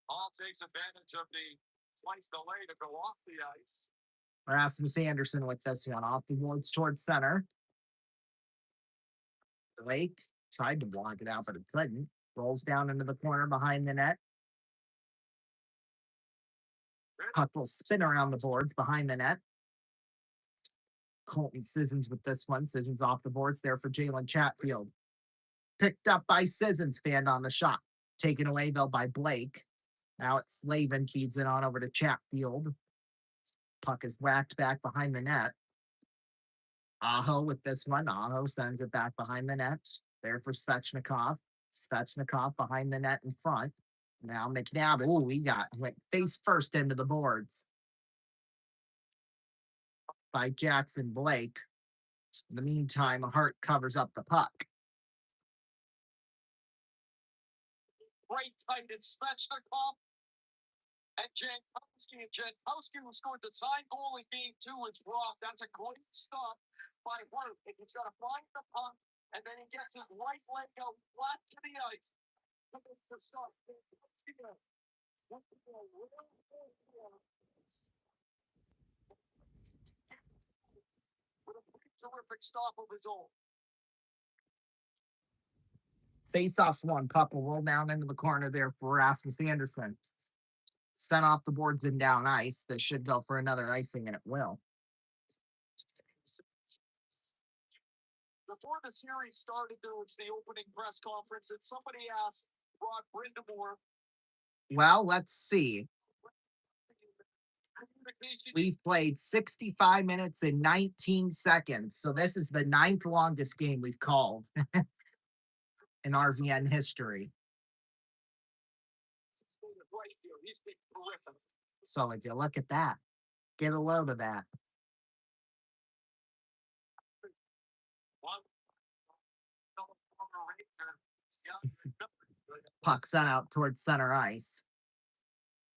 Hall takes advantage of the slight delay to go off the ice. Rasmus Anderson with this one off the boards towards center. Blake tried to block it out, but it couldn't. Rolls down into the corner behind the net. Puck will spin around the boards behind the net. Colton Sissons with this one. Sissons off the boards there for Jalen Chatfield. Picked up by Sissons, fanned on the shot. Taken away, though, by Blake. Now it's Slavin, feeds it on over to Chatfield. Puck is whacked back behind the net. Aho with this one. Aho sends it back behind the net. There for Svechnikov. Svechnikov behind the net in front. Now McNabb. Ooh, went face first into the boards by Jackson Blake. In the meantime, Hart covers up the puck. Great tight in Svechnikov and Jankowski. And Jankowski, who scored the tying goal in game 2, is robbed. That's a great stop by Hart. If he's got to find the puck, and then he gets his right leg out flat to the ice. The stop. With a terrific stop of his own. Face off one. Puck will roll down into the corner there for Rasmus Anderson. Sent off the boards and down ice. This should go for another icing, and it will. Before the series started, there was the opening press conference, and somebody asked Brock Brindamore. Well, let's see. We've played 65 minutes and 19 seconds. So this is the 9th longest game we've called in RVN history. So if you look at that, get a load of that. Puck sent out towards center ice.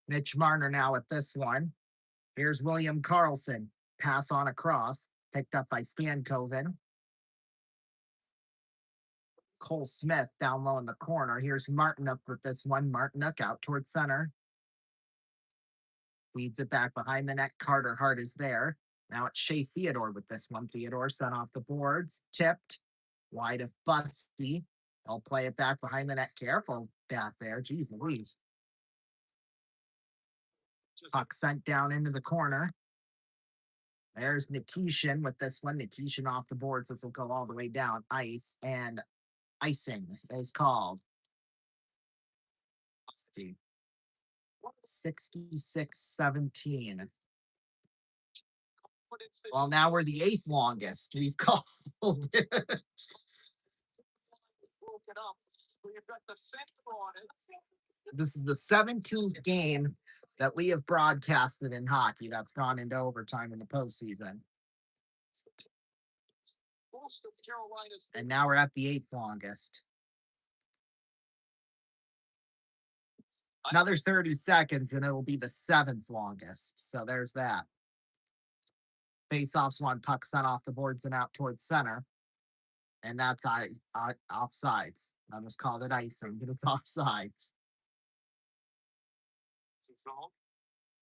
Mitch Marner now with this one. Here's William Karlsson. Pass on across. Picked up by Stankoven. Cole Smith down low in the corner. Here's Martinuk with this one. Martinuk out towards center. Weeds it back behind the net. Carter Hart is there. Now it's Shea Theodore with this one. Theodore sent off the boards. Tipped. Wide of Busty. He'll play it back behind the net. Careful back there. Jeez Louise. Puck sent down into the corner. There's Nikishin with this one. Nikishin off the boards. This will go all the way down ice. And icing is called. Let's see. 66-17. Well, now we're the 8th longest we've called. This is the 17th game that we have broadcasted in hockey that's gone into overtime in the postseason. And now we're at the 8th longest. Another 30 seconds and it'll be the 7th longest. So there's that. Face-offs one, puck sent off the boards and out towards center. And that's offsides. I almost called it icing, but it's offsides.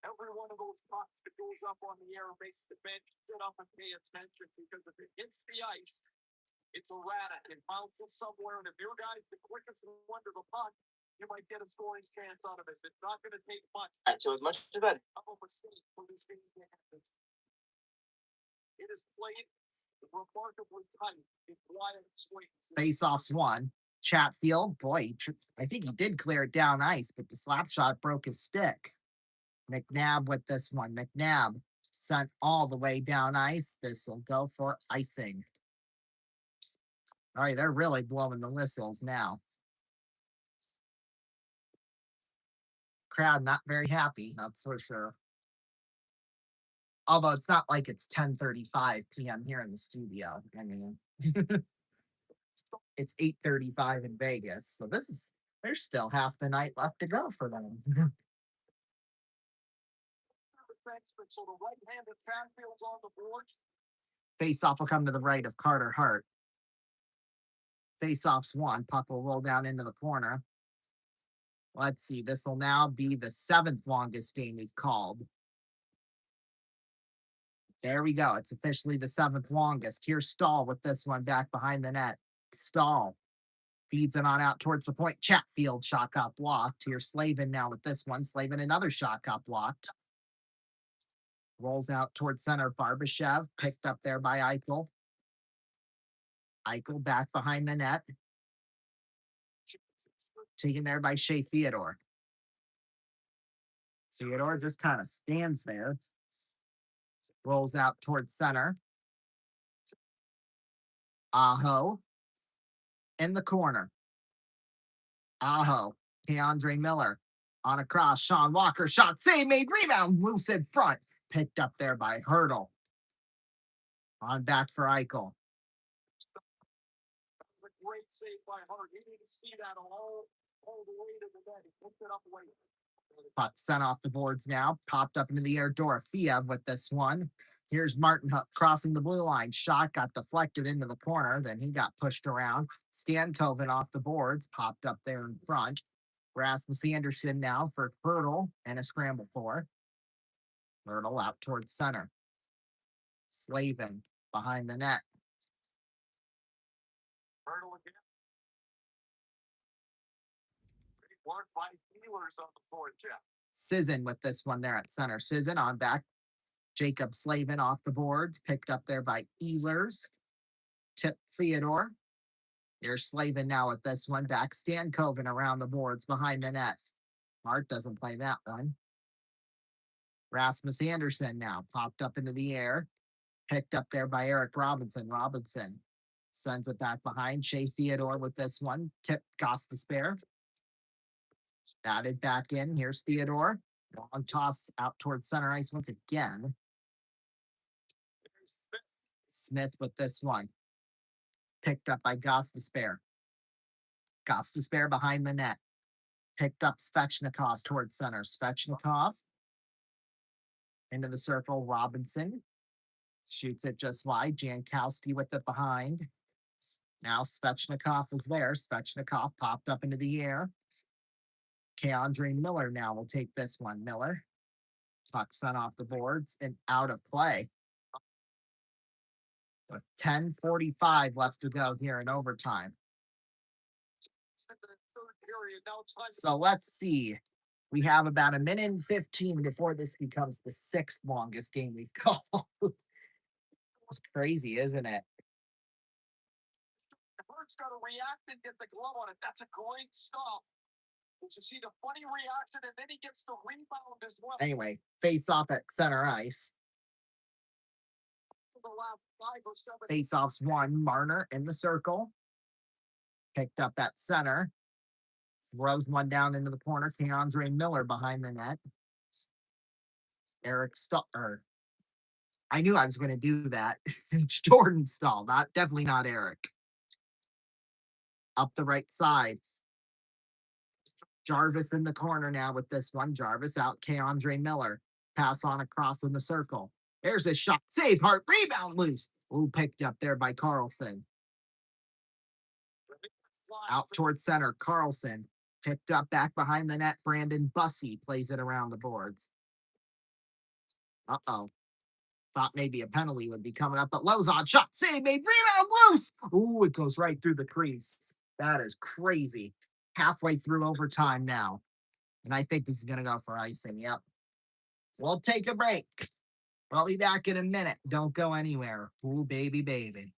Every one of those pucks that goes up on the air makes the bench sit up and pay attention, because if it hits the ice, it's erratic. It bounces somewhere, and if your guy's the quickest one to the puck, you might get a scoring chance out of it. It's not going to take much. All right, so as much as that, Of a mistake for this game to happen. It is played remarkably tight in quiet swings. Face-offs one. Chatfield, boy, I think he did clear it down ice, but the slap shot broke his stick. McNabb with this one. McNabb sent all the way down ice. This will go for icing. All right, they're really blowing the whistles now. Crowd not very happy, that's for sure. Although it's not like it's 10:35 p.m. here in the studio. I mean, it's 8:35 in Vegas, so there's still half the night left to go for them. So the right-handed Canfield's on the board. Face-off will come to the right of Carter Hart. Face-offs one. Puck will roll down into the corner. Let's see. This will now be the 7th longest game we've called. There we go. It's officially the 7th longest. Here's Stahl with this one back behind the net. Stahl feeds it on out towards the point. Chatfield shot got blocked. Here's Slavin now with this one. Slavin, another shot got blocked. Rolls out towards center. Barbashev picked up there by Eichel. Eichel back behind the net. Taken there by Shea Theodore. Theodore just kind of stands there. Rolls out towards center. Aho in the corner. Aho. Keandre Miller on a cross. Sean Walker shot. Save made. Rebound. Loose in front. Picked up there by Hurdle. On back for Eichel. Great save by Hart. He didn't see that all the way to the net. He picked it up late. Puck sent off the boards now. Popped up into the air. Dorofiev with this one. Here's Martin Hook crossing the blue line. Shot got deflected into the corner. Then he got pushed around. Stankoven off the boards. Popped up there in front. Rasmus Anderson now for Hurdle and a scramble for. Hurdle out towards center. Slavin behind the net. Hurdle again. Great work by Steelers on the floor, Jeff. Sisson with this one there at center. Sisson on back. Jacob Slavin off the boards. Picked up there by Ehlers. Tip Theodore. There's Slavin now with this one. Back Stankoven around the boards behind the net. Hart doesn't play that one. Rasmus Anderson now popped up into the air. Picked up there by Eric Robinson. Robinson sends it back behind. Shea Theodore with this one. Tip Gostisbehere. Batted back in. Here's Theodore. Long toss out towards center ice once again. Smith with this one. Picked up by Gostisbehere. Gots to spare behind the net. Picked up Svechnikov towards center. Svechnikov into the circle. Robinson shoots it just wide. Jankowski with it behind. Now Svechnikov is there. Svechnikov popped up into the air. Keandre Miller now will take this one. Miller. Puck sent off the boards and out of play. With 10:45 left to go here in overtime. So let's see. We have about a minute and 15 before this becomes the sixth longest game we've called. It's crazy, isn't it? Bird's got to react and get the glove on it. That's a great stop. You see the funny reaction, and then he gets the rebound as well. Anyway, face off at center ice. The last 5 or 7. Face offs one. Marner in the circle. Picked up at center. Throws one down into the corner. Keandre Miller behind the net. Eric Stahl. I knew I was going to do that. It's Jordan Stahl, definitely not Eric. Up the right side. Jarvis in the corner now with this one. Jarvis out. Keandre Miller. Pass on across in the circle. There's a shot. Save. Hart. Rebound loose. Ooh, picked up there by Carlson. Out towards center. Carlson. Picked up back behind the net. Brandon Bussey plays it around the boards. Uh-oh. Thought maybe a penalty would be coming up, but Lozon shot. Save made. Rebound loose. Ooh, it goes right through the crease. That is crazy. Halfway through overtime now. And I think this is going to go for icing. Yep. We'll take a break. We'll be back in a minute. Don't go anywhere. Ooh, baby, baby.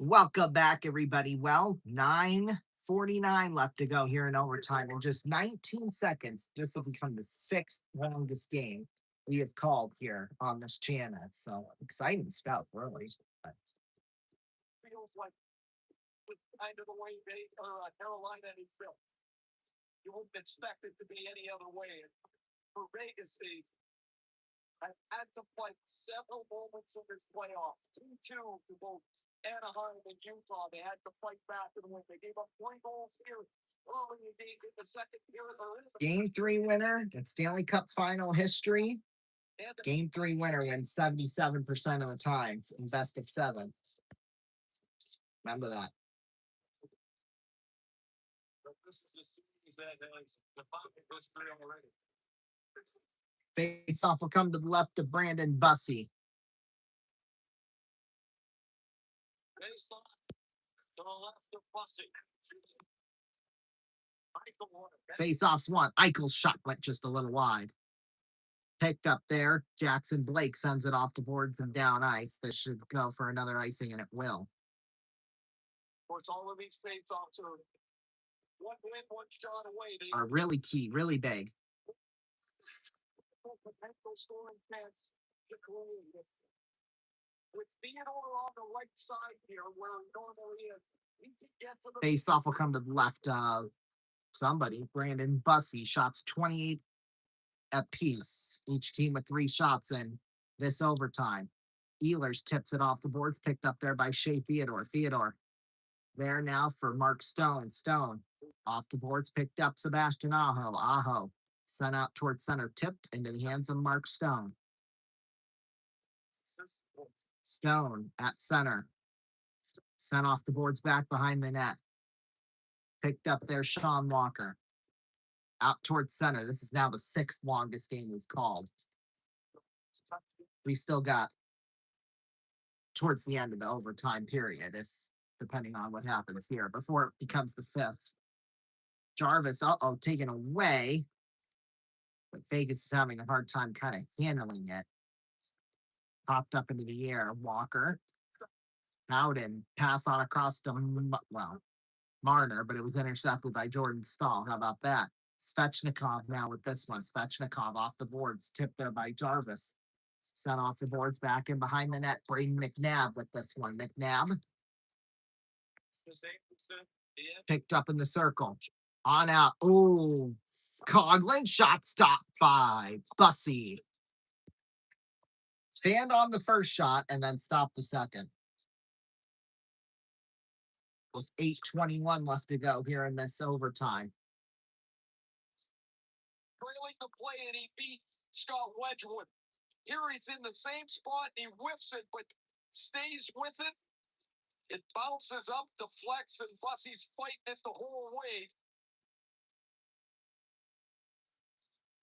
Welcome back, everybody. Well, 9:49 left to go here in overtime. In just 19 seconds, this will become the sixth longest game we have called here on this channel. So exciting stuff, really. Feels like kind of the way Carolina is built. You wouldn't expect it to be any other way. For Vegas, they have had to fight several moments in this playoff. 2-2 to both Anaheim and Utah. They had to fight back and win. They gave up 3 goals here early in the second period. Game 3 winner in Stanley Cup final history. Game 3 winner wins 77% of the time in best of 7. Remember that. This is a series that has defined history already. Face off will come to the left of Brandon Bussey. Face off to the left of Bussey. Face off's one. Eichel's shot went just a little wide. Picked up there. Jackson Blake sends it off the boards and down ice. This should go for another icing, and it will. Of course, all of these face-offs are one win, one shot away. They Are really key, really big. potential scoring chance to create. With Theodore on the right side here, where he normally is, he can get to the Face off will come to the left of somebody. Brandon Bussey. Shots 28 apiece. Each team with 3 shots in this overtime. Ehlers tips it off the boards, picked up there by Shea Theodore. Theodore there now for Mark Stone. Stone Off the boards, picked up Sebastian Aho. Aho sent out towards center, tipped into the hands of Mark Stone. Stone at center. Sent off the boards back behind the net. Picked up there, Sean Walker. Out towards center. This is now the 6th longest game we've called. We still got towards the end of the overtime period, if depending on what happens here, before it becomes the 5th. Jarvis, taken away. But Vegas is having a hard time kind of handling it. Popped up into the air. Walker. Bowden. Pass on across to, Marner, but it was intercepted by Jordan Stahl. How about that? Svechnikov now with this one. Svechnikov off the boards. Tipped there by Jarvis. Sent off the boards back in behind the net. Braden McNabb with this one. McNabb. Picked up in the circle. On out. Oh, Coughlin. Shot stopped by Bussy. Fanned on the first shot and then stopped the second. With 8:21 left to go here in this overtime. Trailing the play, and he beat Scott Wedgwood. Here he's in the same spot, and he whiffs it, but stays with it. It bounces up, deflects, and Bussy's fighting it the whole way.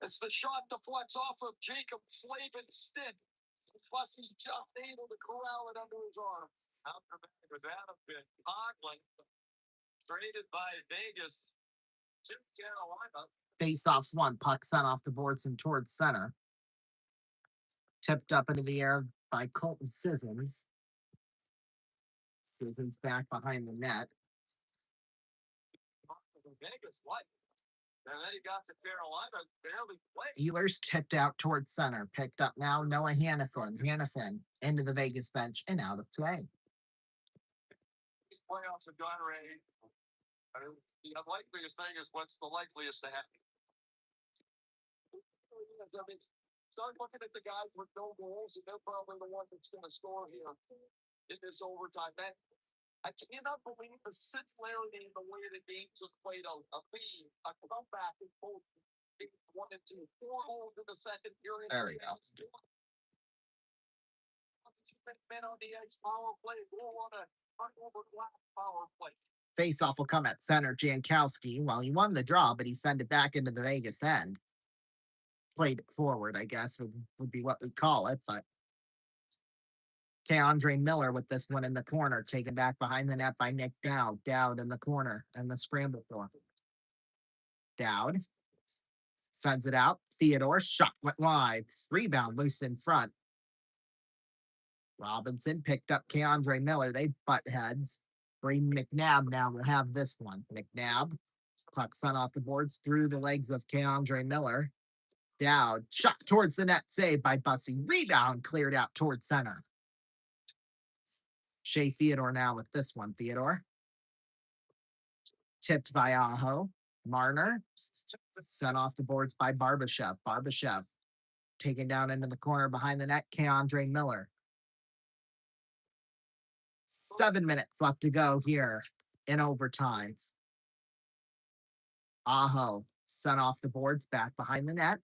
As the shot deflects off of Jacob Slavin's stick, Bussy's just able to corral it under his arm. After that was Adam Coughlin, traded by Vegas to Carolina. Face-offs one. Puck sent off the boards and towards center. Tipped up into the air by Colton Sissons. Sissons back behind the net. Vegas light. And then he got to Carolina, barely played. Ehlers tipped out towards center. Picked up now Noah Hannafin. Hannafin into the Vegas bench and out of play. These playoffs have gone right. The unlikeliest thing is what's the likeliest to happen. I mean, start looking at the guys with no goals, and they're probably the one that's going to score here in this overtime. Man, I cannot believe the similarity in the way the games have played out. A lead, a comeback in both games 1 and 2. 4 goals in the second period. There we go. Men on the ice, power play. Goal on a turnover glass power play. Face-off will come at center. Jankowski. Well, he won the draw, but he sent it back into the Vegas end. Played it forward, I guess, would be what we call it, but Andre Miller with this one in the corner, taken back behind the net by Nick Dowd. Dowd in the corner and the scramble for Dowd. Sends it out. Theodore, shot went wide. Rebound loose in front. Robinson picked up Andre Miller. They butt heads. Braden McNabb now will have this one. McNabb, puck sent off the boards through the legs of Andre Miller. Dowd, shot towards the net, saved by Bussy. Rebound cleared out towards center. Shea Theodore now with this one. Theodore. Tipped by Aho. Marner. Sent off the boards by Barbashev. Barbashev taken down into the corner behind the net. Andre Miller. 7 minutes left to go here in overtime. Aho sent off the boards back behind the net.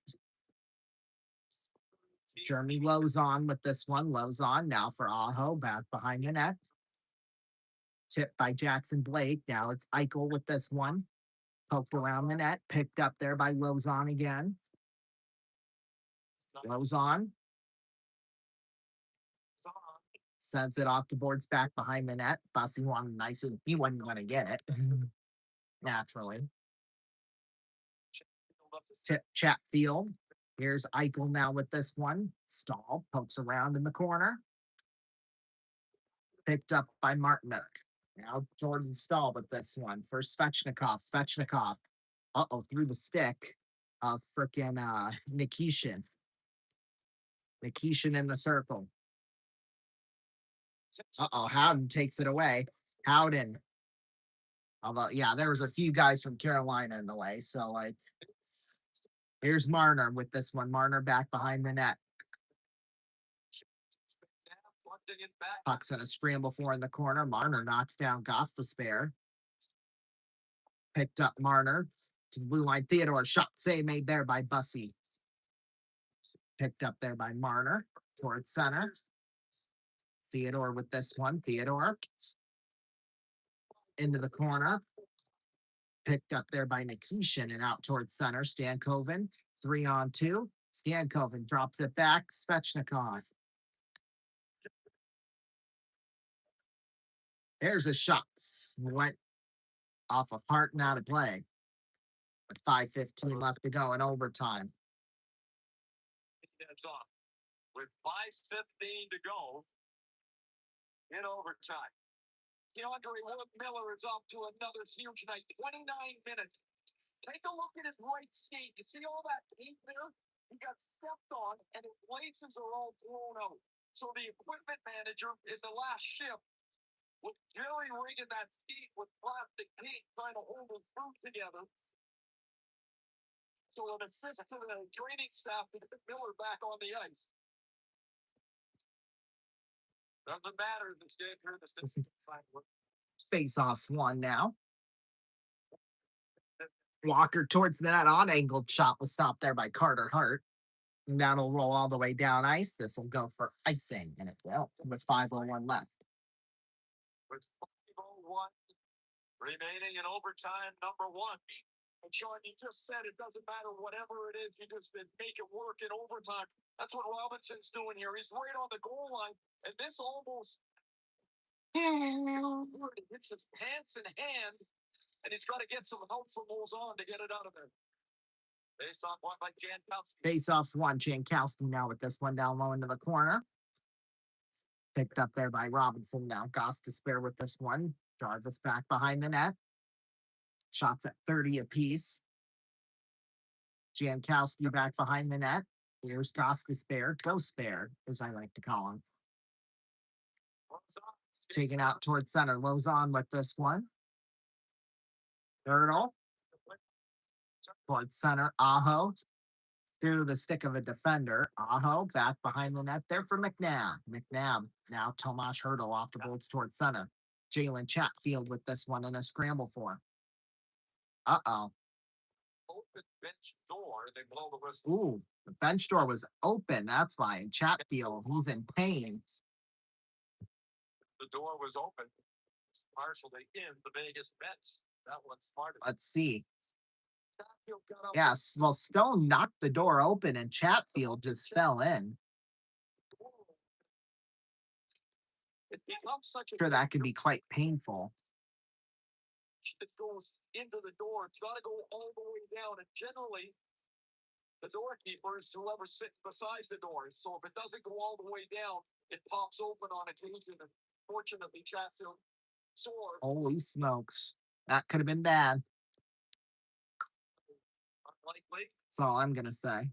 Jeremy Lozon with this one. Lozon now for Aho back behind the net. Tipped by Jackson Blake. Now it's Eichel with this one. Poked around the net. Picked up there by Lozon again. Lozon sends it off the boards back behind the net. Bussy wanted nice and he wasn't going to get it. Naturally. Tip Chatfield. Here's Eichel now with this one. Stahl pokes around in the corner. Picked up by Martinook. Now Jordan Stahl with this one. For Svechnikov. Svechnikov. Through the stick of frickin' Nikishin. Nikishin in the circle. Howden takes it away. Howden. Although, yeah, there was a few guys from Carolina in the way. So, like, here's Marner with this one. Marner back behind the net. Puck's in a scramble for in the corner. Marner knocks down Gostisbehere. Picked up Marner to the blue line. Theodore shot save made there by Bussy. Picked up there by Marner towards center. Theodore with this one. Theodore into the corner. Picked up there by Nikishin and out towards center. Stankoven 3-on-2. Stankoven drops it back. Svechnikov. There's a shot. Went off of Hart and out of play. With 5:15 left to go in overtime. It's off. With 5:15 to go in overtime. DeAndre Miller is off to another huge night. 29 minutes. Take a look at his right skate. You see all that paint there? He got stepped on, and his laces are all thrown out. So the equipment manager is the last shift with Jerry rigging that skate with plastic paint, trying to hold his boot together. So an assist to the training staff to get Miller back on the ice. Doesn't matter. This game here, this Face-offs one now. Walker towards the net on angled shot was stopped there by Carter Hart. And that'll roll all the way down ice. This will go for icing, and it will with 5:01 left. with 5:01 remaining in overtime number one. And Sean, you just said it doesn't matter whatever it is, you just make it work in overtime. That's what Robinson's doing here. He's right on the goal line, and this almost hits his pants and hand, and he's got to get some help from Lozon to get it out of there. Face off one by Jankowski. Face-offs one. Jankowski now with this one down low into the corner. Picked up there by Robinson now. Goss to spare with this one. Jarvis back behind the net. Shots at 30 apiece. Jankowski back behind the net. Here's Goss to spare. Go spare, as I like to call him. Taken out towards center. Lozon with this one. Hurdle. Towards center. Aho. Through the stick of a defender. Aho back behind the net there for McNabb. McNabb now Tomas Hurdle off the boards towards center. Jalen Chatfield with this one in a scramble for. Uh-oh. Open bench door. They blow the whistle. Ooh, the bench door was open. That's why. And Chatfield, he's in pain. The door was open. Partially in the Vegas bench. That one's smarter. Let's see. Chatfield got up. Yes, well, Stone knocked the door open and Chatfield just fell in. It becomes such a Sure, that can be quite painful. it goes into the door. It's got to go all the way down. And generally, the doorkeeper is whoever sits beside the door. So if it doesn't go all the way down, it pops open on occasion. And fortunately, Chatfield sore. Holy smokes. That could have been bad. Unlikely. That's all I'm going to say.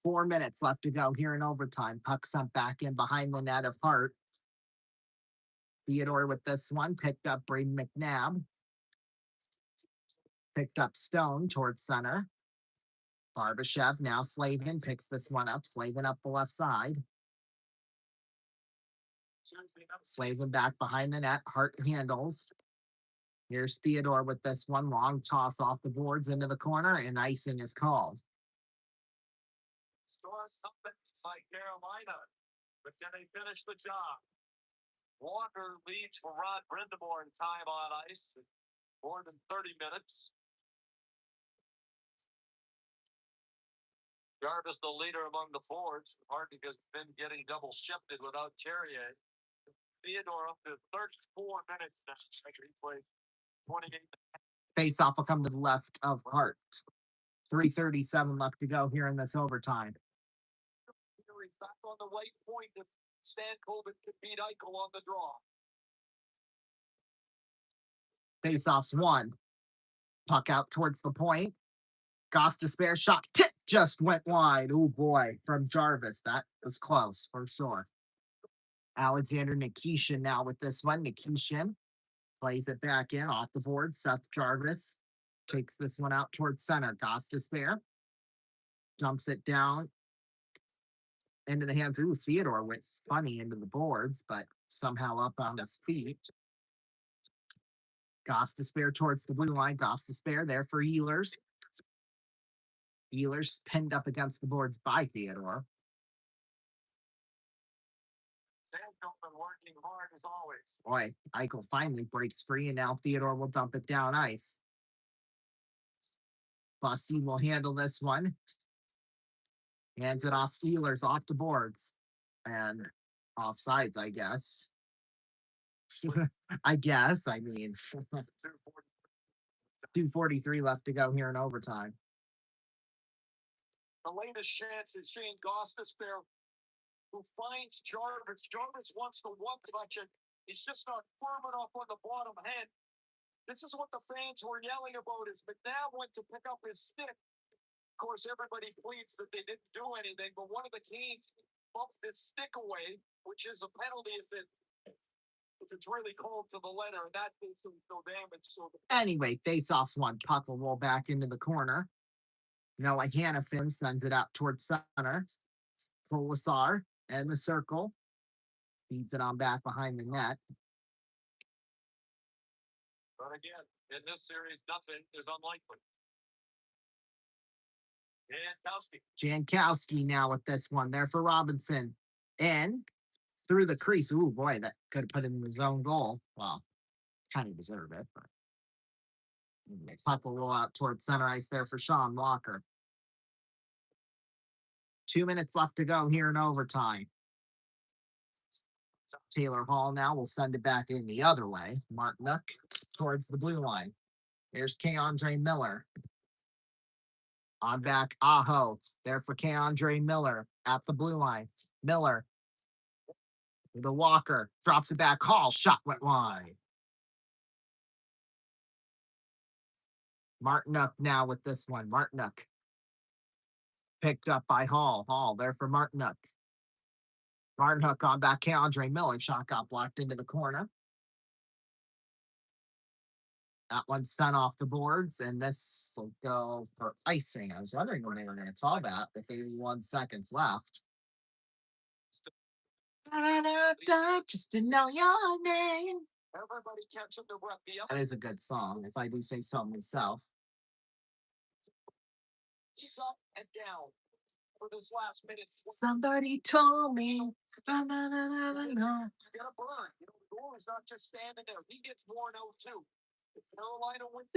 4 minutes left to go here in overtime. Puck sent back in behind the net of Hart. Theodore with this one. Picked up Braden McNabb. Picked up Stone towards center. Barbashev now Slavin picks this one up. Slavin up the left side. Slavin back behind the net. Hart handles. Here's Theodore with this one. Long toss off the boards into the corner, and icing is called. Score something by Carolina, but can they finish the job? Walker leads for Rod Brindamore in time on ice. More than 30 minutes. Jarvis, the leader among the forwards. Hart has been getting double shifted without Carrier. Theodore up to 34 minutes now. He played 28. Face-off will come to the left of Hart. 3:37 left to go here in this overtime. He's back on the right point if Stankoven could beat Eichel on the draw. Face-offs one. Puck out towards the point. Goss to spare shot. Tip just went wide. Oh boy, from Jarvis. That was close for sure. Alexander Nikishin now with this one. Nikishin plays it back in off the board. Seth Jarvis takes this one out towards center. Goss to spare. Dumps it down into the hands. Ooh, Theodore went funny into the boards, but somehow up on his feet. Gostisbehere towards the blue line. Gostisbehere there for Ehlers. Ehlers pinned up against the boards by Theodore. Sam's been working hard as always. Boy, Eichel finally breaks free, and now Theodore will dump it down ice. Bussy will handle this one. Hands it off Ehlers off the boards. And offsides, I guess. I mean, 2:43 left to go here in overtime. The latest chance is Shane Gostisbehere, who finds Jarvis. Jarvis wants to one-touch it. He's just not firm enough on the bottom head. This is what the fans were yelling about as McNabb went to pick up his stick. Of course, everybody pleads that they didn't do anything, but one of the Canes bumped his stick away, which is a penalty if it's really called to the letter, and that did some no damage. So anyway, face-offs one. Puck will roll back into the corner. Noah Hannafin sends it out towards center. Colasar and the circle. Feeds it on back behind the net. But again, in this series, nothing is unlikely. Jankowski now with this one. There for Robinson. And through the crease. Ooh, boy, that could have put him in his own goal. Well, kind of deserved it, but puck will roll out towards center ice there for Sean Walker. 2 minutes left to go here in overtime. Taylor Hall now will send it back in the other way. Martinuk towards the blue line. There's K-Andre Miller. On back, Aho. There for K-Andre Miller at the blue line. Miller. The Walker. Drops it back. Hall. Shot went wide. Martinuk now with this one. Martinuk. Picked up by Hall. Hall there for Martinuk. Martinuk on back. K-Andre Miller. Shot got blocked into the corner. That one sent off the boards, and this will go for icing. I was wondering when they were going to call that with 81 seconds left. Just to know your name. Everybody catching their breath. That is a good song, if I do say so myself. He's up and down for this last minute. Somebody told me. You got a burn. You know, the goal is not just standing there. He gets worn out too. If Carolina wins.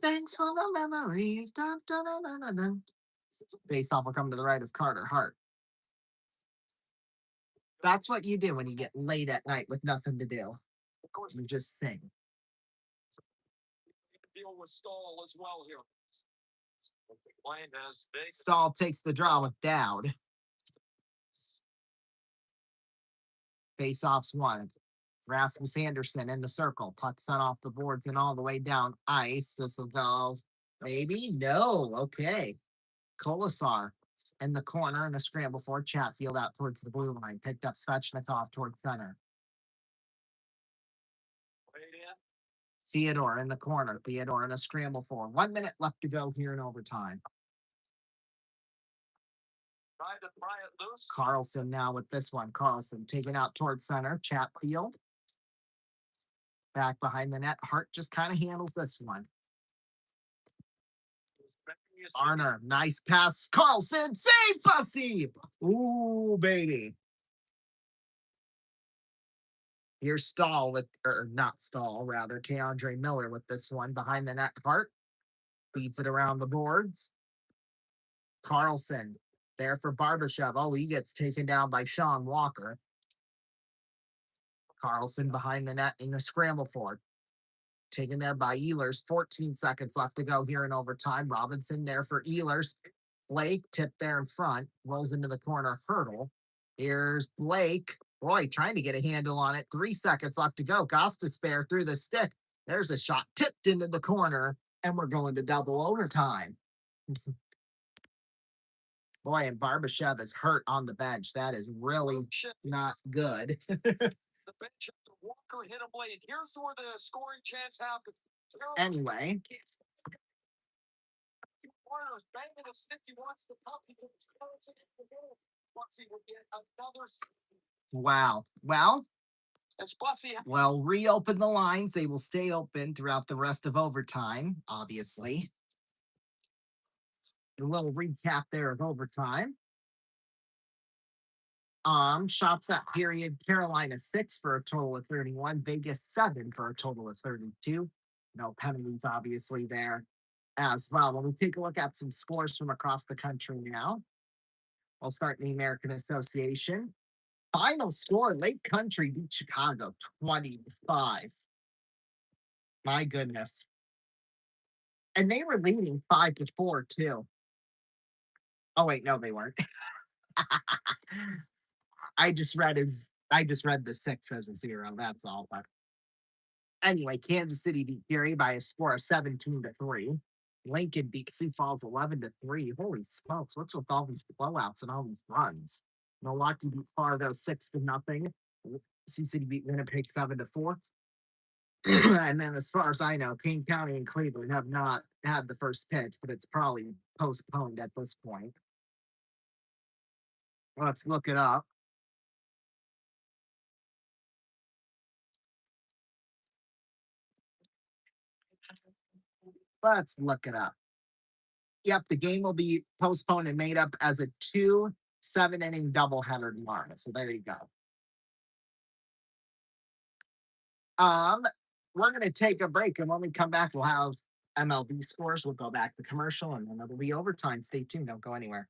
Thanks for the memories. Face off will come to the right of Carter Hart. That's what you do when you get late at night with nothing to do. Of course, You just sing. deal with Stahl as well here. Stahl takes the draw with Dowd. Face-offs one. Rasmus Anderson in the circle. Puck sent off the boards and all the way down ice. This will go. Maybe? No. Okay. Colasar in the corner in a scramble for Chatfield out towards the blue line. Picked up Svechnikov towards center. Theodore in the corner. Theodore in a scramble for. 1 minute left to go here in overtime. Try to pry it loose. Carlson now with this one. Carlson taken out towards center. Chatfield. Back behind the net. Hart just kind of handles this one. Arner, nice pass. Carlson, save Bussy. Ooh, baby. Here's Stahl with, or not Stahl, rather, K-Andre Miller with this one behind the net. Hart feeds it around the boards. Carlson there for Barbashev. Oh, he gets taken down by Sean Walker. Carlson behind the net in a scramble for. Taken there by Ehlers. 14 seconds left to go here in overtime. Robinson there for Ehlers. Blake tipped there in front. Rolls into the corner. Hurdle. Here's Blake. Boy, trying to get a handle on it. 3 seconds left to go. Gostisbehere through the stick. There's a shot tipped into the corner. And we're going to double overtime. Boy, and Barbashev is hurt on the bench. That is really not good. The bench, Walker hit a blade. Here's where the scoring chance happened. Anyway. Warner's banging a stick. He wants the puck. He gets close. Once he will get another. Wow. Well, It's Bussy. Well, reopen the lines. They will stay open throughout the rest of overtime, obviously. A little recap there of overtime. Shots that period, Carolina 6 for a total of 31, Vegas 7 for a total of 32. No penalties, obviously, there as well. When we take a look at some scores from across the country now, we'll start in the American Association. Final score, Lake Country beat Chicago 20-5. My goodness. And they were leading 5-4, too. Oh, wait, no, they weren't. I just read the 6 as a 0. That's all. But anyway, Kansas City beat Gary by a score of 17-3. Lincoln beat Sioux Falls 11-3. Holy smokes, what's with all these blowouts and all these runs? Milwaukee beat Fargo 6-0. Sioux City beat Winnipeg 7-4. And then, as far as I know, King County and Cleveland have not had the first pitch, but it's probably postponed at this point. Let's look it up. Let's look it up. Yep, the game will be postponed and made up as a 2 7-inning doubleheader tomorrow. So there you go. We're gonna take a break, and when we come back, we'll have MLB scores. We'll go back to commercial, and then it'll be overtime. Stay tuned. Don't go anywhere.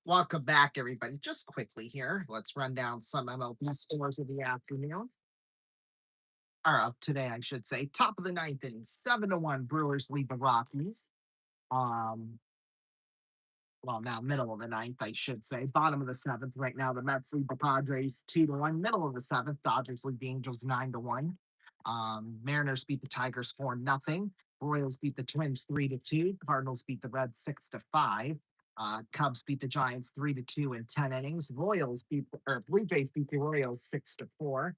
Welcome back, everybody. Just quickly here, let's run down some MLB scores of the afternoon. Or of today, I should say. Top of the ninth inning, 7-1 Brewers lead the Rockies. Um, well, now middle of the ninth, I should say. Bottom of the seventh, right now, the Mets lead the Padres 2-1. Middle of the seventh, Dodgers lead the Angels 9-1. Mariners beat the Tigers 4-0. Royals beat the Twins 3-2. Cardinals beat the Reds 6-5. Cubs beat the Giants 3-2 in 10 innings. Blue Jays beat the Royals 6-4.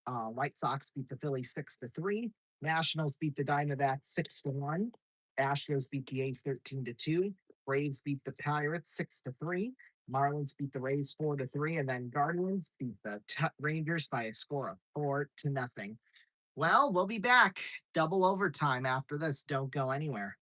White Sox beat the Phillies 6-3. Nationals beat the Diamondbacks 6-1. Astros beat the A's 13-2. Braves beat the Pirates 6-3. Marlins beat the Rays 4-3, and then Guardians beat the Rangers by a score of 4-0. Well, we'll be back. Double overtime after this. Don't go anywhere.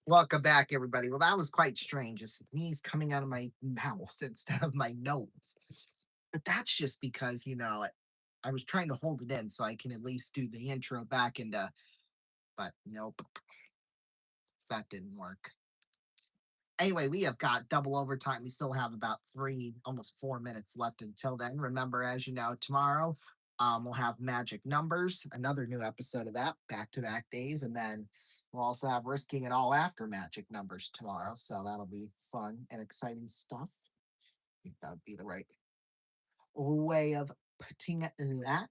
Welcome back, everybody. Well, that was quite strange. It's sneeze coming out of my mouth instead of my nose. But that's just because, I was trying to hold it in so I can at least do the intro back into, but nope, that didn't work. Anyway, we have got double overtime. We still have about almost 4 minutes left until then. Remember, as you know, tomorrow we'll have Magic Numbers, another new episode of that, back-to-back days, and then we'll also have Risking It All after Magic Numbers tomorrow. So that'll be fun and exciting stuff. I think that would be the right way of putting that.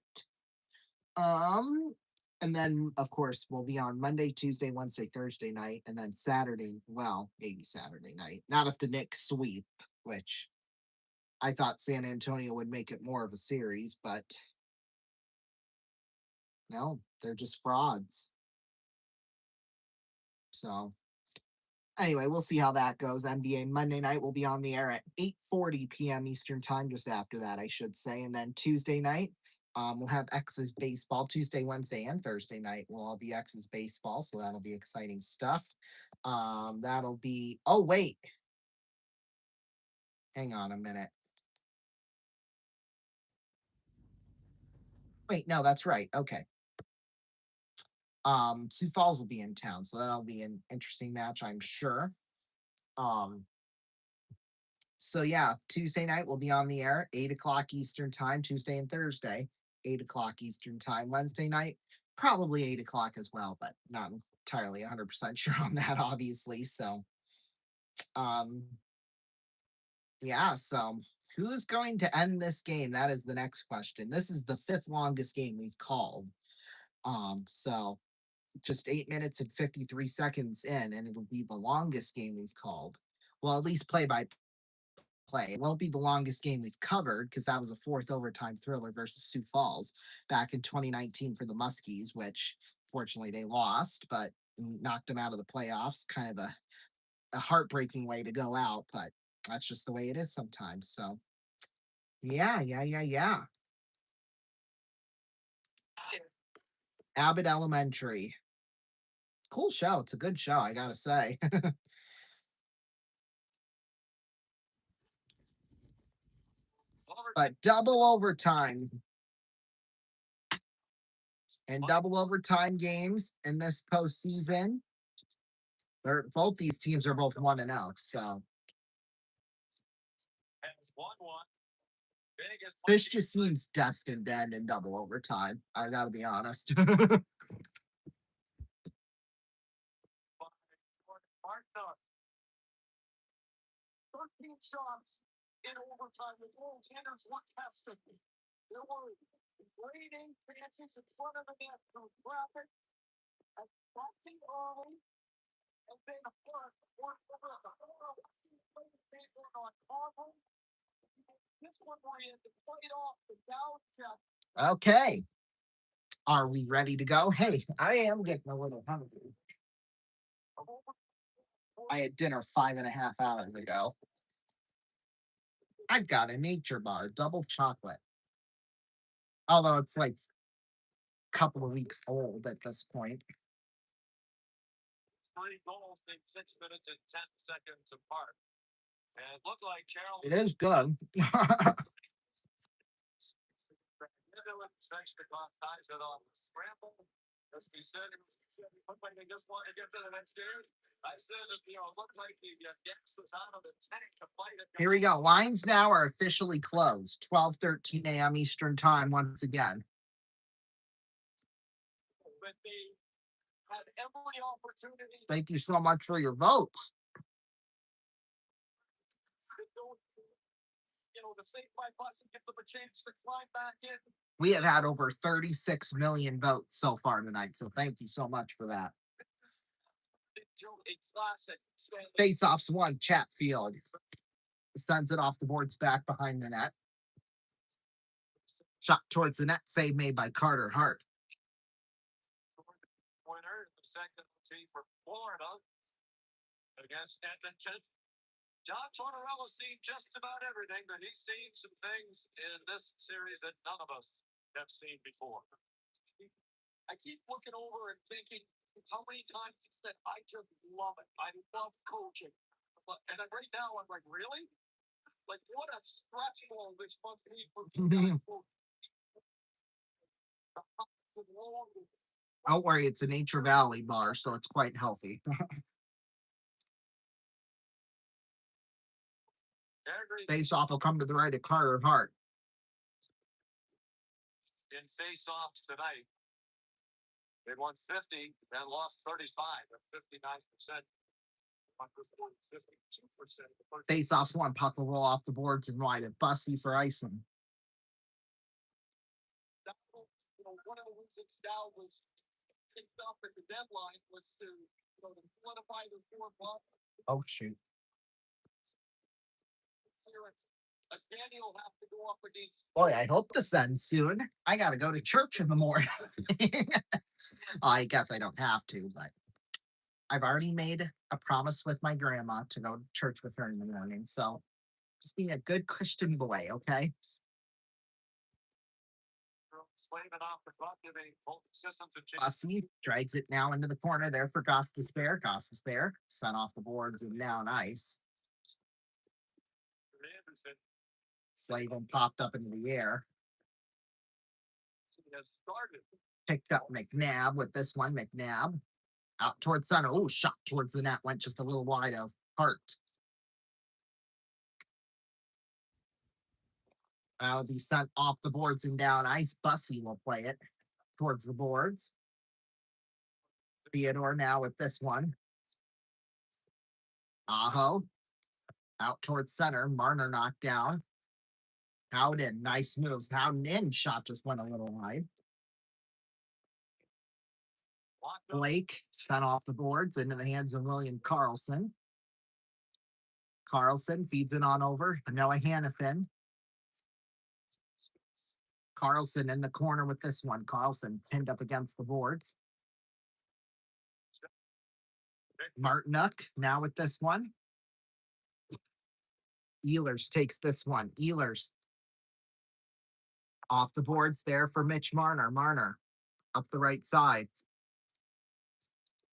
And then, of course, we'll be on Monday, Tuesday, Wednesday, Thursday night, and then Saturday. Well, maybe Saturday night. Not if the Knicks sweep, which I thought San Antonio would make it more of a series, but no, they're just frauds. So, anyway, we'll see how that goes. NBA Monday night will be on the air at 8:40 p.m. Eastern time, just after that, I should say. And then Tuesday night, we'll have X's baseball. Tuesday, Wednesday, and Thursday night will all be X's baseball, so that'll be exciting stuff. That'll be. Oh wait, hang on a minute. Wait, no, that's right. Okay. Sioux Falls will be in town, so that'll be an interesting match, I'm sure. So yeah, Tuesday night will be on the air, 8 o'clock Eastern time, Tuesday and Thursday, 8 o'clock Eastern time. Wednesday night, probably 8 o'clock as well, but not entirely 100% sure on that, obviously. So, yeah, so who's going to end this game? That is the next question. This is the 5th longest game we've called. So just 8 minutes and 53 seconds in, and it'll be the longest game we've called. Well, at least play by play. It won't be the longest game we've covered because that was a 4th overtime thriller versus Sioux Falls back in 2019 for the Muskies, which fortunately they lost, but knocked them out of the playoffs. Kind of a heartbreaking way to go out, but that's just the way it is sometimes. So, yeah. Abbott Elementary. Cool show. It's a good show, I gotta say. But double overtime and double overtime games in this postseason. Both these teams are both 1-0. So this just seems destined to end in double overtime. I gotta be honest. 13 shots in overtime. The goaltenders were tested. There were grading chances in front of the net through traffic, and boxing early, and then work over the on Auburn. This one where he had to play it off the down check. Okay. Are we ready to go? Hey, I am getting a little hungry. I had dinner 5.5 hours ago. I've got a Nature Bar, double chocolate. Although it's like a couple of weeks old at this point. 3 goals in 6 minutes and 10 seconds apart. And it looked like Carroll. It is good. Ties it on scramble. As we said, looked like they just want to get to the next game. I said that, it looked like the gas was out of the tank to fight it. Here we go. Lines now are officially closed. 12:13 a.m. Eastern time once again. But they had every opportunity. Thank you so much for your votes. The safe by bus and give them a chance to climb back in. We have had over 36 million votes so far tonight, so thank you so much for that. Face-offs one, Chatfield sends it off the boards back behind the net. Shot towards the net, save made by Carter Hart. Winner, the second team for Florida against Edmonton. John Tortorella's seen just about everything, but he's seen some things in this series that none of us have seen before. I keep looking over and thinking how many times he said, I just love it. I love coaching. And then right now, I'm like, really? Like, what a stretch goal this must be for you guys. Don't worry, it's a Nature Valley bar, so it's quite healthy. Face off will come to the right of Carter Hart. In face-off tonight, they won 50 and lost 35. That's 59%. 52%. Face offs one, puck will roll off the boards and wide at Bussy for icing. One of the reasons Dow was kicked off at the deadline was to solidify the four block. Oh, shoot. Daniel will have to go up with these. Boy, I hope this ends soon. I got to go to church in the morning. I guess I don't have to, but I've already made a promise with my grandma to go to church with her in the morning. So just being a good Christian boy, okay? Bussy drags it now into the corner there for Goss to spare. Goss to spare. Sent off the boards and down ice. Slavin popped up into the air. Picked up McNabb with this one. McNabb out towards center. Oh, shot towards the net. Went just a little wide of Hart. That'll be sent off the boards and down ice. Bussy will play it towards the boards. Theodore now with this one. Aho. Out towards center. Marner knocked down. Howden, nice moves. Howden in. Shot just went a little wide. Blake sent off the boards into the hands of William Karlsson. Karlsson feeds it on over. Noah Hannafin. Karlsson in the corner with this one. Karlsson pinned up against the boards. Martinuk now with this one. Ehlers takes this one. Ehlers off the boards there for Mitch Marner. Marner up the right side.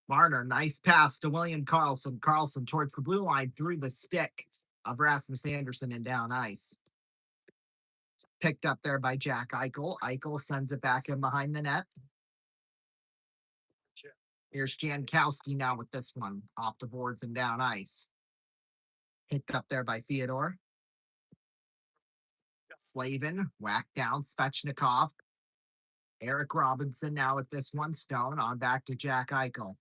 Marner, nice pass to William Karlsson. Karlsson towards the blue line through the stick of Rasmus Anderson and down ice. Picked up there by Jack Eichel. Eichel sends it back in behind the net. Here's Jankowski now with this one. Off the boards and down ice. Picked up there by Theodore. Slavin, whacked down. Svechnikov. Eric Robinson now with this one. Stone on back to Jack Eichel.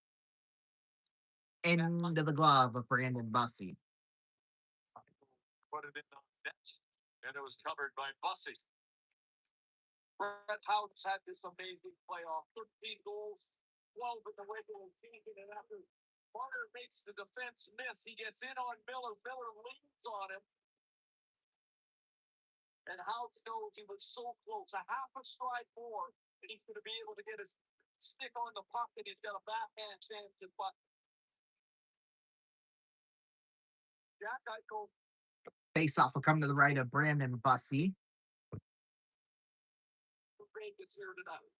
Into the glove of Brandon Bussy. Put it in the net, and it was covered by Bussy. Brett House had this amazing playoff. 13 goals, 12 in the regular season, and after Marner makes the defense miss, he gets in on Miller. Miller leans on him. And House knows he was so close, a half a stride more, and he's going to be able to get his stick on the puck, and he's got a backhand chance at Buck. Jack Eichel. Face off will come to the right of Brandon Bussy. Vegas here tonight.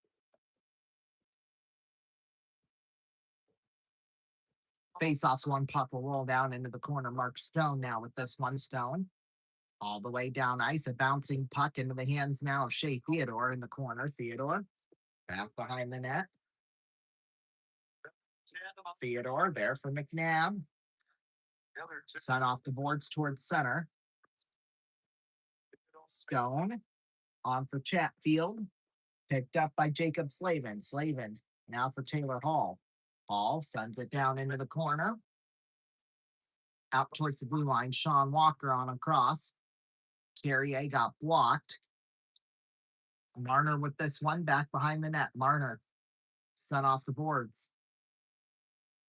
Face off's one puck will roll down into the corner. Mark Stone now with this one. Stone all the way down ice. A bouncing puck into the hands now of Shea Theodore in the corner. Theodore back behind the net. Theodore there for McNabb. Sent off the boards towards center. Stone on for Chatfield. Picked up by Jacob Slavin. Slavin now for Taylor Hall. Hall sends it down into the corner. Out towards the blue line. Sean Walker on a cross. Carrier got blocked. Marner with this one back behind the net. Marner sent off the boards.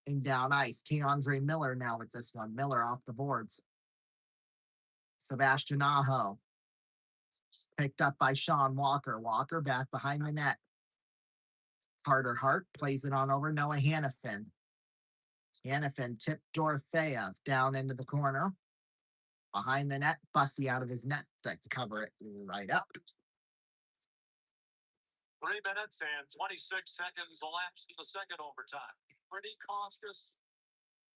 And down ice. Keandre Miller now with this one. Miller off the boards. Sebastian Aho. Picked up by Sean Walker. Walker back behind the net. Carter Hart plays it on over Noah Hannafin. Hannafin tipped Dorofeyev down into the corner. Behind the net, Bussy out of his net to cover it right up. 3 minutes and 26 seconds elapsed in the second overtime. Pretty cautious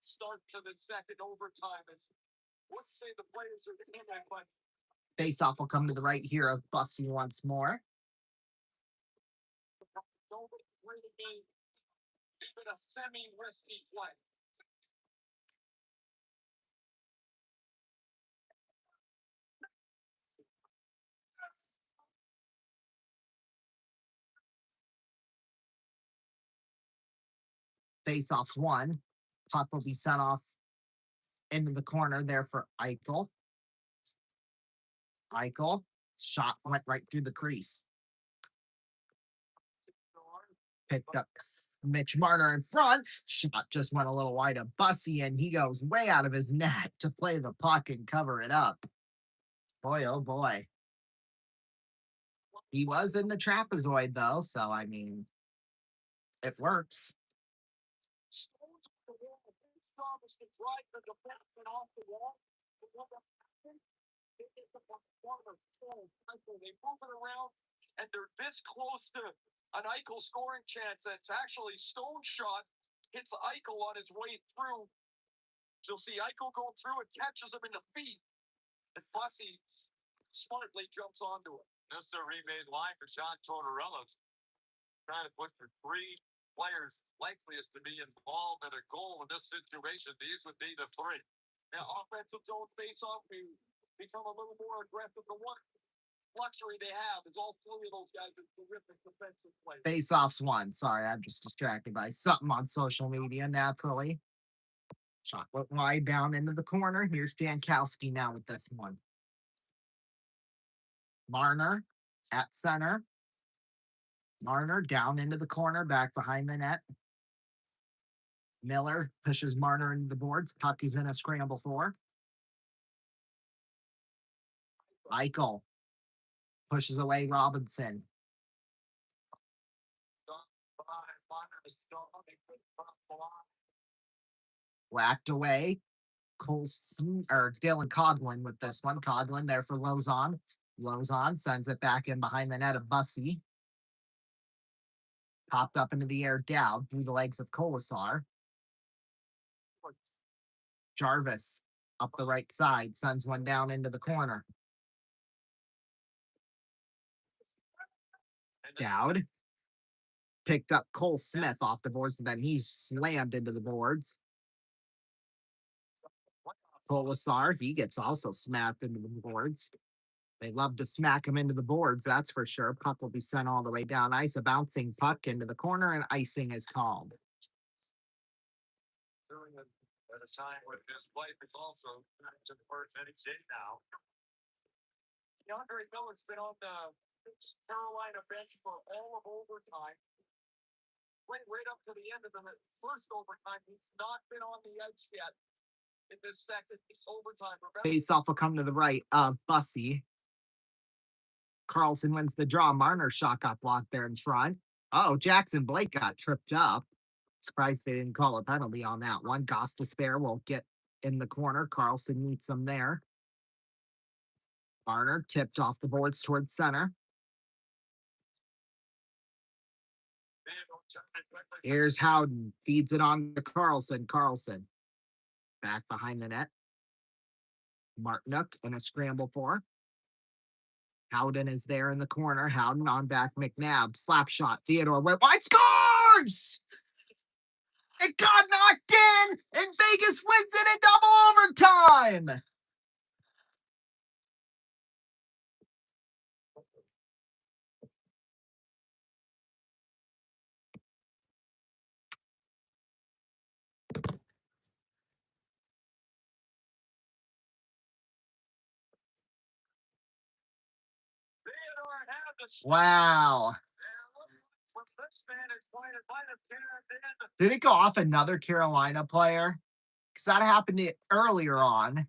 start to the second overtime. It's wouldn't say the players are in it, but Face-off will come to the right here of Bussy once more. don't really be even a semi-risky play. Face-off's one. Puck will be sent off into the corner there for Eichel. Eichel. Shot went right through the crease. Picked up Mitch Marner in front. Shot just went a little wide of Bussy, and he goes way out of his net to play the puck and cover it up. Boy, oh boy. He was in the trapezoid, though, so, I mean, it works. Stones on the wall. His job is to drive the defenseman off the wall. But what happens? They get the puck corner. They move it around, and they're this close to an Eichel scoring chance. It's actually Stone's shot hits Eichel on his way through. You'll see Eichel go through and catches him in the feet. And Bussy smartly jumps onto it. This is a remade line for John Tortorella. Trying to put the 3 players likeliest to be involved in a goal in this situation. These would be the 3. Now, offensive zone face-off, we become a little more aggressive. The one luxury they have is all 3 of those guys are terrific defensive players. Face-off's one. Sorry, I'm just distracted by something on social media, naturally. Shot went wide down into the corner. Here's Jankowski now with this one. Marner at center. Marner down into the corner, back behind the net. Miller pushes Marner into the boards. Puck is in a scramble for. Eichel pushes away Robinson. Whacked away. Colson or Dylan Coughlin with this one. Coughlin there for Lozon. Lozon sends it back in behind the net of Bussy. Popped up into the air down through the legs of Colasar. Jarvis up the right side sends one down into the corner. Dowd picked up Cole Smith off the boards, and then he's slammed into the boards. Colasar, he gets also smacked into the boards. They love to smack him into the boards, that's for sure. Puck will be sent all the way down ice. A bouncing puck into the corner, and icing is called. At a time when his wife is also to work any day now. DeAndre Miller's been on the Carolina bench for all of overtime. Went right up to the end of the first overtime. He's not been on the edge yet in this second overtime. Face-off will come to the right of Bussy. Carlson wins the draw. Marner's shot got blocked there in front. Oh, Jackson Blake got tripped up. Surprised they didn't call a penalty on that one. Gostisbehere will get in the corner. Carlson meets him there. Marner tipped off the boards towards center. Here's Howden. Feeds it on to Carlson. Carlson back behind the net. Martinook in a scramble for. Howden is there in the corner. Howden on back McNabb. Slap shot. Theodore went wide. Scores! It got knocked in, and Vegas wins it in double overtime. Wow. Did it go off another Carolina player? Because that happened earlier on.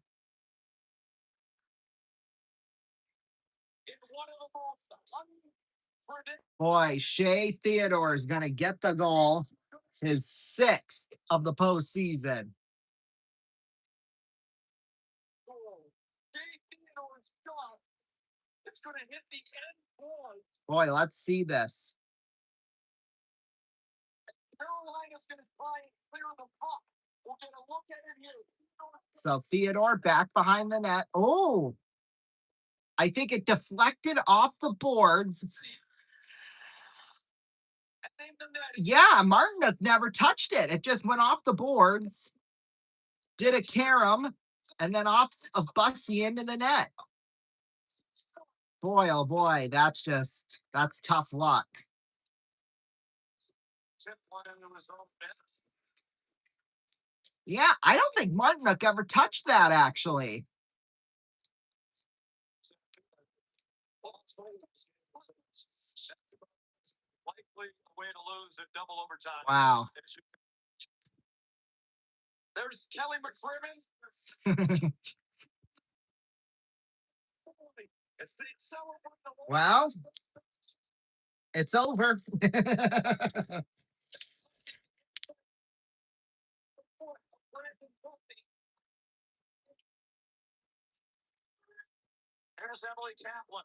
Boy, Shea Theodore is going to get the goal. His 6th of the postseason. Boy, let's see this. just going to try and clear the puck. We'll get a look at it here. So Theodore back behind the net. Oh, I think it deflected off the boards. Yeah, Martinook never touched it. It just went off the boards, did a carom, and then off of Bussy into the net. Boy, oh boy, that's tough luck. Yeah, I don't think Martinook ever touched that, actually. Likely a way to lose in double overtime. Wow. There's Kelly McCrimmon. Well, it's over. There's Emily Kaplan.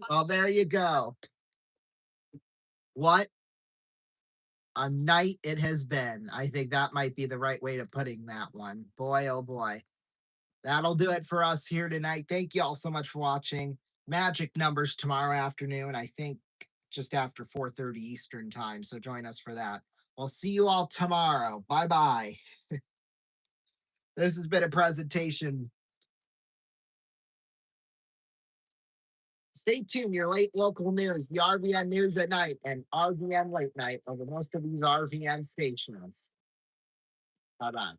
Well, there you go. What a night it has been. I think that might be the right way of putting that one. Boy, oh boy. That'll do it for us here tonight. Thank you all so much for watching. Magic numbers tomorrow afternoon, I think just after 4:30 Eastern time. So join us for that. We'll see you all tomorrow. Bye-bye. This has been a presentation. Stay tuned. Your late local news, the RVN News at Night and RVN Late Night over most of these RVN stations. Bye-bye.